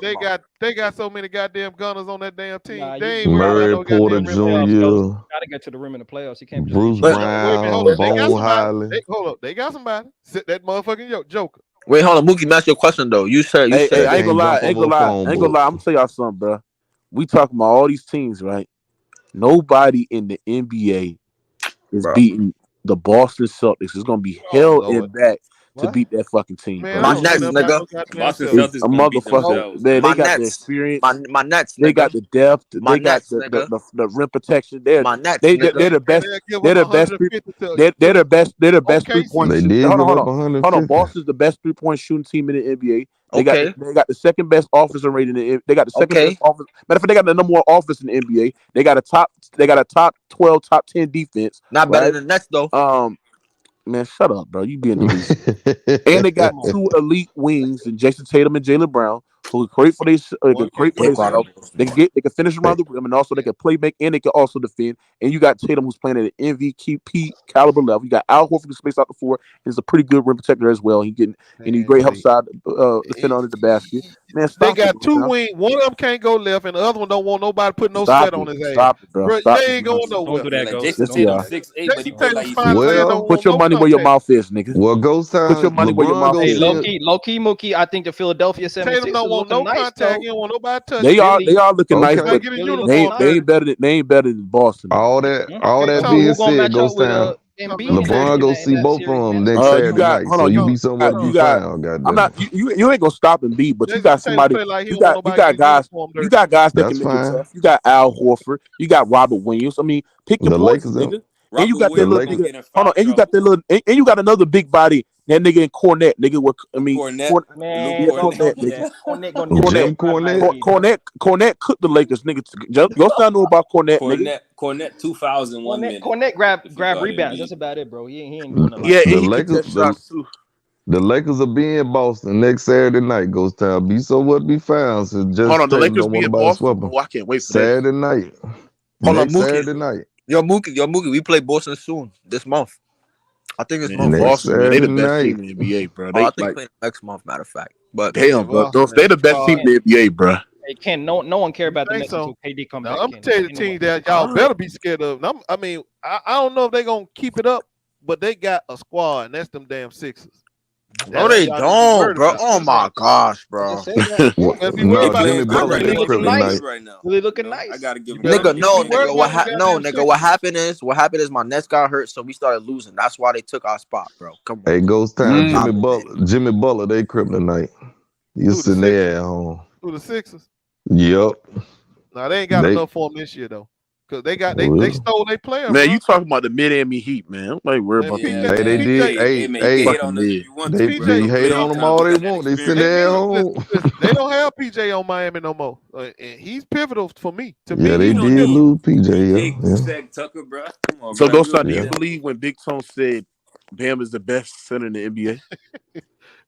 They got so many goddamn gunners on that damn team. Murray, Porter Jr. Gotta get to the rim in the playoffs. You can't just Bruce Brown, Bo Highland. Hold up, they got somebody. Sit that motherfucking Joker. Wait, hold on, Mookie. That's your question though. You said. Hey, I ain't gonna lie. I'm gonna tell y'all something, bro. We talking about all these teams, right? Nobody in the NBA is beating the Boston Celtics. It's gonna be hell in back to beat that fucking team. Man, my Nets, nigga. Boston Celtics a motherfucker. Man, they got the experience. My Nets. They got the depth. They got the rim protection. They're the best. They're the best. They're the best. They're the best 3-point. They did hold on. Boston's the best 3-point shooting team in the NBA. They got the second best offensive rating. They got the second best offense. Matter of fact, they got the number 1 offense in the NBA. They got a top 12, top 10 defense. Not better than the Nets though. Man, shut up, bro. You being elite. And they got 2 elite wings, and Jason Tatum and Jaylen Brown, who can create for themselves. They can finish around the rim, and also they can play make, and they can also defend. And you got Tatum, who's playing at an MVP caliber level. You got Al Horford to space out the floor. He's a pretty good rim protector as well. He's great help side defender under the basket. Man, they got 2 wings. One of them can't go left, and the other one don't want nobody putting no sweat on his ass. Stop it, bro. They ain't going nowhere. Don't do that, Jason Tatum 6'8", but he play like he's put your money where your mouth is, nigga. Well, Ghost Town. Put your money where your mouth is. Low key, Mookie. I think the Philadelphia 76ers Tatum don't want no contact. He don't want nobody touching. They are looking nice, but they ain't better than Boston. All that being said, Ghost Town. LeBron go see both of them next Saturday night. So you be somewhere to be found. I'm not. You ain't gonna stop Embiid, but you got somebody. You got guys. You got guys that can make it tough. You got Al Horford. You got Robert Williams. I mean, pick your poison, nigga. And you got that little nigga. Hold on. And you got that little. And you got another big body. That nigga in Cornette, nigga. Cornette cooked the Lakers, nigga. Y'all not know about Cornette, nigga. Cornette 2001 minute. Cornette grab rebounds. That's about it, bro. He ain't doing nothing. Yeah, the Lakers will be in Boston next Saturday night. Ghost Town. Be so what be found. So just hold on, the Lakers be in Boston. Oh, I can't wait for Saturday night. Hold on, Saturday night. Yo, Mookie, we play Boston soon this month. I think it's month. Boston, man, they the best team in the NBA, bro. I think playing next month, matter of fact. But damn, bro, they the best team in the NBA, bro. Hey, no one care about the Nets until KD come back. I'm telling you the team that y'all better be scared of. I mean, I don't know if they're gonna keep it up, but they got a squad, and that's them damn Sixers. No, they don't, bro. Oh my gosh, bro. No, Jimmy Butler they kryptonite right now. Really looking nice. I gotta give him. Nigga, no, nigga. What happened is my Nets got hurt, so we started losing. That's why they took our spot, bro. Come on. Hey, Ghost Town, Jimmy Butler they kryptonite. You sitting there at home. Who the Sixers? Yep. Nah, they ain't got enough for them this year though. Cause they stole their player. Man, bro. you talking about the Miami Heat, man? I'm like worried about Hey, they did. Hey, they hate on them all they want. They sit there at home. They don't have PJ on Miami no more, and he's pivotal for me. Yeah, they did lose PJ. Yeah. Tucker, bro. Come on, So, bro. do you believe when Big Tone said Bam is the best center in the NBA?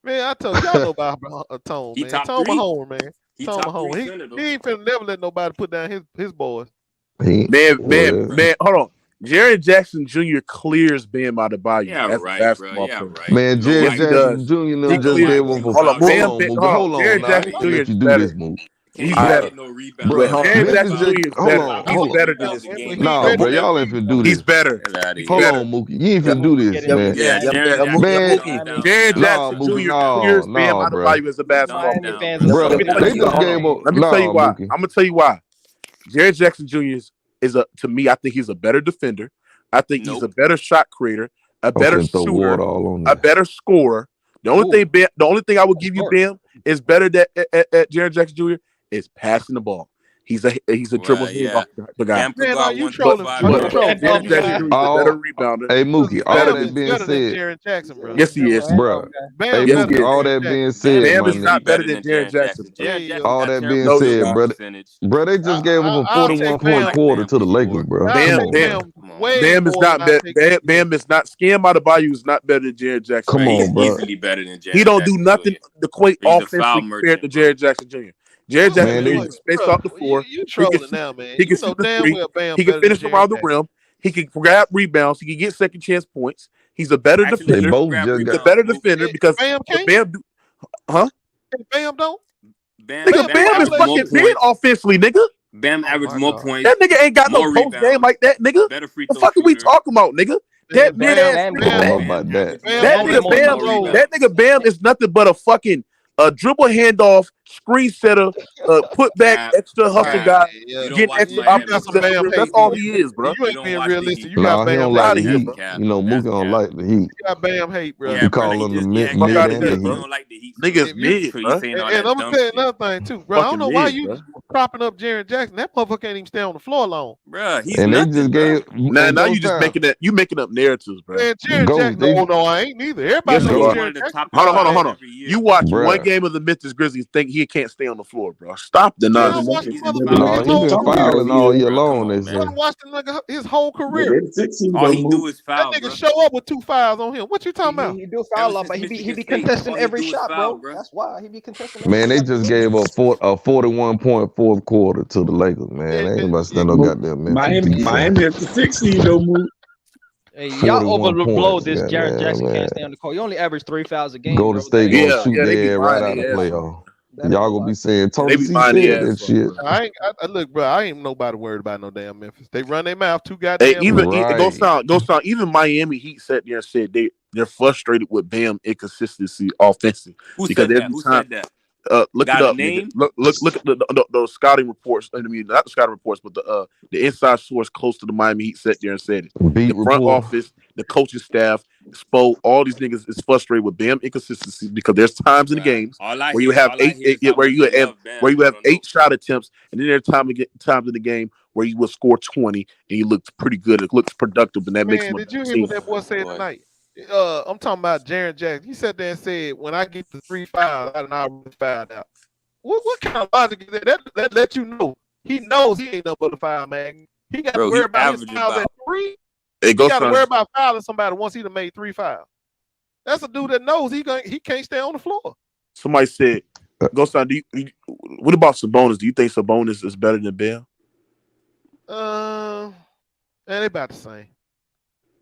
Man, I told y'all know about Tone, man. Tone Mahone, man. Tone Mahone. He ain't finna never let nobody put down his boys. Man, hold on. Jaren Jackson Jr. clears Bam out of Bayou. Yeah, That's right, basketball bro. Yeah, player. right. Man, Jaren Jackson Jr. just gave one for. Hold on, Jaren Jackson Jr. Let you do better. this move. He's better. Bro, Jaren Jackson Jr. is better. He's better than this. Nah, bro, y'all ain't finna do this. He's better. Hold on, Mookie. You ain't finna do this, man. Jaren Jackson Jr. clears Bam out of Bayou as a basketball player. Bro, they just gave up. Let me tell you why. I'm gonna tell you why. Jaren Jackson Jr. is to me, I think he's a better defender. I think he's a better shot creator, a better shooter, a better scorer. The only thing I would give you, Bam, is better at Jaren Jackson Jr. is passing the ball. He's a dribble off the guy. Man, are you trolling? Jaren Jackson Jr. is a better rebounder. Hey, Mookie, all that being said, Jaren Jackson, bro. Yes, he is, bro. Hey, Mookie, all that being said, Bam is not better than Jaren Jackson. All that being said, bro, they just gave him a 41-point quarter to the Lakers, bro. Bam is not better. Bam is not. Scam out of Bayou is not better than Jaren Jackson. Come on, bro. Easily better than Jaren. He don't do nothing to equate offensively compared to Jaren Jackson Jr. Jaren Jackson Jr. can space off the floor. You trolling now, man. He can shoot the three. He can finish around the rim. He can grab rebounds. He can get second chance points. He's a better defender. He's a better defender because Bam do. Huh? Bam don't. Nigga, Bam is fucking dead offensively, nigga. Bam averaged more points. That nigga ain't got no post game like that, nigga. The fuck are we talking about, nigga? That nigga Bam is nothing but a fucking dribble handoff, screen setter, put back, extra hustle guy, get extra offensive. That's all he is, bro. You ain't being realistic. You Nah, got he don't Bam like the hate, Heat. bro. You know, Mookie don't like the Heat. You got Bam hate, bro. You call him the mid and the Heat. Niggas mid, bro. And I'm gonna tell you another thing too, bro. I don't know why you propping up Jaren Jackson. That motherfucker can't even stay on the floor long, bro. And they just gave. Now you just making that. You making up narratives, bro. Man, Jaren Jackson. No, I ain't neither. Everybody knows Jaren Jackson. Hold on. You watch one game of the Memphis Grizzlies, think he can't stay on the floor, bro. Stop the nonsense. No, he been fouling all year long. They say. I watched the nigga his whole career. All he do is foul. That nigga show up with 2 fouls on him. What you talking about? He do foul up, but he be contesting every shot, bro. That's why he be contesting. Man, they just gave up a 41-point fourth quarter to the Lakers. Man, they ain't about to stand no goddamn Miami at the 6 seed though, move. Hey, y'all overblow this. Jaren Jackson can't stay on the court. You only average 3 fouls a game. Golden State gonna shoot their right out of the playoff. Y'all gonna be saying Tony C said that shit. I look, bro. I ain't nobody worried about no damn Memphis. They run their mouth too goddamn. Hey, even go sound. Even Miami Heat sat there and said they're frustrated with Bam inconsistency offensively. Who said that? Look it up. Look at the scouting reports. I mean, not the scouting reports, but the inside source close to the Miami Heat sat there and said it. The front office, the coaching staff, Spo, all these niggas is frustrated with Bam inconsistency because there's times in the games where you have 8 shot attempts, and then there's times in the game where you will score 20 and you look pretty good. It looks productive, and that makes him. Did you hear what that boy said tonight? I'm talking about Jaren Jackson. He sat there and said, "When I get to 3 fouls, I already fouled out." What kind of logic is that? That let you know he knows he ain't no but a foul man. He got to worry about his fouls at 3. He got to worry about fouling somebody once he done made 3 fouls. That's a dude that knows he can't stay on the floor. Somebody said, "Ghost Town, what about Sabonis? Do you think Sabonis is better than Bam?" They about the same.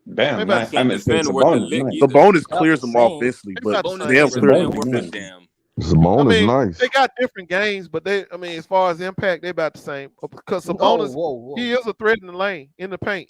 Bam, Sabonis clears them offensively, but Bam clears them. Sabonis nice. They got different games, but as far as impact, they about the same. Because Sabonis, he is a threat in the lane, in the paint.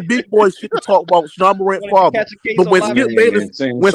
that big boy shit to talk about Sean Morant's father. But when Skip Bayless, when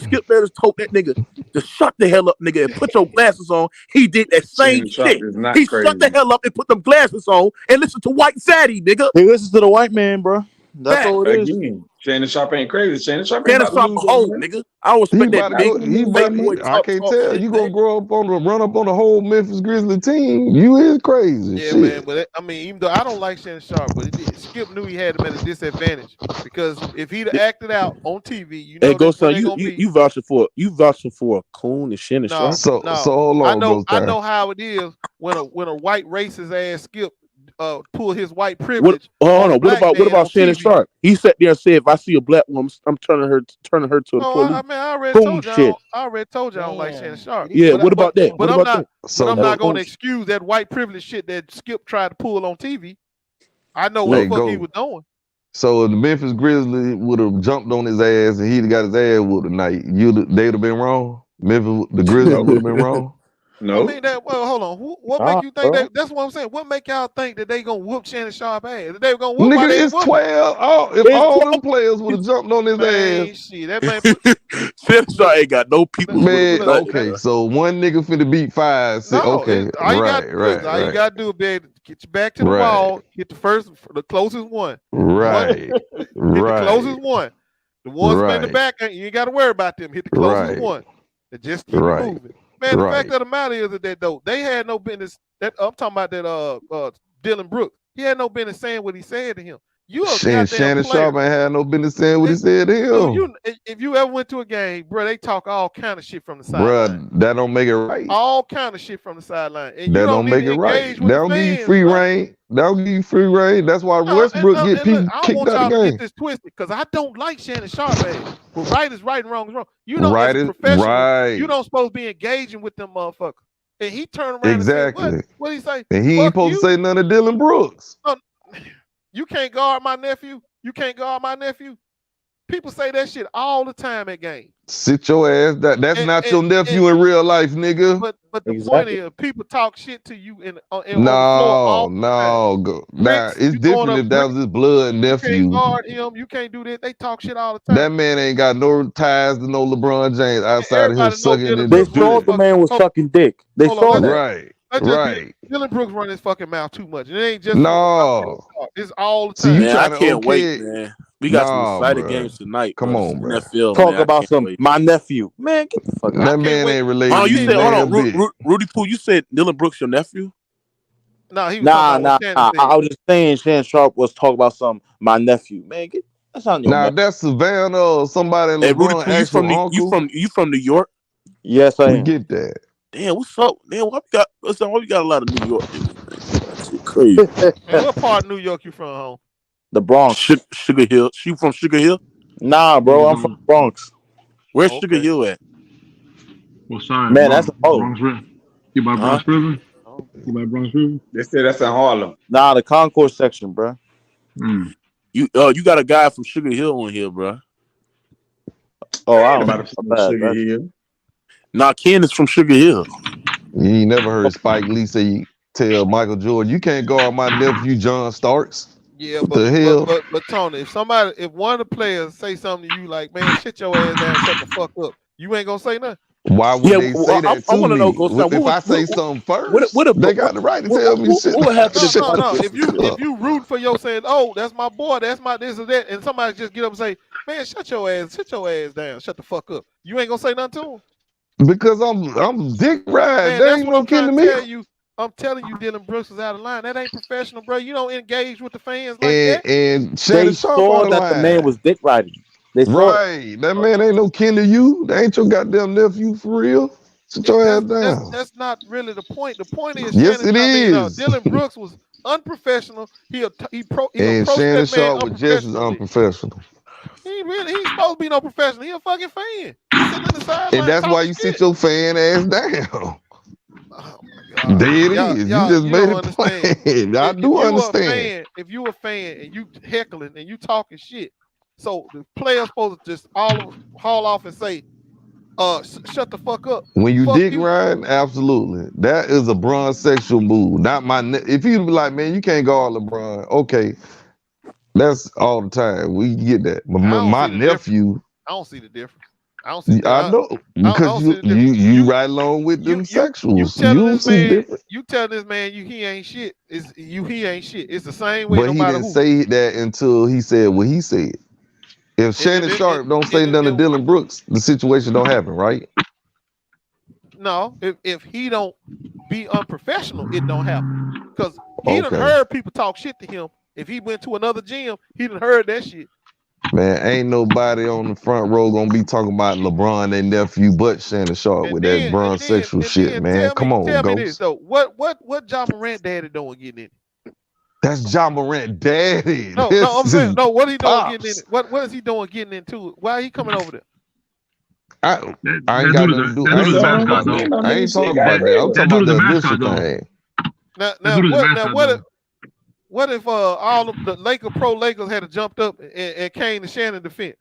Skip Bayless told that nigga to shut the hell up, nigga, and put your glasses on, he did that same shit. He shut the hell up and put them glasses on and listen to White Zaddy, nigga. He listens to the white man, bro. That's all it is. Again, Shannon Sharpe ain't crazy. Shannon Sharpe a hole, nigga. I don't respect that big. I can't tell. You gonna grow up run up on the whole Memphis Grizzlies team. You is crazy. Yeah, shit. man. But I mean, even though I don't like Shannon Sharpe, but Skip knew he had him at a disadvantage because if he'd acted out on TV, you know, hey, Ghost Town, you vouching for a coon and Shannon Sharpe. So hold on, I know how it is when a white racist ass Skip pull his white What? privilege. Hold on. What about Shannon TV. Sharpe? He sat there and said, "If I see a black woman, I'm turning her to the police." I already Boom, told you. shit. I already told you I don't like Shannon Sharpe. Yeah. What about that? But What about that? I'm not going to excuse that white privilege shit that Skip tried to pull on TV. I know what the fuck he was doing. So if the Memphis Grizzlies would have jumped on his ass and he'd got his ass whooped tonight, they'd have been wrong. The Grizzlies would have been wrong. No. I mean that. Well, hold on. What make you think that? That's what I'm saying. What make y'all think that they gonna whoop Shannon Sharpe ass? That they gonna whoop? Nigga, it's 12. If all them players would have jumped on his ass, shit, that man. Shannon Sharpe ain't got no people. Man, okay. So one nigga finna beat 5. Say, okay, all you right. gotta do is get you back to the wall. Hit the closest one. Right. Hit the closest one. The ones in the back, you ain't got to worry about them. Hit the closest one. And just keep moving. Man, the fact of the matter is that though they had no business. That I'm talking about that Dillon Brooks. He had no business saying what he said to him. You a Shannon Sharpe ain't had no business saying what he said to him. If you ever went to a game, bro, they talk all kind of shit from the Bro, sideline. that don't make it right. All kind of shit from the sideline. And that you don't make it right. They don't give you free reign. They don't give you free reign. That's why Westbrook get people kicked out of the game. Get this twisted because I don't like Shannon Sharpe. But right is right and wrong is wrong. You know, as a professional, you don't supposed to be engaging with them motherfuckers. And he turned around and said, what he say? And he ain't supposed to say none of Dillon Brooks. You can't guard my nephew. You can't guard my nephew. People say that shit all the time at games. Sit your ass down. That's not your nephew in real life, nigga. But the point is, people talk shit to you No, it's different if that was his blood nephew. You can't guard him. You can't do that. They talk shit all the time. That man ain't got no ties to no LeBron James outside of him sucking. They saw the man was sucking dick. They saw that. Right. Dillon Brooks run his fucking mouth too much. It ain't just it's all the time. See, man, I can't wait, man. We got some exciting games tonight. Come on, bro. Talk about my nephew. Man, get the fuck out. That man ain't related. Oh, you said, hold on, Rudy Poo, you said Dillon Brooks your nephew? No, he was talking about I was just saying Shannon Sharpe was talking about my nephew. Man, that's on your nephew. That's Savannah or somebody in LeBron. Rudy Poo, you from New York? Yes, I am. Get that. Damn, what's up? Damn, why we got a lot of New York niggas? That's crazy. Man, what part of New York you from, home? The Bronx. Sugar Hill. You from Sugar Hill? Nah, bro, I'm from Bronx. Where's Sugar Hill at? What side? Man, that's Bronx River. You by Bronx River? You by Bronx River? They say that's in Harlem. Nah, the Concourse section, bro. You got a guy from Sugar Hill on here, bro. Oh, I don't know. Sugar Hill. Nah, Ken is from Sugar Hill. You ain't never heard Spike Lee say tell Michael Jordan, you can't guard my nephew John Starks. Yeah, but Tony, if one of the players say something to you like, man, shit your ass down, shut the fuck up, you ain't gonna say nothing. Why would they say that to me? If I say something first, they got the right to tell me shit. What would happen if you root for your saying, oh, that's my boy, that's my this or that, and somebody just get up and say, man, shut your ass down, shut the fuck up. You ain't gonna say nothing to him? Because I'm dick ride. They ain't no kin to me. I'm telling you, Dillon Brooks is out of line. That ain't professional, bro. You don't engage with the fans like that. And they saw that the man was dick riding. Right. That man ain't no kin to you. That ain't your goddamn nephew for real. Sit your ass down. That's not really the point. The point is, yes, it is. Dillon Brooks was unprofessional. And Shannon Sharpe was just as unprofessional. He's supposed to be no professional. He a fucking fan. He's sitting in the sideline. And that's why you sit your fan ass down. There it is. You just made it plain. I do understand. If you a fan and you heckling and you talking shit, so the player's supposed to just haul off and say, shut the fuck up. When you dick riding, absolutely. That is a Bron sexual move. Not my if you be like, man, you can't guard LeBron. Okay. That's all the time. We get that. But my nephew. I don't see the difference. I don't see. I know because you right along with them sexuals. You tell this man he ain't shit. He ain't shit. It's the same way. But he didn't say that until he said what he said. If Shannon Sharpe don't say nothing to Dillon Brooks, the situation don't happen, right? No, if he don't be unprofessional, it don't happen. Because he done heard people talk shit to him. If he went to another gym, he done heard that shit. Man, ain't nobody on the front row gonna be talking about LeBron, their nephew, but Shannon Sharpe with that Bron sexual shit, man. Come on, tell me this though. What Ja Morant daddy doing getting in? That's Ja Morant daddy. No, I'm saying no. What he doing getting in? What is he doing getting into it? Why he coming over there? I ain't got nothing to do. I ain't talking about that. I ain't talking about that. I'm talking about the initial thing. Now, what if all of the Lakers had jumped up and came to Shannon defense?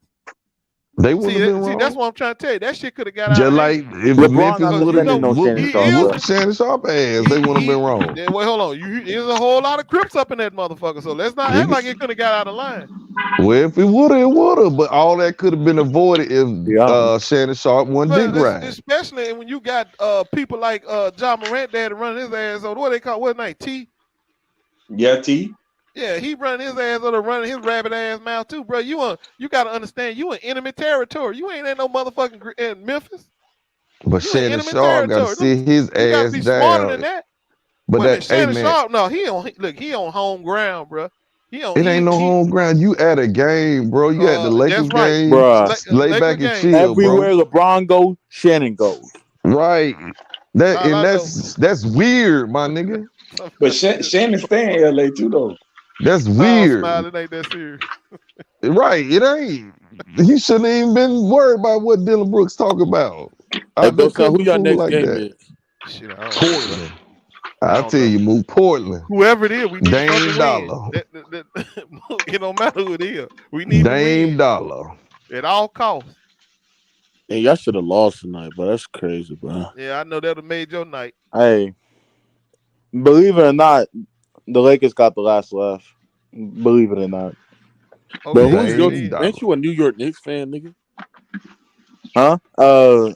They wouldn't have been wrong. That's what I'm trying to tell you. That shit could have got just out. Like if Memphis would have whooped Shannon Sharpe ass, they wouldn't have been wrong. Yeah, well, hold on. There's a whole lot of Crips up in that motherfucker, so let's not act like it could have got out of line. Well, if it would have, it would have. But all that could have been avoided if Shannon Sharpe wasn't dick riding. Especially when you got people like Ja Morant dad running his ass on what they call what name T. Yeah, T. Yeah, he running his ass on running his rabbit ass mouth too, bro. You gotta understand, you in enemy territory. You ain't in no motherfucking in Memphis. But Shannon Sharpe got to sit his ass down. Smarter than that. But Shannon Sharpe, no, he on home ground, bro. It ain't no home ground. You at a game, bro. You at the Lakers game, bro. Lay back and chill, Everywhere bro. LeBron goes, Shannon goes. Right. That's weird, my nigga. But Shannon staying in LA too, though. That's weird. It ain't that serious. Right, it ain't. He shouldn't even been worried about what Dillon Brooks talking about. Hey, who your next game is? Portland. I'll tell you, move Portland. Whoever it is, we need Dame Dollar. It don't matter who it is. We need Dame Dollar at all costs. Hey, y'all should have lost tonight, but that's crazy, bro. Yeah, I know that'd have made your night. Hey, believe it or not, the Lakers got the last laugh. Believe it or not. Okay. But ain't you a New York Knicks fan, nigga? Huh?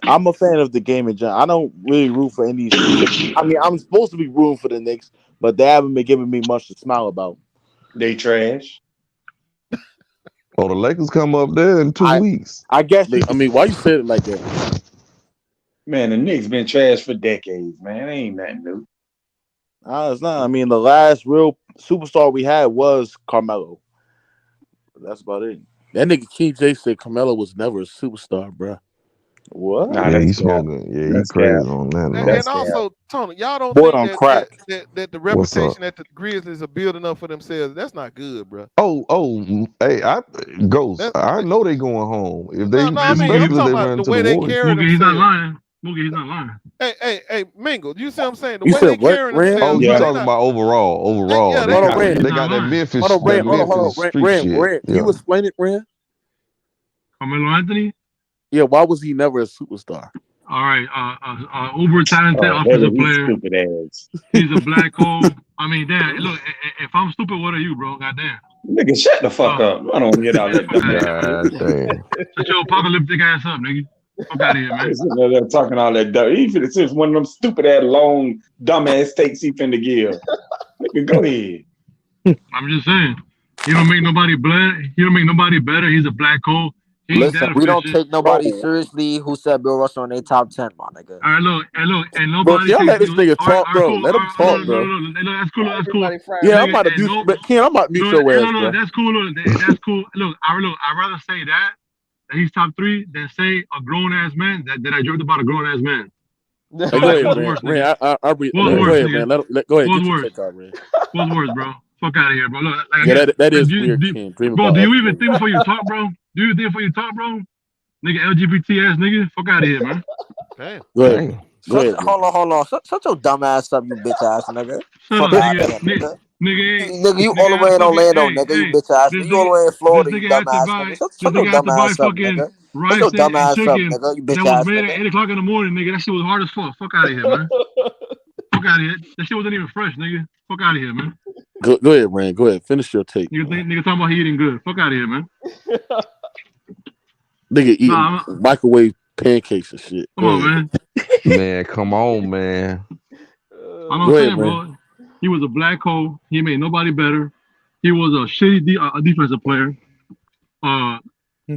I'm a fan of the game in general. I don't really root for any. I mean, I'm supposed to be rooting for the Knicks, but they haven't been giving me much to smile about. They trash. Oh, the Lakers come up there in 2 weeks. I guess. I mean, why you said it like that? Man, the Knicks been trash for decades, man. It ain't nothing new. It's not. I mean, the last real superstar we had was Carmelo. That's about it. That nigga KJ said Carmelo was never a superstar, bro. What? Nah, yeah, he's smoking. Yeah, he's crazy on that. And also, Tony, y'all don't Boy think on crack. that the reputation that the Grizzlies are building up for themselves, that's not good, bro. Hey, Ghost. I know they going home. If they, I mean, I'm talking about the way they carry themselves. He's not lying. He's not lying. Hey, Mingle, you see what I'm saying? The way they carry themselves. Oh, you talking about overall? Yeah, they got that Memphis. Hold on, Ren. Can you explain it, Ren? Carmelo Anthony? Yeah, why was he never a superstar? All right, uber talented offensive player. Stupid ass. He's a black hole. I mean, damn. Look, if I'm stupid, what are you, bro? Goddamn. Nigga, shut the fuck up. I don't get out of that. Shut your apocalyptic ass up, nigga. Fuck out of here, man. They're talking all that dumb. He finna say one of them stupid ass long dumb ass takes he finna give. Nigga, go ahead. I'm just saying. He don't make nobody better. He's a black hole. Listen, we don't take nobody seriously who said Bill Russell in their top 10, my nigga. All right, look, and nobody. Bro, y'all let this nigga talk, bro. Let him talk, bro. No, that's cool. Yeah, I'm about to do. But Ken, I'm about to mute your ass, bro. That's cool. That's cool. Look, I'd rather say that he's top 3 than say a grown ass man that I joked about a grown ass man. Go ahead, Ren. I'll read. Go ahead, man. Go ahead. Get your take out, Ren. What's worse, bro? Fuck out of here, bro. Look, yeah, that is weird, Ken. Bro, do you even think before you talk, bro? Nigga, LGBT ass nigga, fuck out of here, man. Damn. Go ahead. Hold on. Shut your dumb ass up, you bitch ass nigga. Shut up, nigga. Nigga, you all the way in Orlando, nigga. You bitch ass. You all the way in Florida, you dumb ass nigga. Shut your dumb ass up, nigga. Shut your dumb ass up, nigga. You bitch ass. That was made at 8 o'clock in the morning, nigga. That shit was hard as fuck. Fuck out of here, man. Fuck out of here. That shit wasn't even fresh, nigga. Fuck out of here, man. Go ahead, Ren. Go ahead. Finish your take. Nigga talking about he eating good. Fuck out of here, man. Nigga eating microwave pancakes and shit. Come on, man. Man, come on, man. I'm saying, bro. He was a black hole. He made nobody better. He was a shitty defensive player.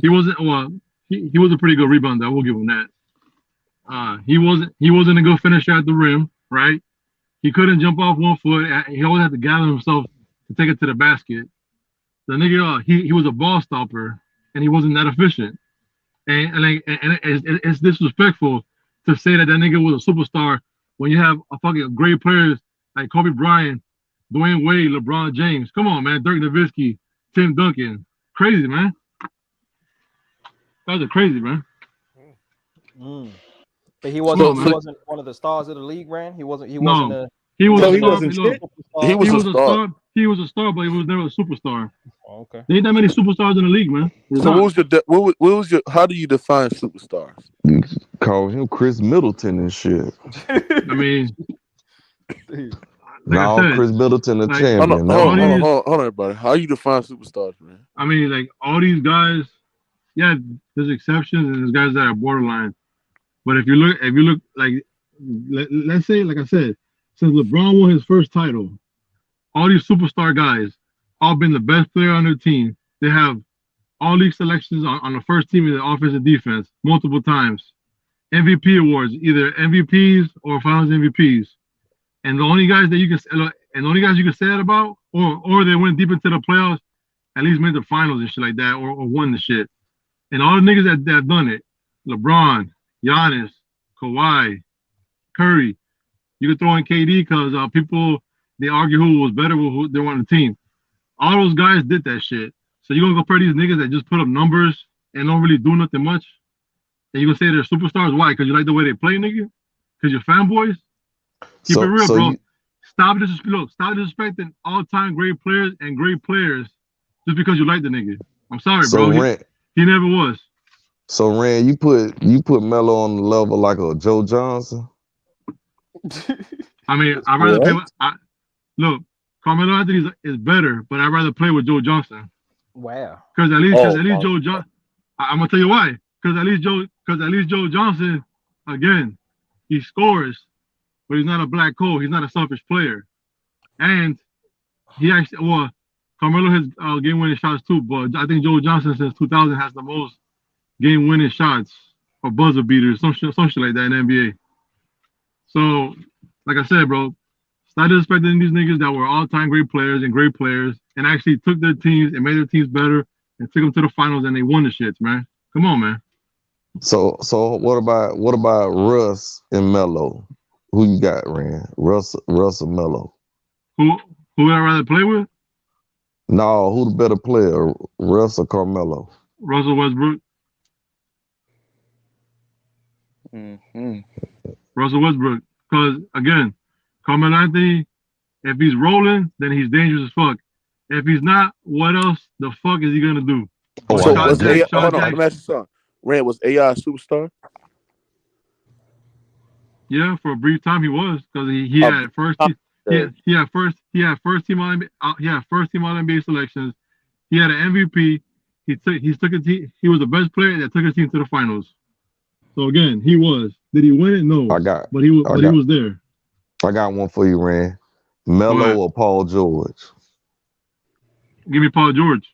He wasn't. Well, he was a pretty good rebounder. I will give him that. He wasn't a good finisher at the rim. Right. He couldn't jump off 1 foot. He always had to gather himself to take it to the basket. The nigga, he was a ball stopper, and he wasn't that efficient. And it's disrespectful to say that nigga was a superstar when you have a fucking great players like Kobe Bryant Dwayne Wade, LeBron James. Come on, man. Dirk Nowitzki, Tim Duncan. Crazy, man. That was crazy, man. But he wasn't one of the stars of the league, man. He wasn't a star. He was a star. He was a star, but he was never a superstar. Oh, okay. There ain't that many superstars in the league, man. So what was your how do you define superstars? You call him Chris Middleton and shit. I mean, no, Chris Middleton a champion. Hold on, everybody. How you define superstars, man? I mean, like all these guys, yeah, there's exceptions and there's guys that are borderline. But if you look like, let's say, like I said, since LeBron won his first title, all these superstar guys all been the best player on their team. They have all league selections on the first team in the offense and defense multiple times. MVP awards, either MVPs or Finals MVPs. And the only guys you can say that about, or they went deep into the playoffs, at least made the finals and shit like that, or won the shit. And all the niggas that have done it, LeBron, Giannis, Kawhi, Curry. You could throw in KD because people, they argue who was better with who they were on the team. All those guys did that shit. So you're going to compare these niggas that just put up numbers and don't really do nothing much? And you're going to say they're superstars? Why? Because you like the way they play, nigga? Because you're fanboys? Keep it real, bro. Stop disrespecting all-time great players and great players just because you like the nigga. I'm sorry, bro. He never was. So Rand, you put Melo on the level like a Joe Johnson. I mean, I'd rather play with, look, Carmelo Anthony is better, but I'd rather play with Joe Johnson. Wow. Because at least Joe Johnson. I'm gonna tell you why. Because at least Joe Johnson, again, he scores, but he's not a black hole. He's not a selfish player, and he actually Carmelo has game-winning shots too, but I think Joe Johnson since 2000 has the most game-winning shots or buzzer beaters, some shit like that in the NBA. So, like I said, bro, stop disrespecting these niggas that were all-time great players and actually took their teams and made their teams better and took them to the finals and they won the shits, man. Come on, man. So what about Russ and Melo? Who you got, Rand? Russ or Melo? Who would I rather play with? No, who the better player, Russ or Carmelo? Russell Westbrook. Russell Westbrook. Because, again, Carmelo Anthony, if he's rolling, then he's dangerous as fuck. If he's not, what else the fuck is he going to do? So was AI, hold on, let me ask you something. Rand, was AI a superstar? Yeah, for a brief time he was, because he had first team. He had first team all NBA selections. He had an MVP. He was the best player that took his team to the finals. So again, he was. Did he win it? No. But he was there. I got one for you, Rand. Melo or Paul George? Give me Paul George.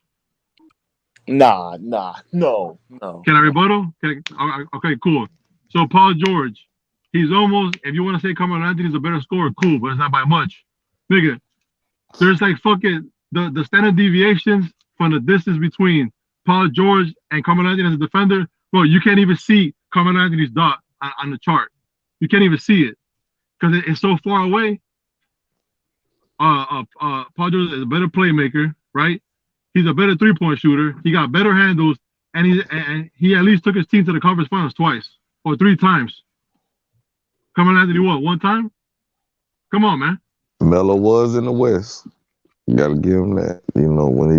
No. Can I rebuttal? Okay, cool. So Paul George, he's almost, if you want to say Carmelo Anthony's a better scorer, cool, but it's not by much. Nigga, there's like fucking the standard deviations from the distance between Paul George and Carmelo Anthony as a defender. Bro, you can't even see Carmelo Anthony's dot on the chart. You can't even see it because it's so far away. Paul George is a better playmaker, right? He's a better three-point shooter. He got better handles, and he at least took his team to the conference finals twice or three times. Carmelo Anthony, what, one time? Come on, man. Melo was in the West. You gotta give him that. You know, when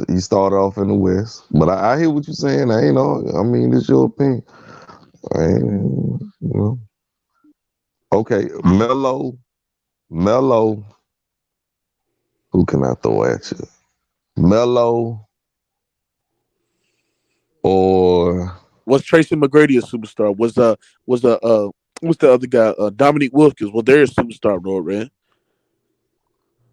he started off in the West. But I hear what you're saying. I mean, it's your opinion. Okay, Melo. Who can I throw at you? Melo or was Tracy McGrady a superstar? Was what's the other guy? Dominique Wilkins. Well, they're a superstar, bro, man.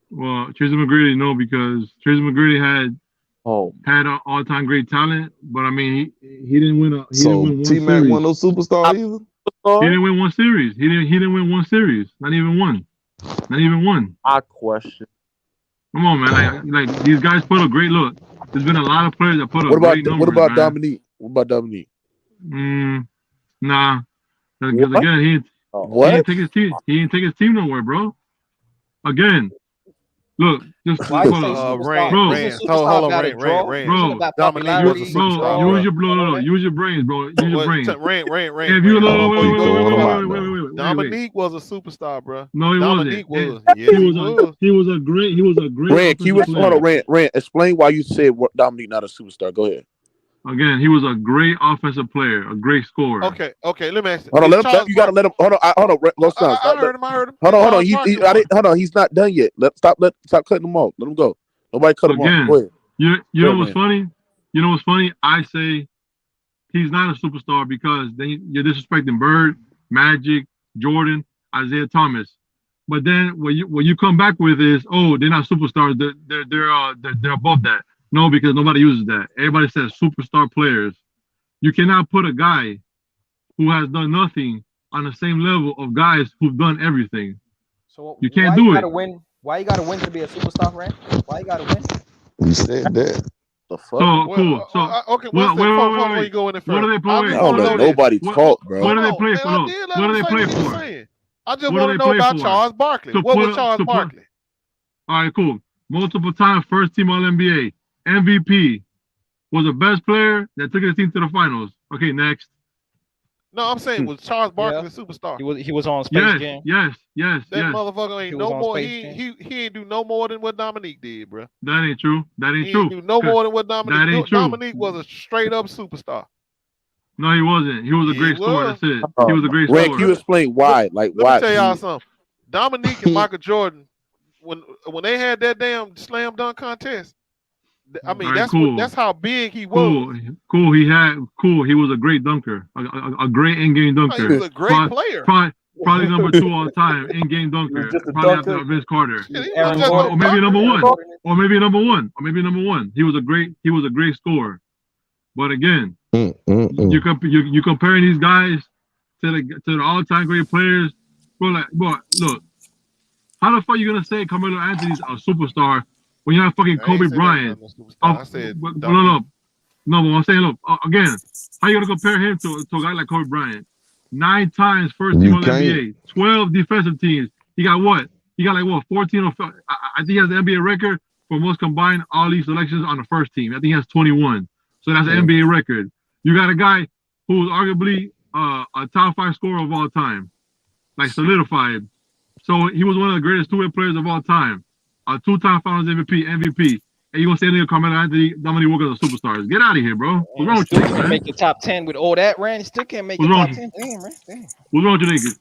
Well, Tracy McGrady, no, because Tracy McGrady had all-time great talent, but I mean, he didn't win. So T-Mac won no superstar either. He didn't win one series. He didn't win one series. Not even one. I question. Come on, man. Like these guys put a great look. There's been a lot of players that put up great numbers. What about man. Dominique? What about Dominique? Nah. Because again, he didn't take his team nowhere, bro. Again, Look, just Why you say bro. superstar? Isn't superstar about a draw? Isn't it about popularity? Use your use your brains, bro. Use your brains. If you Dominique was a superstar, bro. No, he Dominique wasn't. was. Yes, he was a great. Rand, can you Rand, explain why you said Dominique not a superstar? Go ahead. Again, he was a great offensive player, a great scorer. Okay. Let me ask you. Hold on, you gotta let him. Hold on. I heard him. Hold on. Hold on. He's not done yet. Stop cutting him off. Let him go. Nobody cut him off. Go ahead. You know what's funny? You know what's funny? I say he's not a superstar because you're disrespecting Bird, Magic, Jordan, Isaiah Thomas. But then what you come back with is, oh, they're not superstars. They're above that. No, because nobody uses that. Everybody says superstar players. You cannot put a guy who has done nothing on the same level of guys who've done everything. So you can't do it. Why you gotta win to be a superstar, Rand? Why you gotta win? You said that. The fuck? Cool. So okay, before you go any further, what do they play? I don't let nobody talk, bro. What do they play for? What do they play for? I just want to know about Charles Barkley. What was Charles Barkley? All right, cool. Multiple time first team All NBA. MVP, was the best player that took his team to the finals. Okay, next. No, I'm saying was Charles Barkley a superstar? He was on Space Jam. Yes. That motherfucker ain't no more. He ain't do no more than what Dominique did, bro. That ain't true. He ain't do no more than what Dominique. That ain't true. Dominique was a straight up superstar. No, he wasn't. He was a great scorer. That's it. He was a great Rick, scorer. Can you explain why? Like why? Let me tell y'all something. Dominique and Michael Jordan, when they had that damn slam dunk contest. I mean, that's how big he was. Cool. He was a great dunker, a great in-game dunker. He was a great player. Probably number 2 all time in-game dunker. Probably after Vince Carter, or maybe number one. Or maybe number one. He was a great scorer. But again, you comparing these guys to the all-time great players, bro. Look, how the fuck you gonna say Carmelo Anthony's a superstar? When you have fucking Kobe Bryant, I said no. But I'm saying, look, again, how you gonna compare him to a guy like Kobe Bryant? 9 times first team All NBA, 12 defensive teams. He got what? He got like what? 14 or 15. I think he has the NBA record for most combined all these selections on the first team. I think he has 21. So that's an NBA record. You got a guy who was arguably a top 5 scorer of all time, like solidified. So he was one of the greatest two-way players of all time. A 2-time Finals MVP, and you gonna say nigga Carmelo Anthony, Dominique Wilkins are superstars? Get out of here, bro. What's wrong with you, man? Make the top 10 with all that, Rand. Still can't make the top 10. Damn, man. What's wrong with you, niggas?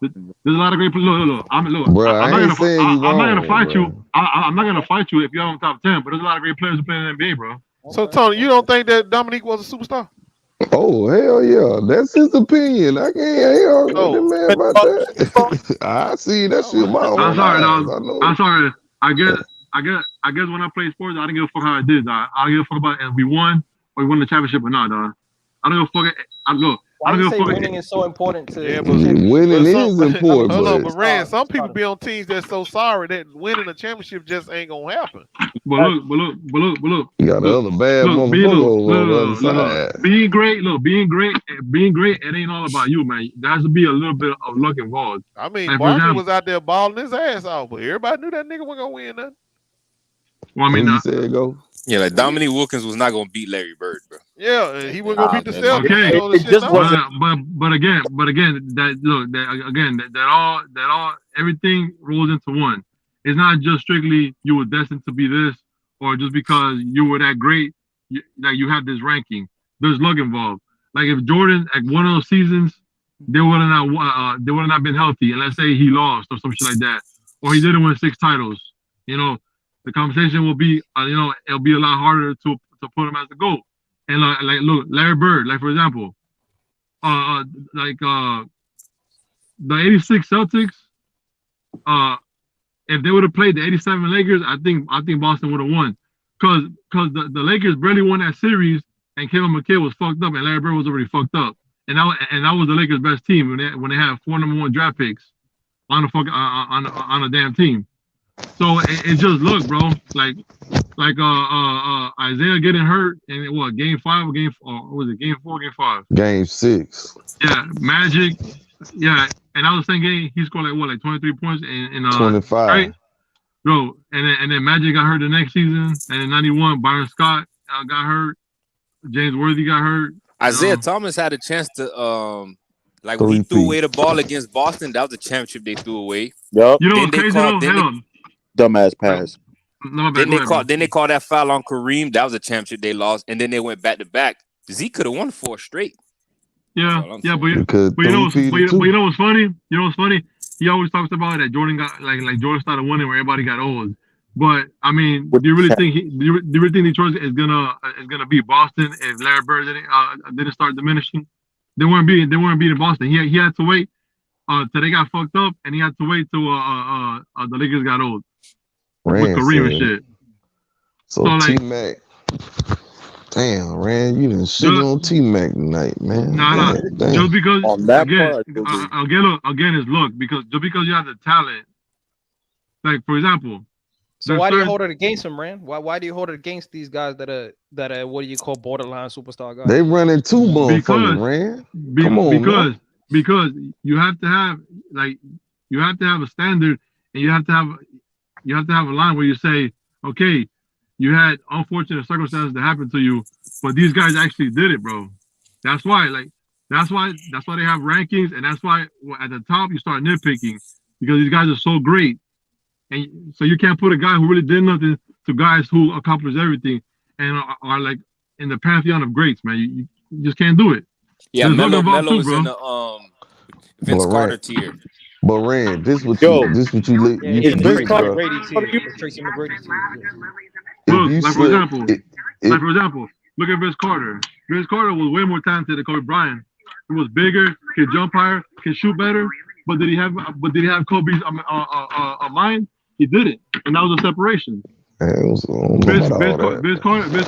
There's a lot of great players. Look. I'm not gonna fight you. I'm not gonna fight you if you're on top 10. But there's a lot of great players who play in the NBA, bro. So Tony, you don't think that Dominique was a superstar? Oh hell yeah, that's his opinion. I can't argue with the man about that. I see that shit. I'm sorry. I guess when I play sports, I didn't give a fuck how I did. I don't give a fuck about if we won or we won the championship or not, dog. I don't give a fuck. Why do you say winning is so important to? Yeah, but winning is important. But Rand, some people be on teams that's so sorry that winning a championship just ain't gonna happen. But look. You got another bad motherfucker on the other side. Being great. It ain't all about you, man. There has to be a little bit of luck involved. I mean, Barkley was out there balling his ass off, but everybody knew that nigga wasn't gonna win nothing. Well, I mean, you said go. Yeah, like Dominique Wilkins was not gonna beat Larry Bird, bro. Yeah, he wasn't gonna beat the Celtics. Okay, it just wasn't. But again, that all everything rolls into one. It's not just strictly you were destined to be this, or just because you were that great, you have this ranking. There's luck involved. Like if Jordan at one of those seasons, they would have not been healthy, and let's say he lost or some shit like that, or he didn't win 6 titles. The conversation will be, it'll be a lot harder to put him as the GOAT. And look, Larry Bird, like for example, the '86 Celtics, if they would have played the '87 Lakers, I think Boston would have won, because the Lakers barely won that series, and Kevin McHale was fucked up, and Larry Bird was already fucked up, and that was the Lakers' best team when they had 4 number 1 draft picks on a damn team. So it's just look, bro. Like Isaiah getting hurt in what, game 5 or game 4? What was it, game 4, game 5? Game 6. Yeah, Magic. Yeah, and that was the same game. He scored like 23 points in 25. Right? Bro, and then Magic got hurt the next season, and in '91, Byron Scott got hurt. James Worthy got hurt. Isaiah Thomas had a chance to like when he threw away the ball against Boston. That was a championship they threw away. Yup. You know what's crazy though? Dumbass pass. No, then they called that foul on Kareem. That was a championship they lost, and then they went back to back. Zeke could have won 4 straight. Yeah, but you know what's funny? You know what's funny? He always talks about that Jordan got like Jordan started winning where everybody got old. But I mean, do you really think Detroit is gonna beat Boston if Larry Bird didn't start diminishing? They weren't beating Boston. He had to wait till they got fucked up, and he had to wait till the Lakers got old with Kareem and shit. So T-Mac. Damn, Rand, you didn't shit on T-Mac tonight, man. Nah. Just because on that again is look, because just because you have the talent, like for example. So why do you hold it against him, Rand? Why do you hold it against these guys that are what do you call borderline superstar guys? They running 2 motherfuckers, Rand. Come on, because you have to have a standard, and you have to have a line where you say, okay, you had unfortunate circumstances that happened to you, but these guys actually did it, bro. That's why they have rankings, and that's why at the top you start nitpicking because these guys are so great. And so you can't put a guy who really did nothing to guys who accomplished everything and are like in the pantheon of greats, man. You just can't do it. Yeah, Melo was in the Vince Carter tier. But Rand, this what you Tracy McGrady team. Look, for example, look at Vince Carter. Vince Carter was way more talented than Kobe Bryant. He was bigger, could jump higher, could shoot better. But did he have Kobe's mind? He didn't, and that was a separation. Vince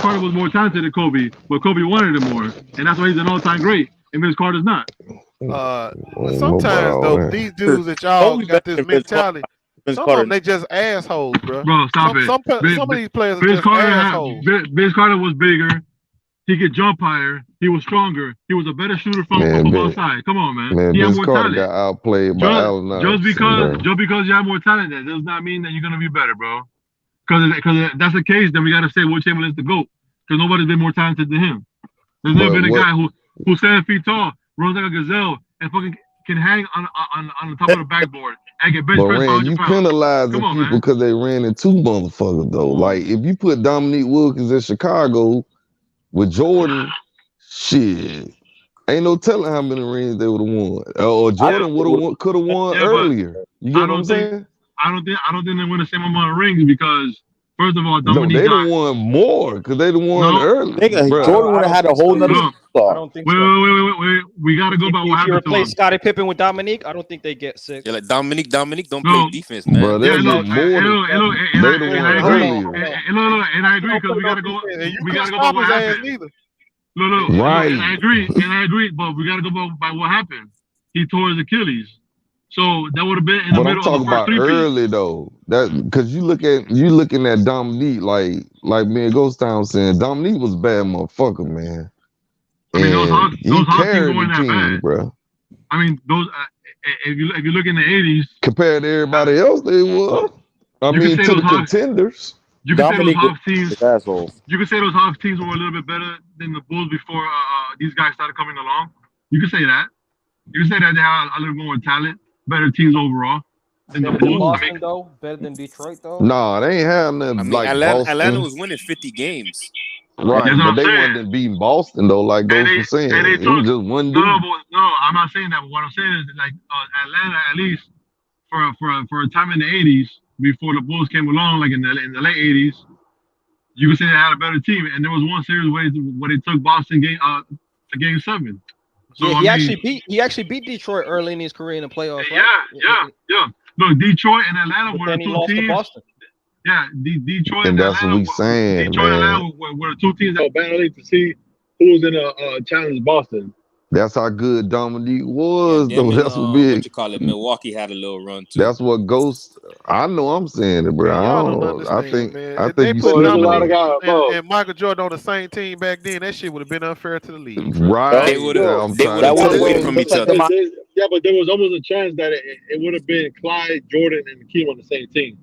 Carter was more talented than Kobe, but Kobe wanted him more, and that's why he's an all-time great. And Vince Carter's not. Sometimes though, these dudes that y'all got this mentality, some of them they just assholes, bro. Bro, stop it. Some of these players are just assholes. Vince Carter was bigger. He could jump higher. He was stronger. He was a better shooter from outside. Come on, man. He had more talent. Got outplayed by Allen just because you have more talent, that does not mean that you're gonna be better, bro. Because if that's the case, then we gotta say Will Chamberlain's the GOAT. Because nobody's been more talented than him. There's never been a guy who's 7 feet tall, runs like a gazelle, and fucking can hang on the top of the backboard and get bench press. But you penalizing people because they ran into motherfuckers though. Like if you put Dominique Wilkins in Chicago with Jordan, shit, ain't no telling how many rings they would have won. Or Jordan could have won earlier. You get what I'm saying? I don't think they win the same amount of rings because first of all, Dominique they done won more because they done won early. Jordan would have had a whole nother I don't think so. Wait. We gotta go by what happened. If you replace Scottie Pippen with Dominique, I don't think they get 6. Yeah, like Dominique don't play defense, man. Bro, they done more. And I agree because we gotta go. We gotta go by what happened. No. Right. And I agree, but we gotta go by what happened. He tore his Achilles. So that would have been in the middle of the first 3 early though. That because you looking at Dominique like me and Ghost Town saying Dominique was a bad motherfucker, man. I mean, those Hawks teams weren't that bad, bro. I mean, those if you look in the '80s compared to everybody else, they were. I mean, to the contenders. You can say those Hawks teams. You can say those Hawks teams were a little bit better than the Bulls before these guys started coming along. You can say that. You can say that they had a little more talent. Better teams overall. Boston though, better than Detroit though. No, they ain't have nothing like Atlanta was winning 50 games. Right, but they wasn't beating Boston though, like Ghost was saying. It was just one dude. No, I'm not saying that. But what I'm saying is like Atlanta, at least for a time in the '80s before the Bulls came along, like in the late '80s, you could say they had a better team. And there was one series where they took Boston to Game 7. So he actually beat Detroit early in his career in the playoffs. Right? Yeah. Look, Detroit and Atlanta were the two teams. Yeah, Detroit and that's what we saying. Detroit and Atlanta were the two teams that were battling to see who was in a challenge Boston. That's how good Dominique was, though. That's what big. What you call it? Milwaukee had a little run too. That's what Ghost. I know I'm saying it, bro. I think they put Dominique and Michael Jordan on the same team back then. That shit would have been unfair to the league. Right. They would have away from each other. Yeah, but there was almost a chance that it would have been Clyde, Jordan, and Hakeem on the same team.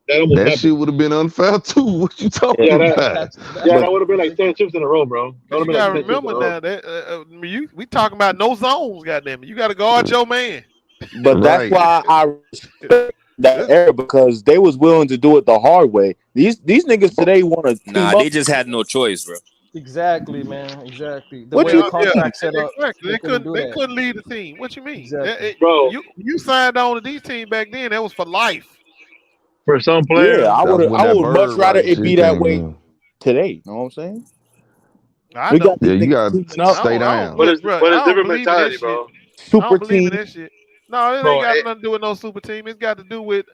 That shit would have been unfair too. What you talking about? That would have been like 10 chips in a row, bro. You gotta remember now that we talking about no zones, goddamn it. You gotta guard your man. But that's why I respect that era, because they was willing to do it the hard way. These niggas today want to team up. They just had no choice, bro. Exactly, man. Exactly. The What way you the contract set up, Exactly. They couldn't couldn't lead the team. What you mean? Exactly. Bro. You signed on to these teams back then. That was for life. For some players, Yeah, I would much rather it be that way today. You know what I'm saying? I know. You gotta stay down. But it's different mentality, bro. Super team. That shit. No, it ain't got nothing to do with no super team. It's got to do with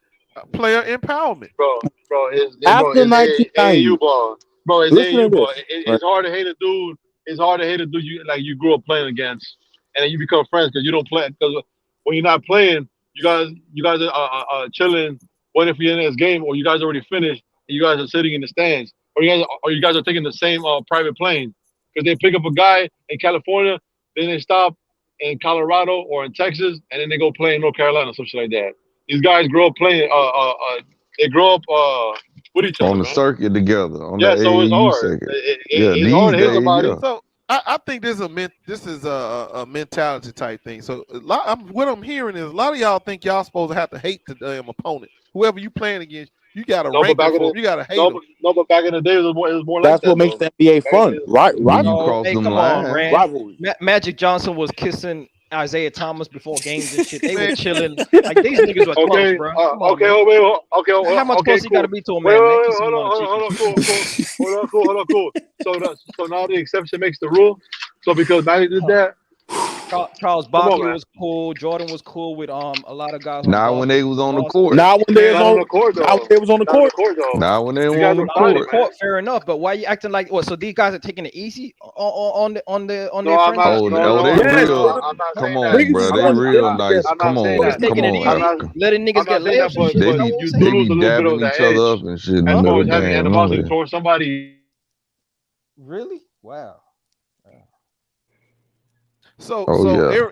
player empowerment. Bro, it's After 1990, AAU ball. Bro, it's listen to AAU ball. this. It's hard to hate a dude. It's hard to hate a dude you grew up playing against, and then you become friends because you don't play. Because when you're not playing, you guys are chilling, waiting for your next game, or you guys already finished, and you guys are sitting in the stands, or you guys are taking the same private plane because they pick up a guy in California, then they stop in Colorado or in Texas, and then they go play in North Carolina, some shit like that. These guys grow up playing. They grow up with each other on the circuit together. On the so it's AAU hard. circuit. It's hard to hit somebody. So I think this is a mentality type thing. So what I'm hearing is a lot of y'all think y'all supposed to have to hate the damn opponent. Whoever you playing against, you got to rank them for. You got to hate them. No, but back in the day, it was more That's like what makes the NBA fun, right? When you cross them lines. Rivalry. Magic Johnson was kissing Isaiah Thomas before games and shit. They were chilling. Like these niggas were close, bro. Okay. How much close you got to be to a man? Hold on, cool. So now the exception makes the rule. So because Magic did that. Charles Barkley was cool. Jordan was cool with a lot of guys. Now when they was on the court. Now when they was on the court. Now they was on the court. Now when they were on the court. Fair enough, but why are you acting like what? So these guys are taking it easy on their friends? They real. Come on, bro. They real nice. Come on. Letting niggas get layups. They be dabbing each other up and shit. Having animosity towards somebody. Really? Wow. So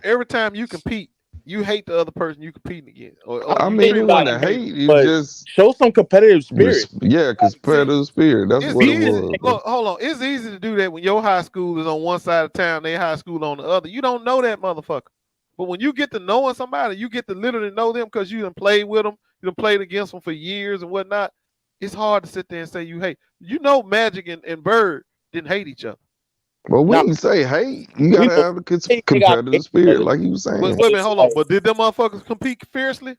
every time you compete, you hate the other person you competing against. I mean, it wasn't hate. You just show some competitive spirit. Yeah, competitive spirit. That's what it was. Look, hold on. It's easy to do that when your high school is on one side of town, their high school on the other. You don't know that motherfucker. But when you get to knowing somebody, you get to literally know them because you done played with them, you done played against them for years and whatnot. It's hard to sit there and say you hate. You know, Magic and Bird didn't hate each other. Well, we didn't say hate. You gotta have a competitive spirit, like you were saying. Wait a minute, hold on. But did them motherfuckers compete fiercely?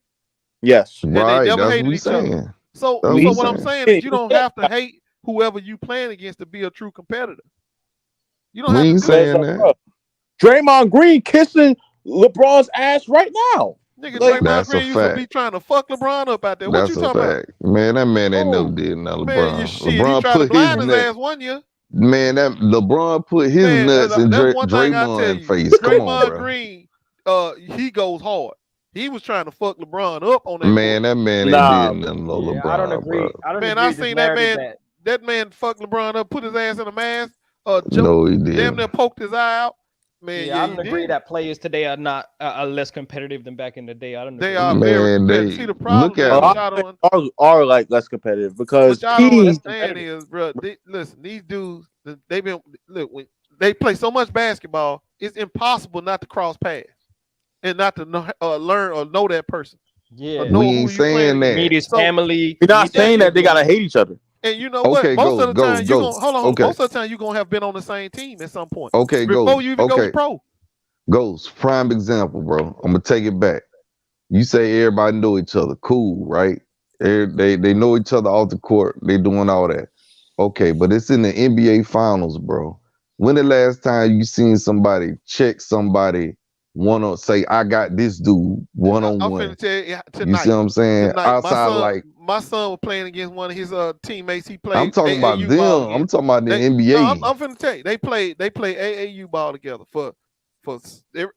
Yes. Right. They never That's hated what we each other. saying. So what I'm saying is you don't have to hate whoever you playing against to be a true competitor. You don't have to do saying that. Draymond Green kissing LeBron's ass right now. Nigga, Draymond Green used to be trying to fuck LeBron up out there. What you talking about? Man, that man ain't never did nothing. LeBron. LeBron he tried to blind his ass 1 year. Man, that LeBron put his nuts in Draymond's face. Come on, bro. Green, he goes hard. He was trying to fuck LeBron up on that. Man, that man ain't did nothing to LeBron. I don't agree. I seen that man. That man fuck LeBron up, put his ass in a mask. No, he did. Damn near poked his eye out. Man, I don't agree that players today are not less competitive than back in the day. I don't. They are very competitive. See the problem? Look at are like less competitive because what y'all don't understand is, bro. Listen, these dudes, they've been when they play so much basketball, it's impossible not to cross paths and not to learn or know that person. Yeah, we ain't saying that. Meet his family. We're not saying that they gotta hate each other. And you know what? Most of the time, you gonna hold on. Most of the time, you gonna have been on the same team at some point. Okay, before you even go pro. Ghost, prime example, bro. I'm gonna take it back. You say everybody know each other, cool, right? They know each other off the court. They doing all that. Okay, but it's in the NBA Finals, bro. When the last time you seen somebody check somebody say I got this dude one on one? I'm finna tell you tonight. You see what I'm saying? Outside, my son was playing against one of his teammates. He played. I'm talking about them. I'm talking about the NBA. No, I'm finna tell you, they play AAU ball together for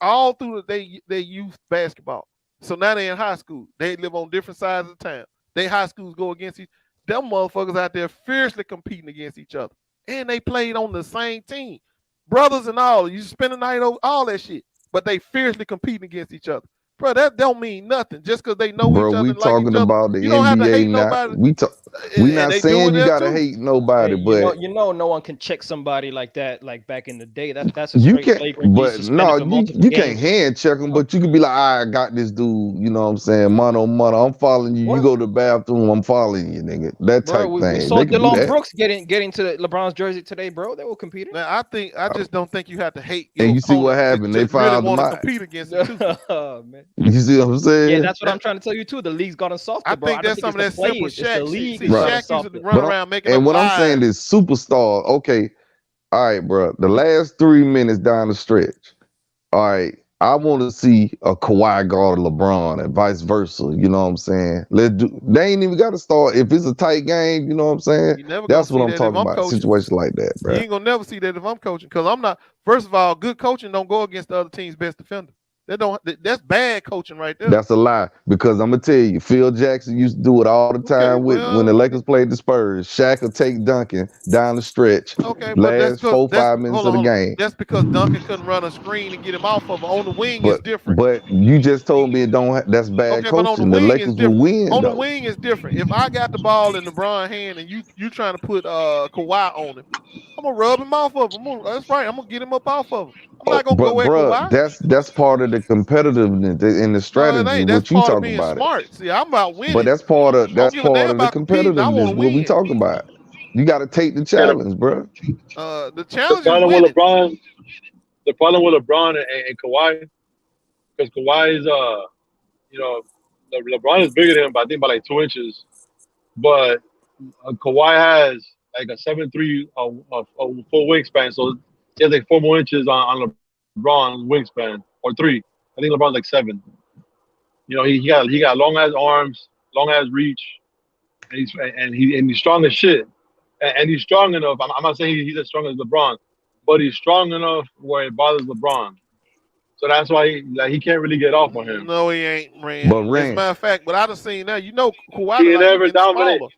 all through their youth basketball. So now they in high school. They live on different sides of town. They high schools go against each. Them motherfuckers out there fiercely competing against each other, and they played on the same team, brothers and all. You spend the night over all that shit, but they fiercely competing against each other. Bro, that don't mean nothing. Just because they know each other we and like each talking other, about the you don't have to NBA hate now. nobody. We not they saying doing you that gotta too. hate nobody, Hey, but no one can check somebody like that, like back in the day. That's a you straight can't. flagrant. He's But suspended no, for multiple you can't games. hand check them. But you can be like, I got this dude. You know what I'm saying? Mano, I'm following you. You What? go to the bathroom, I'm following you, nigga. That Bro, type we thing. saw They can do Dillon that. Brooks getting to LeBron's jersey today, bro. They were competing. Now, I just don't think you have to hate your And you see what opponent happened? They to really fouled him want to out. compete against it too. Oh, man. You see what I'm saying? Yeah, that's what I'm trying to tell you too. The league's gotten softer, I bro. think I don't that's think some of it's that the simple players. It's the Shaq shit. league See, is gotten Shaq used to softer. run around making up And what I'm lies. saying is superstar. Okay, all right, bro. The last 3 minutes down the stretch. All right, I want to see a Kawhi guard LeBron and vice versa. You know what I'm saying? They ain't even got to start. If it's a tight game, you know what I'm saying? You never That's gonna what see I'm that if talking I'm about. coaching. Situations like that, You bro. ain't gonna never see that if I'm coaching, because I'm not. First of all, good coaching don't go against the other team's best defender. That's bad coaching right there. That's a lie, because I'm gonna tell you, Phil Jackson used to do it all the time when the Lakers played the Spurs. Shaq would take Duncan down the stretch, Okay, but last 4-5 minutes of the game. That's because Duncan couldn't run a screen and get him off of it. On the wing is different. But you just told me that's bad Okay, but on the coaching. The wing is Lakers will different. win On the though. wing is different. If I got the ball in LeBron's hand and you trying to put Kawhi on him, I'm gonna rub him off of him. That's right. I'm gonna get him up off of him. I'm not gonna But go at bruh, Kawhi. that's part of the competitiveness and the No, it strategy. ain't. That's What you part of talking being about it? smart. See, I'm about winning. But that's part of I don't give a damn the about competing. I want competitiveness. to What we win. talking about? You got to take the challenge, bruh. The The challenge is problem winning. with LeBron, and Kawhi, because Kawhi is LeBron is bigger than him, but I think by like 2 inches. But Kawhi has like a 7'3" full wingspan, so he has like 4 more inches on LeBron's wingspan, or 3. I think LeBron's like 7. You know, he got long ass arms, long ass reach, and he's strong as shit. And he's strong enough. I'm not saying he's as strong as LeBron, but he's strong enough where it bothers LeBron. So that's why he can't really get off on him. No, he ain't, man. But As a Rand, matter of fact, but I done seen that. You know, Kawhi He like never getting dominated. smaller.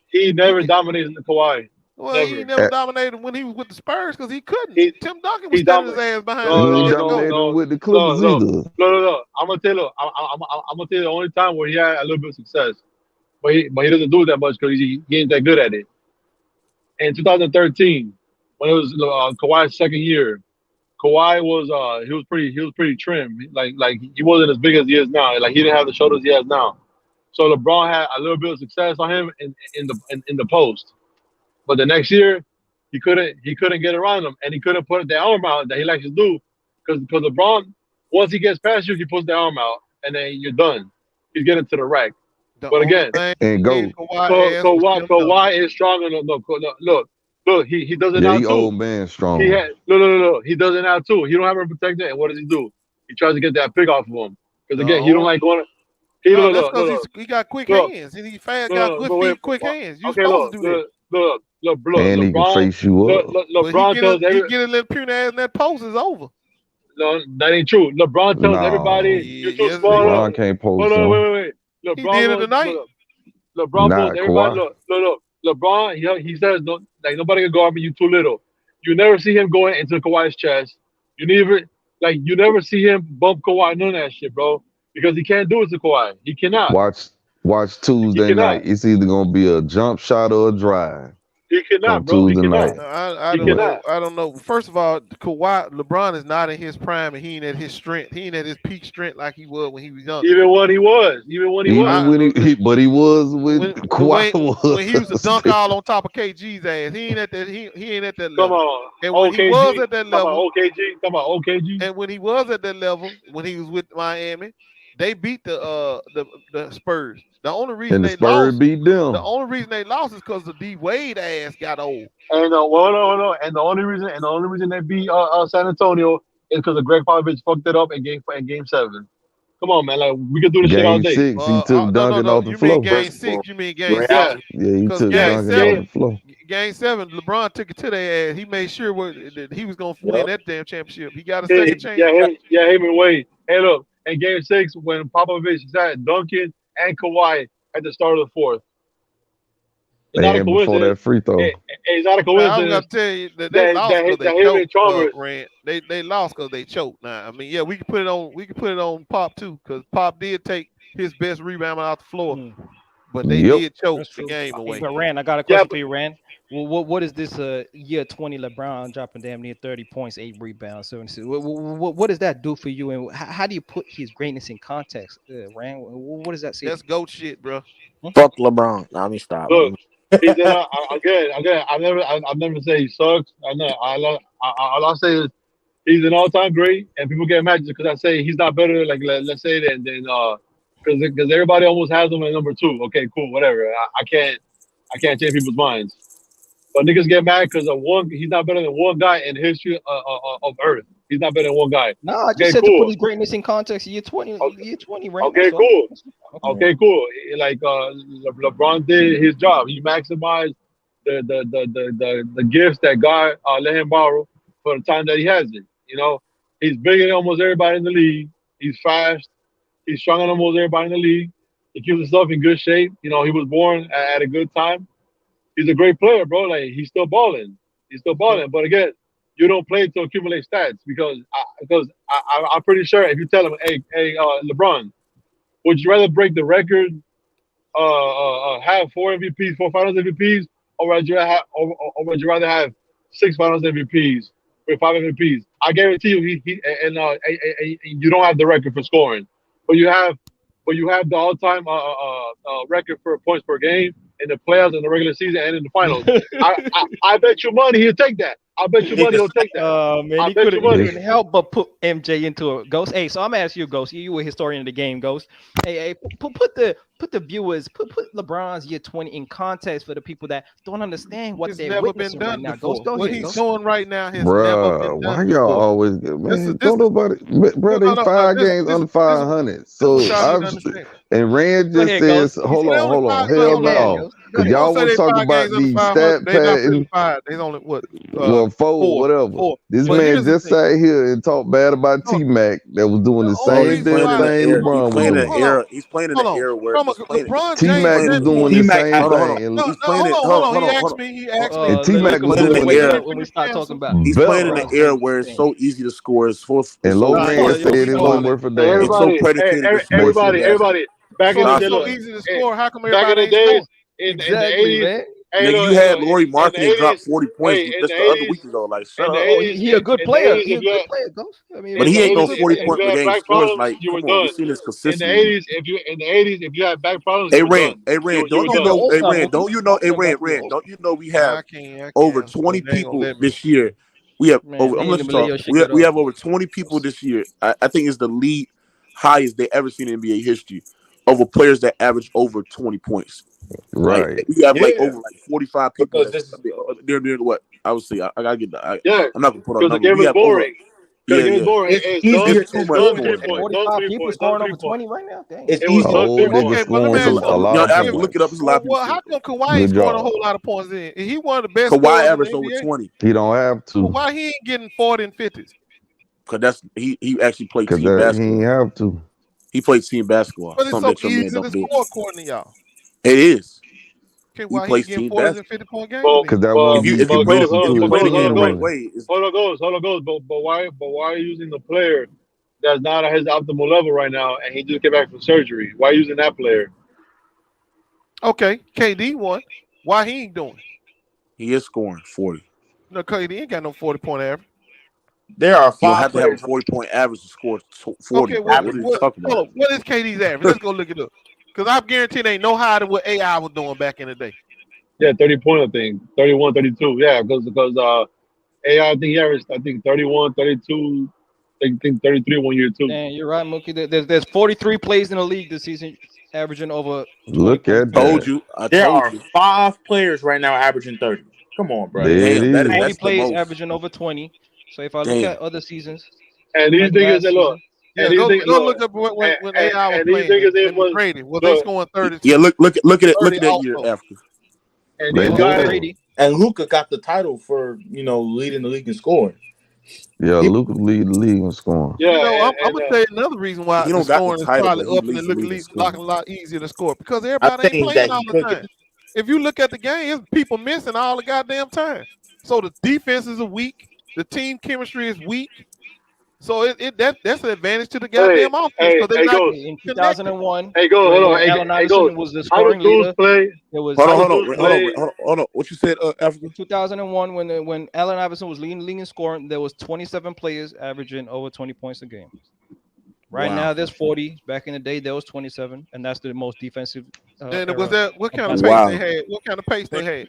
He never dominated the Kawhi. Well, Never. he never dominated when he was with the Spurs because he couldn't. Tim Duncan was He standing his dominated. ass behind he him. ain't Get the go. dominating with the Clippers either. No. I'm gonna tell you. I'm gonna tell you the only time where he had a little bit of success, but he doesn't do it that much because he ain't that good at it. In 2013, when it was Kawhi's second year, Kawhi was he was pretty trim. Like he wasn't as big as he is now. Like he didn't have the shoulders he has now. So LeBron had a little bit of success on him in the post. But the next year, he couldn't get around him, and he couldn't put the arm out that he likes to do, because LeBron, once he gets past you, he puts the arm out, and then you're done. He's getting to the rack. But again, and go. Kawhi is strong enough. Look, he does it Yeah, now he too. old man strong. Look, he does it now too. He don't have him protected, and what does he do? He tries to get that pick off of him, because again, he don't like going. No, that's because he got quick hands. And he fast, got good feet, quick hands. You're supposed to do that. Look, And he can face you up. LeBron tells he get a little puny ass and that post is over. No, that ain't true. LeBron tells everybody you're too small. LeBron can't post him. Wait. He did it tonight. LeBron Nah, tells everybody, look. LeBron, he says nobody can guard me. You too little. You never see him going into Kawhi's chest. You never see him bump Kawhi, none of that shit, bro. Because he can't do it to Kawhi. He cannot. Watch Tuesday night. It's either gonna be a jump shot or a drive. He cannot, bro. Tuesday night. I don't know. First of all, LeBron is not in his prime, and he ain't at his strength. He ain't at his peak strength like he was when he was young. Even when he was. But he was with Kawhi when he used to dunk all on top of KG's ass. He ain't at that. He ain't at that level. Come on. And when he was at that level, Come on, OKG. And when he was at that level, when he was with Miami, they beat the Spurs. The only reason the Spurs beat them. The only reason they lost is because the D Wade ass got old. And and the only reason they beat San Antonio is because Greg Popovich fucked it up in game 7. Come on, man. Like, we could do this shit all day. Game 6, he took Duncan off the you floor. Mean game 6? You mean game 7? Yeah, he took Duncan off the floor. Game 7, LeBron took it to their ass. He made sure that he was gonna win that damn championship. He got a second chance. Him and Wade. Hey, look, in game 6, when Popovich sat Duncan and Kawhi at the start of the fourth. They in before that free throw. It's not a Man, I was coincidence gonna tell you that they lost that because they him and choked. Chalmers. Rand. They lost because they choked. Now, I mean, yeah, we can put it on. We can put it on Pop too, because Pop did take his best rebounder off the floor, but they did choke the game away. But Rand, I got a question for you, Rand. Well, what is this year 20 LeBron dropping damn near 30 points, 8 rebounds, 7 assists? What does that do for you, and how do you put his greatness in context, Rand? What does that say? That's GOAT shit, bro. Fuck LeBron. Nah, let me stop. Look, he's again. I've never say he sucks. All I say is he's an all-time great, and people get mad because I say he's not better. Like let's say that, because everybody almost has him at number 2. Okay, cool, whatever. I can't change people's minds. But niggas get mad because he's not better than one guy in the history of Earth. He's not better than one guy. No, I just said to put his greatness in context. Year 20, Rand. Okay, cool. Okay, cool. Like LeBron did his job. He maximized the gifts that God let him borrow for the time that he has it. You know, he's bigger than almost everybody in the league. He's fast. He's stronger than almost everybody in the league. He keeps himself in good shape. You know, he was born at a good time. He's a great player, bro. Like he's still balling. But again, you don't play to accumulate stats because I'm pretty sure if you tell him, hey, LeBron, would you rather break the record, have 4 MVPs, 4 Finals MVPs, or would you rather have 6 Finals MVPs with 5 MVPs? I guarantee you, you don't have the record for scoring, but you have the all-time record for points per game in the playoffs, in the regular season, and in the finals. I bet you money he'll take that. I bet you money he'll take that. Man, he couldn't help but put MJ into a Ghost. Hey, so I'm gonna ask you, Ghost. You were a historian of the game, Ghost. Hey, put the viewers, put LeBron's year 20 in context for the people that don't understand what they're witnessing right now. Ghost, what he's doing right now has never been done why y'all before. always man? Don't nobody, brother. 5 games under 500. So and Rand just says, hold on, hell no. Because y'all want to talk about these stat pads. They only what? 4, whatever. This man just sat here and talked bad about T-Mac that was doing the same damn thing LeBron was doing. He's playing in an era where T-Mac was doing the same thing. Hold on. He asked me. And T-Mac was doing an era when we start talking about. He's playing in an era where it's so easy to score. And Low-Rand said it wasn't worth a damn. Everybody. Back in the day, so easy to score. How come back in the days in the 80s? You had Laurie Marketing drop 40 points just the other week ago. Like, shut up. He a good player. He's a good player, Ghost. I mean, but he ain't no 40 point per game scores. Like, come on, we've seen this consistently. In the 80s, if you had back problems, Hey Rand, don't you know we have over 20 people this year. We have we have over 20 people this year. I think it's the league highest they ever seen in NBA history over players that average over 20 points. Right. Like, we have over 45 people. They're what? I would say I gotta get that. I'm not gonna put on. Because the game is boring. It's easier too much. 45 people scoring over 20 right now. Dang. It's easier. Look it up. It's a lot of people. Well, how come Kawhi ain't scoring a whole lot of points? He one of the best. Kawhi averaged over 20. He don't have to. Well, why he ain't getting 40 and 50s? Because he actually played team basketball. He ain't have to. He played team basketball. But it's so easy to score according to y'all. It is. Okay, why he getting 40 and 50 point games? Because that one, if you play the game the right way, hold on, but why are you using the player that's not at his optimal level right now, and he just came back from surgery? Why are you using that player? Okay, KD won. Why he ain't doing? He is scoring 40. No, KD ain't got no 40-point average. There are 5 you have to have a 40-point average to score 40. Okay, what is KD's average? Let's go look it up. Because I guarantee they ain't no higher than what AI was doing back in the day. Yeah, 30 point, I think. 31, 32. Yeah, because AI, I think he averaged, 31, 32, I think 33 1 year too. Man, you're right, Mookie. There's 43 plays in the league this season, averaging over. Look at that. There are 5 players right now averaging 30. Come on, bro. 20 plays averaging over 20. So if I look at other seasons, and these niggas that look. Yeah, go look up when AI was playing was Brady. Was they scoring 30? Yeah, look at it. Look at that year after. And Luka got the title for leading the league in scoring. Yeah, Luka lead the league in scoring. Yeah, I'm gonna tell you another reason why the scoring is probably up and the league a lot easier to score because everybody ain't playing all the time. if you look at the game, it's people missing all the goddamn time. So the defenses are weak. The team chemistry is weak. So that's an advantage to the goddamn offense because they're not in 2001. Hey, go hold on. Allen Iverson was the How scoring the dudes leader. play? It was Hold on. What you said, Africa? In 2001, when Allen Iverson was leading the league in scoring, there was 27 players averaging over 20 points a game. Right now, there's 40. Back in the day, there was 27, and that's the most defensive. And was that what kind of pace they had? What kind of pace they had?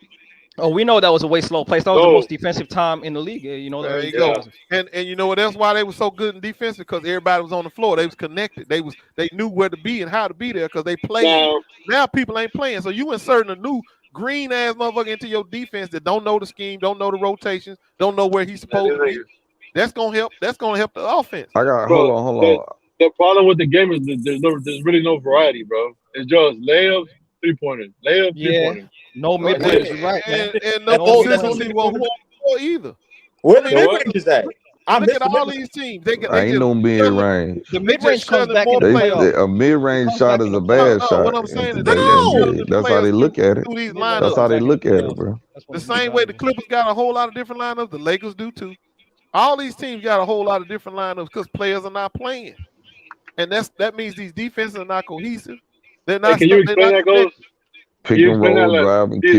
Oh, we know that was a way slow pace. That was the most defensive time in the league. You know, there you go. And you know what? That's why they were so good in defense, because everybody was on the floor. They was connected. They knew where to be and how to be there because they played. Now people ain't playing. So you inserting a new green ass motherfucker into your defense that don't know the scheme, don't know the rotations, don't know where he's supposed to be. That's gonna help. That's gonna help the offense. Hold on. The problem with the game is that there's really no variety, bro. It's just layups, 3-pointers, layups, 3-pointers. No mid range, right? And no consistency who on the floor either. Where the mid range is at? Look at all these teams. Ain't no mid range. The mid range comes back in the playoffs. A mid range shot is a bad shot. What I'm saying is that's how they look at it. That's how they look at it, bro. The same way the Clippers got a whole lot of different lineups, the Lakers do too. All these teams got a whole lot of different lineups because players are not playing, and that means these defenses are not cohesive. They're not. Hey, can you explain that, Ghost? Pick and roll, drive and kick.